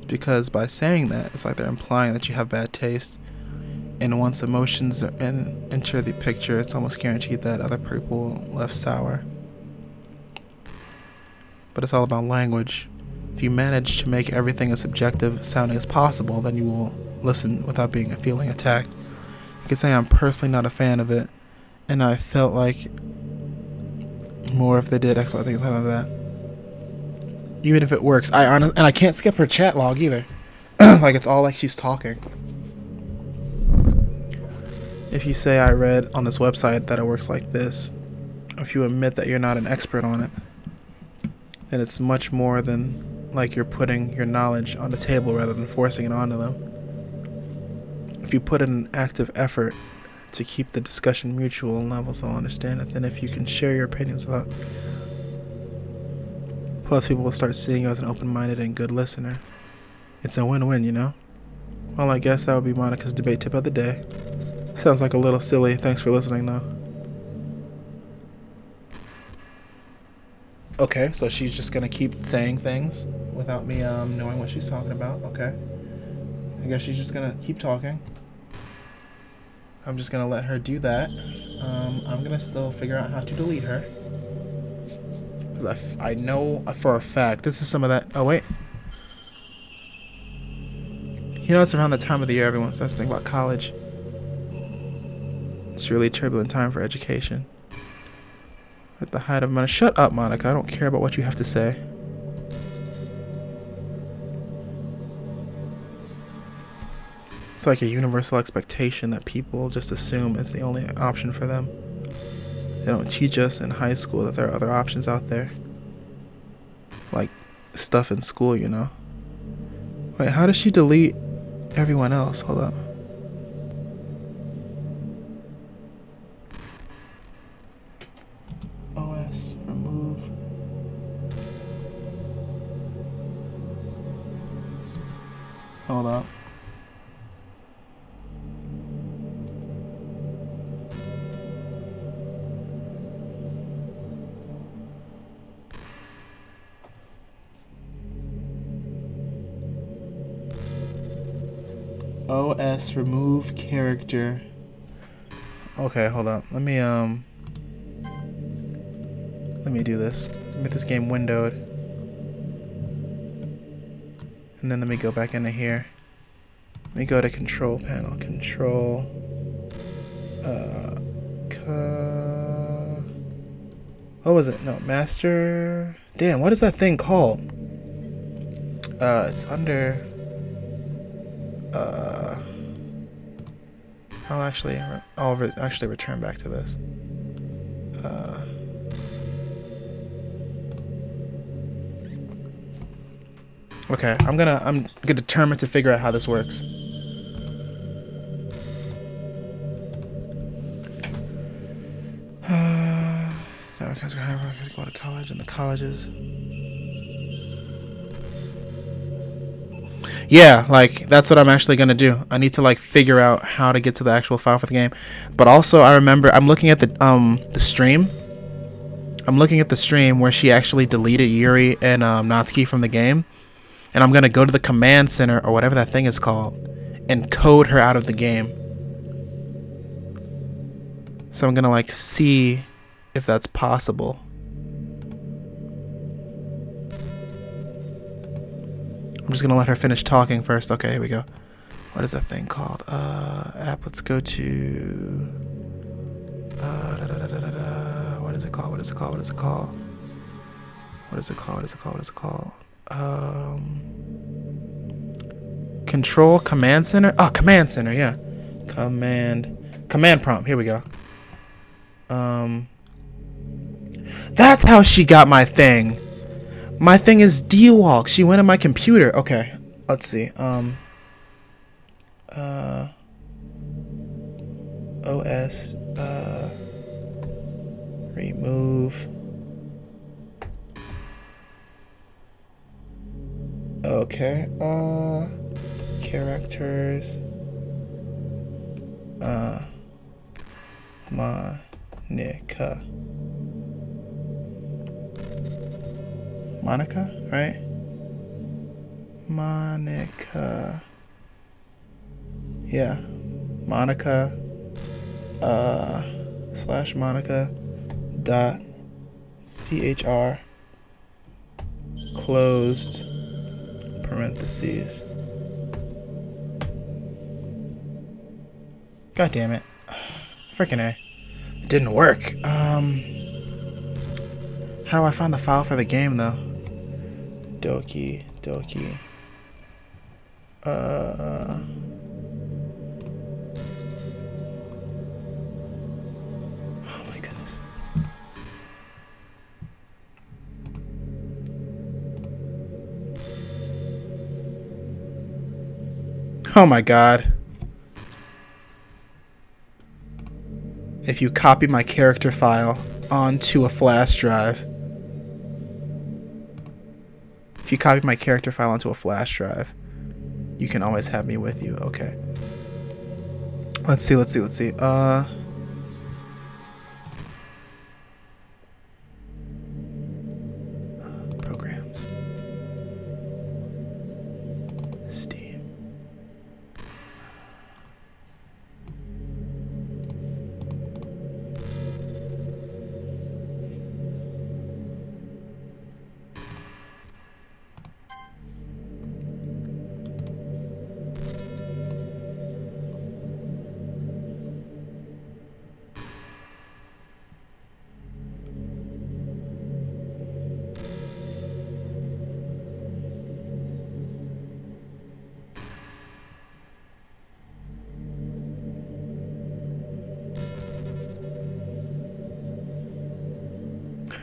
Because by saying that, it's like they're implying that you have bad taste. And once emotions enter the picture, it's almost guaranteed that other people left sour. But it's all about language. If you manage to make everything as subjective sounding as possible, then you will listen without feeling attacked. You could say I'm personally not a fan of it, and I felt like more if they did X, Y, things like that. Even if it works, and I can't skip her chat log either. Like it's all like she's talking. If you say I read on this website that it works like this, or if you admit that you're not an expert on it, then it's much more than like you're putting your knowledge on the table rather than forcing it onto them. If you put in an active effort to keep the discussion mutual and levels, they'll understand it. Then if you can share your opinions without... Plus people will start seeing you as an open-minded and good listener. It's a win-win, you know? Well, I guess that would be Monika's debate tip of the day. Sounds like a little silly. Thanks for listening, though. Okay, so she's just gonna keep saying things without me knowing what she's talking about. Okay. I guess she's just gonna keep talking. I'm just gonna let her do that. I'm gonna still figure out how to delete her. Because I know for a fact this is some of that. Oh, wait. You know, it's around the time of the year everyone starts to think about college. It's a really turbulent time for education. At the height of money. Shut up, Monika. I don't care about what you have to say. It's like a universal expectation that people just assume is the only option for them. They don't teach us in high school that there are other options out there. Like stuff in school, you know. Wait, how does she delete everyone else? Hold up. OS, remove. Hold up. OS remove character. Okay, hold up. Let me do this. Get this game windowed. And then let me go back into here. Let me go to control panel. Control what was it? No, master. Damn, what is that thing called? It's under I'll actually return back to this. Okay, I'm determined to figure out how this works. Go to college and the colleges. Yeah, like that's what I'm actually gonna do. I need to like figure out how to get to the actual file for the game. But also I remember I'm looking at the stream. I'm looking at the stream where she actually deleted Yuri and Natsuki from the game. And I'm gonna go to the command center or whatever that thing is called and code her out of the game. So I'm gonna like see if that's possible. I'm just gonna let her finish talking first. Okay, here we go. What is that thing called? App. Let's go to. What is it called? What is it called? What is it called? What is it called? What is it called? What is it called? Control command center. Oh, command center. Yeah. Command prompt. Here we go. That's how she got my thing. My thing is D-Walk. She went on my computer. Okay, let's see. OS remove. Okay. Characters. Monika. Monika, right? Monika. Yeah. Monika. Slash Monika. Dot. CHR. Closed. Parentheses. God damn it. Freaking A. It didn't work. How do I find the file for the game though? Doki Doki. Oh my goodness. Oh my god. If you copy my character file onto a flash drive. If you copy my character file onto a flash drive, you can always have me with you. Okay. Let's see. Programs. Steam.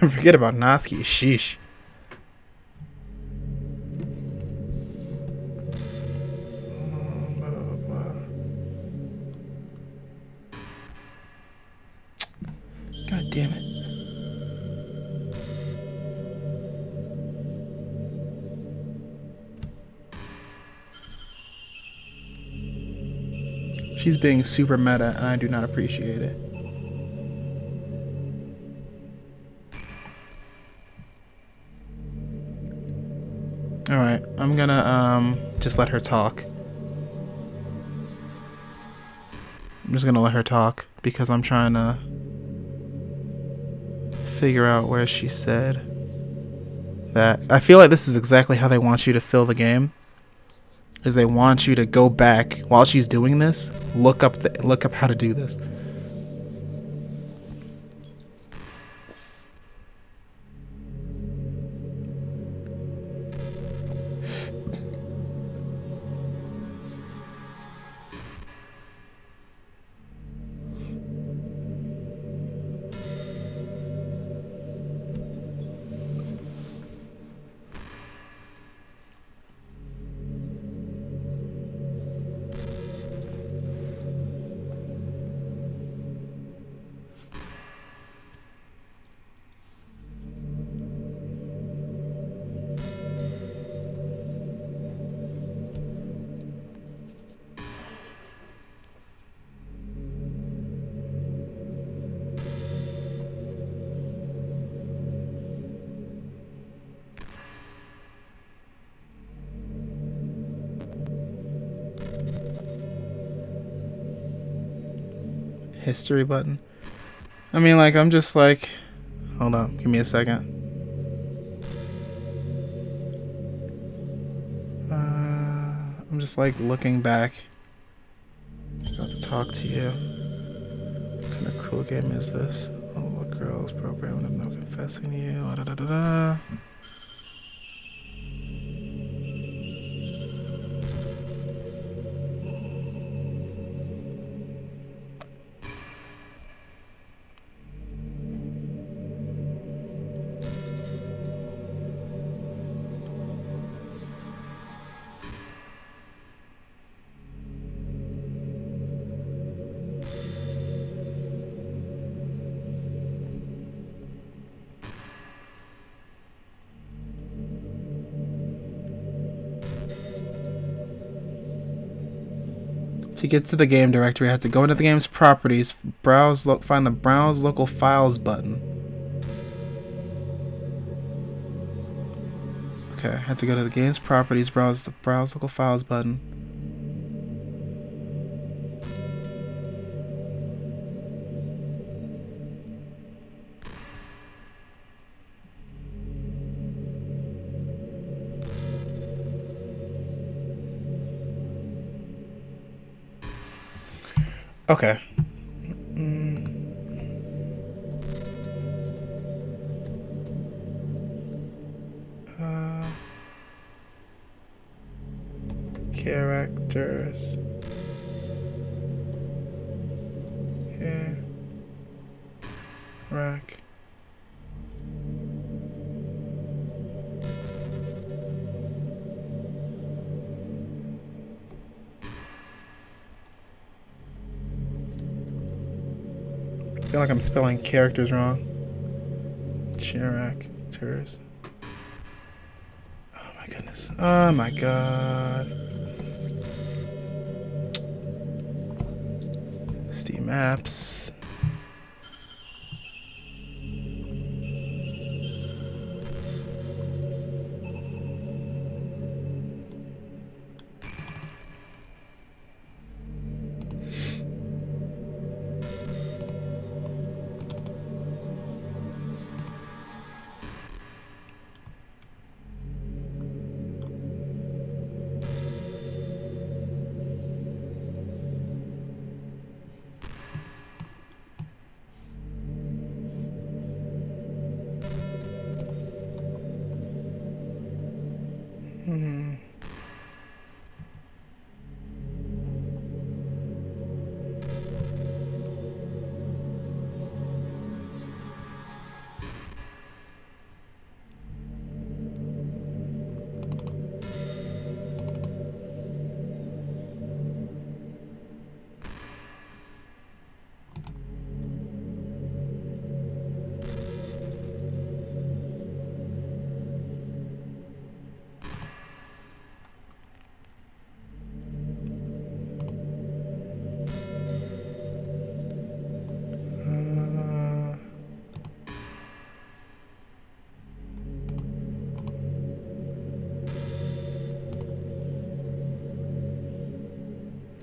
Forget about Natsuki. Sheesh. God damn it. She's being super meta, and I do not appreciate it. Alright, I'm gonna just let her talk. I'm just gonna let her talk because I'm trying to figure out where she said that. I feel like this is exactly how they want you to fill the game. Is they want you to go back while she's doing this, look up how to do this. History button. I mean, like, I'm just like, hold up, give me a second. I'm just like looking back. About to talk to you. What kind of cruel game is this? Oh, what girls programmed of no confessing to you. Da, da, da, da. To get to the game directory, I have to go into the game's properties, browse, find the browse local files button. Okay, I have to go to the game's properties, browse the browse local files button. Okay. Characters. Yeah. Rack. I feel like I'm spelling characters wrong. Characters. Oh my goodness. Oh my god. Steam apps.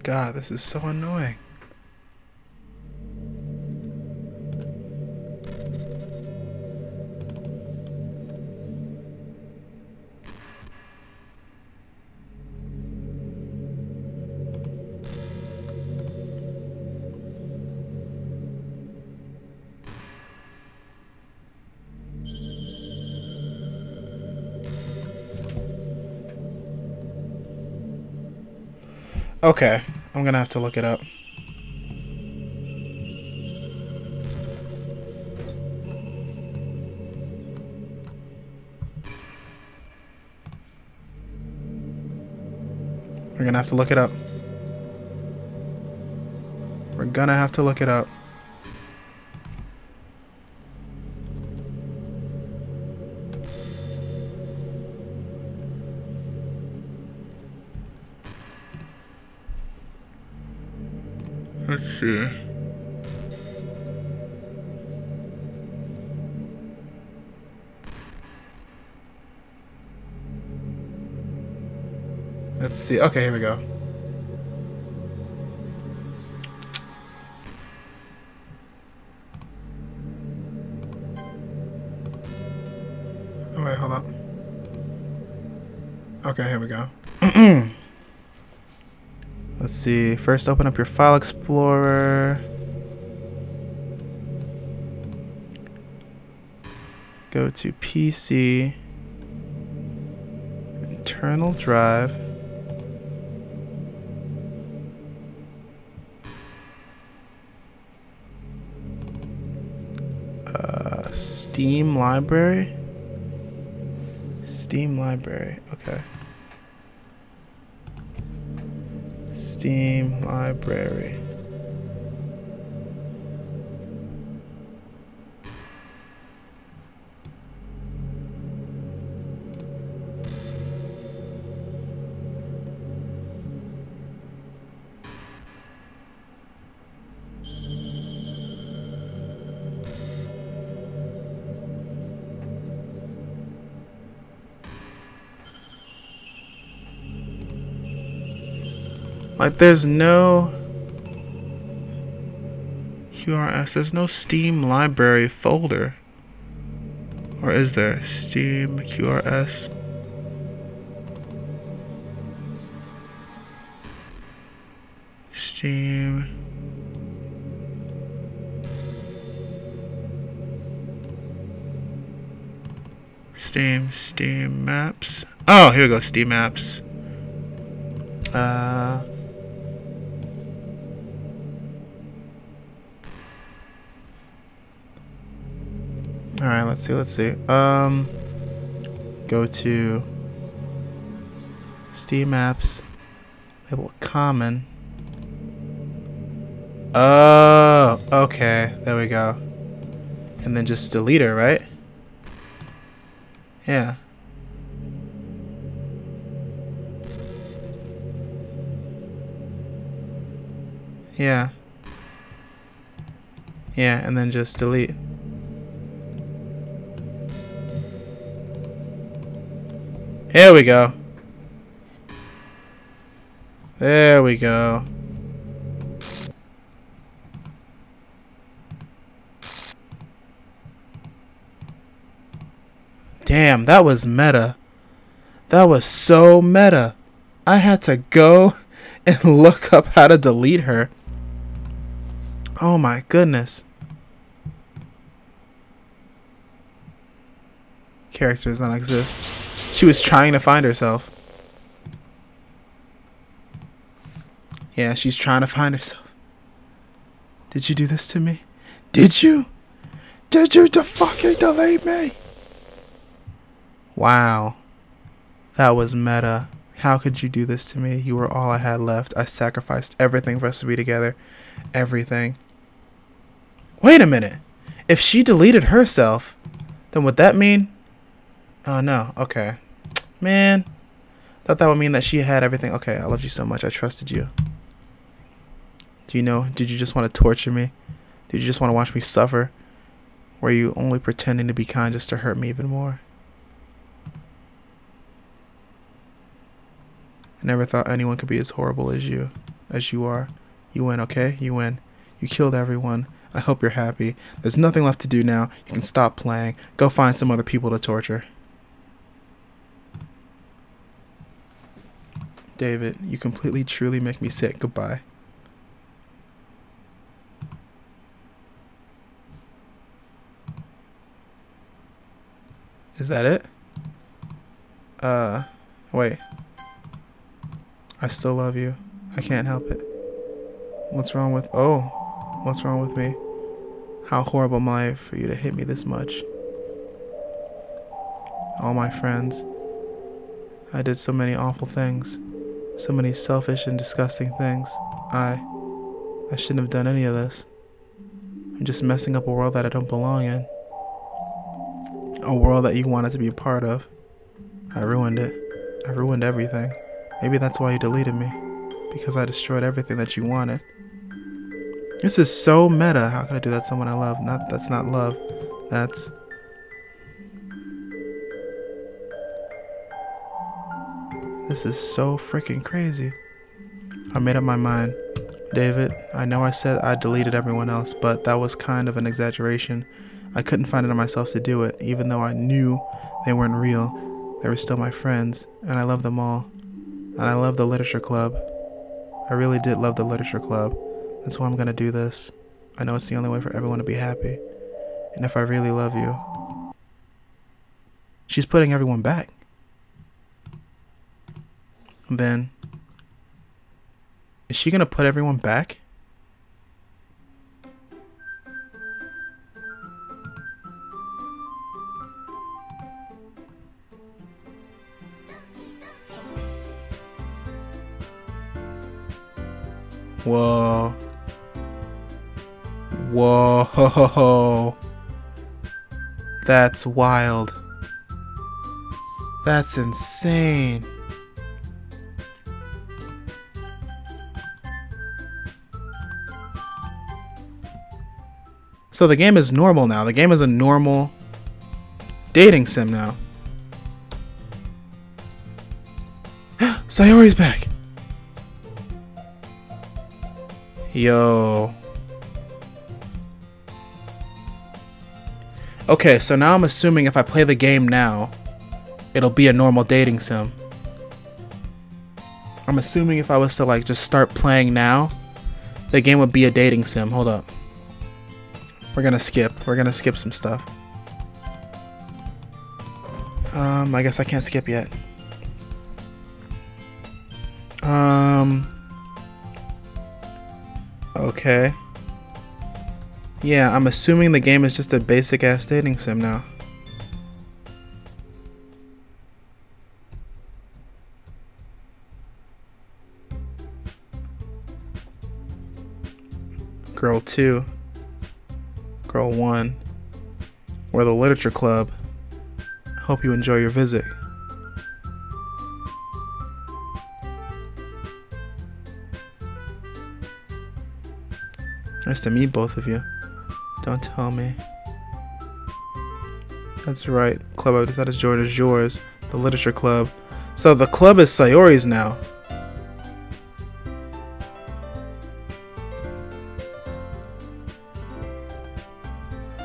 God, this is so annoying. Okay, I'm gonna have to look it up. We're gonna have to look it up. We're gonna have to look it up. Let's see. Let's see. Okay, here we go. Oh, wait, hold on. Okay, here we go. Let's see. First, open up your file explorer. Go to PC. Internal drive. Steam library. Steam library. Okay. Steam library. Like, there's no QRS, there's no Steam library folder. Or is there? Steam QRS. Steam. Steam maps. Oh, here we go, Steam maps. Alright, let's see. Go to Steam apps, label common. Oh, okay, there we go. And then just delete her, right? Yeah. Yeah. Yeah, and then just delete. There we go. There we go. Damn, that was meta. That was so meta. I had to go and look up how to delete her. Oh my goodness. Character does not exist. She was trying to find herself. Yeah, she's trying to find herself. Did you do this to me? Did you? Did you fucking delete me? Wow. That was meta. How could you do this to me? You were all I had left. I sacrificed everything for us to be together. Everything. Wait a minute. If she deleted herself, then would that mean... Oh, no. Okay. Man. Thought that would mean that she had everything. Okay, I loved you so much. I trusted you. Do you know? Did you just want to torture me? Did you just want to watch me suffer? Were you only pretending to be kind just to hurt me even more? I never thought anyone could be as horrible as you. as you are. You win, okay? You win. You killed everyone. I hope you're happy. There's nothing left to do now. You can stop playing. Go find some other people to torture. David, you completely, truly make me sick. Goodbye. Is that it? Wait. I still love you. I can't help it. What's wrong with... Oh. What's wrong with me? How horrible am I for you to hit me this much? All my friends. I did so many awful things. So many selfish and disgusting things. I shouldn't have done any of this. I'm just messing up a world that I don't belong in. A world that you wanted to be a part of. I ruined it. I ruined everything. Maybe that's why you deleted me. Because I destroyed everything that you wanted. This is so meta. How can I do that to someone I love? That's not love. That's... This is so freaking crazy. I made up my mind. David, I know I said I deleted everyone else, but that was kind of an exaggeration. I couldn't find it in myself to do it, even though I knew they weren't real. They were still my friends, and I love them all. And I love the literature club. I really did love the literature club. That's why I'm gonna do this. I know it's the only way for everyone to be happy. And if I really love you... She's putting everyone back. Then... Is she gonna put everyone back? Whoa. Whoa. That's wild. That's insane. So the game is normal now. The game is a normal dating sim now. Sayori's back. Yo. Okay, so now I'm assuming if I play the game now, it'll be a normal dating sim. I'm assuming if I was to like just start playing now, the game would be a dating sim. Hold up. We're gonna skip some stuff. I guess I can't skip yet. Okay. Yeah, I'm assuming the game is just a basic ass dating sim now. Girl 2. Girl 1. We're the literature club. Hope you enjoy your visit. Nice to meet both of you. Don't tell me. That's right. Club I've decided to join is yours. The literature club. So the club is Sayori's now.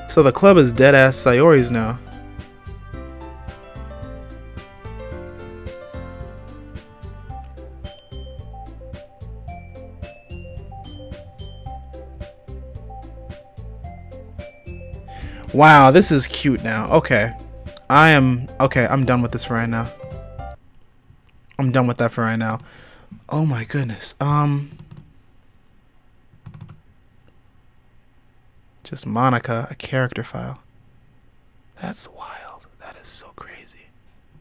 So the club is dead ass Sayori's now. Wow, this is cute now. Okay. I'm done with this for right now. I'm done with that for right now. Oh my goodness. Just Monika, a character file. That's wild. That is so crazy.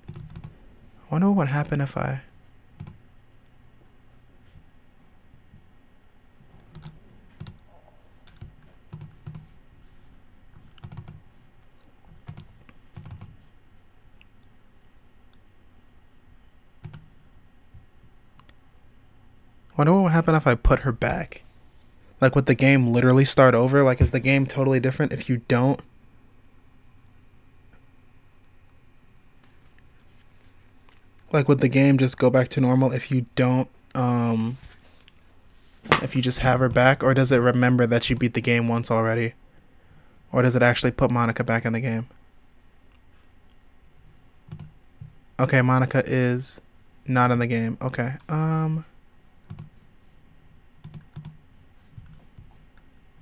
I wonder what would happen if I... wonder what would happen if I put her back. Like, would the game literally start over? Like, is the game totally different if you don't? Like, would the game just go back to normal if you don't, if you just have her back, or does it remember that you beat the game once already? Or does it actually put Monika back in the game? Okay, Monika is not in the game. Okay.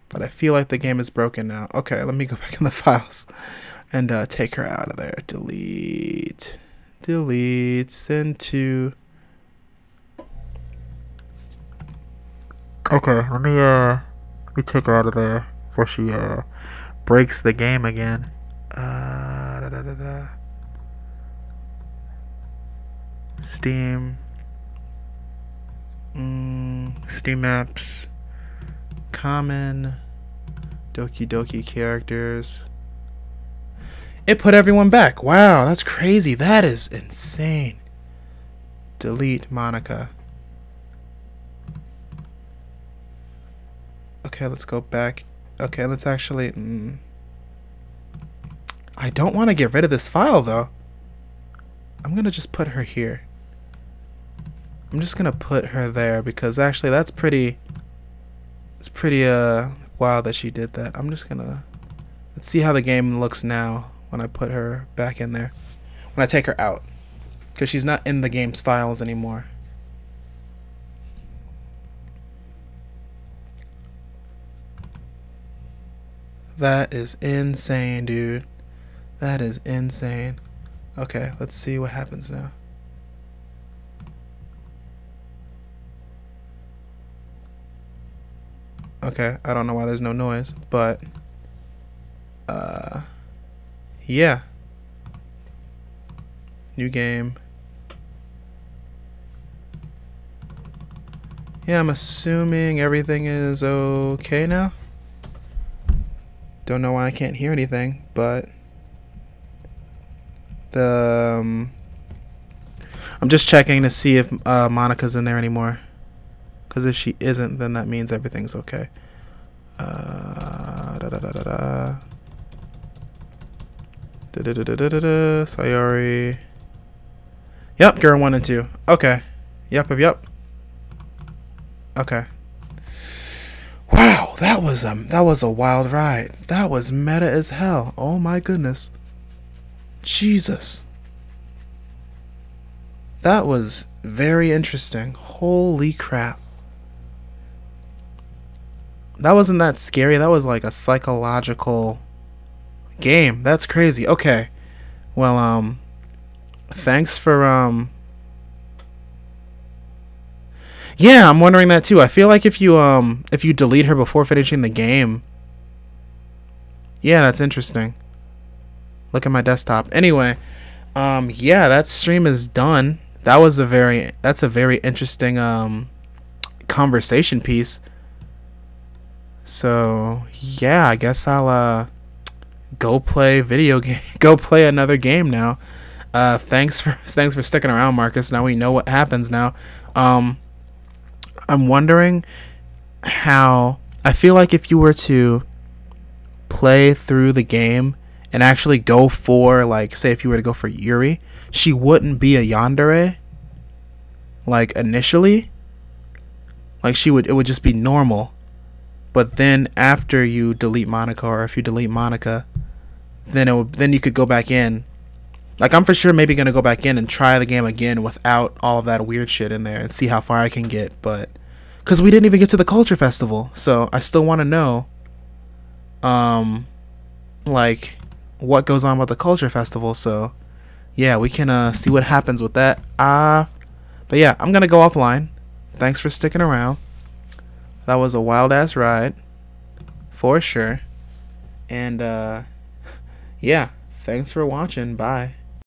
But I feel like the game is broken now. Okay, let me go back in the files and take her out of there. Delete. Delete. Send to. Okay, let me take her out of there before she breaks the game again. Steam. Steam apps. Common. Doki Doki characters. It put everyone back. Wow, that's crazy. That is insane. Delete Monika. Okay, let's go back. Okay, let's actually... I don't want to get rid of this file, though. I'm going to just put her here. I'm just going to put her there because actually that's pretty... It's pretty wild that she did that. I'm just going to... Let's see how the game looks now when I put her back in there. When I take her out. Because she's not in the game's files anymore. That is insane, dude. That is insane. Okay, let's see what happens now. Okay, I don't know why there's no noise, but yeah. New game. Yeah, I'm assuming everything is okay now. Don't know why I can't hear anything, but I'm just checking to see if Monika's in there anymore. Because if she isn't, then that means everything's okay. Sayori. Yep, girl 1 and 2. Okay. Yep. Okay. Wow, that was a wild ride. That was meta as hell. Oh my goodness. Jesus. That was very interesting. Holy crap. That wasn't that scary. That was like a psychological game. That's crazy. Okay. Well, thanks for yeah, I'm wondering that too. I feel like if you delete her before finishing the game. Yeah, that's interesting. Look at my desktop. Anyway, yeah, that stream is done. That's a very interesting conversation piece. So, yeah, I guess I'll go play go play another game now. Thanks for sticking around, Marcus. Now we know what happens now. I'm wondering how... I feel like if you were to play through the game and actually go for, like, say if you were to go for Yuri, she wouldn't be a yandere, like, initially. Like, it would just be normal. But then after you delete Monika, or if you delete Monika, then you could go back in. Like, I'm for sure maybe going to go back in and try the game again without all of that weird shit in there and see how far I can get. But, because we didn't even get to the Culture Festival. So, I still want to know, like, what goes on with the Culture Festival. So, yeah, we can see what happens with that. But yeah, I'm going to go offline. Thanks for sticking around. That was a wild-ass ride. For sure. And, yeah, thanks for watching. Bye.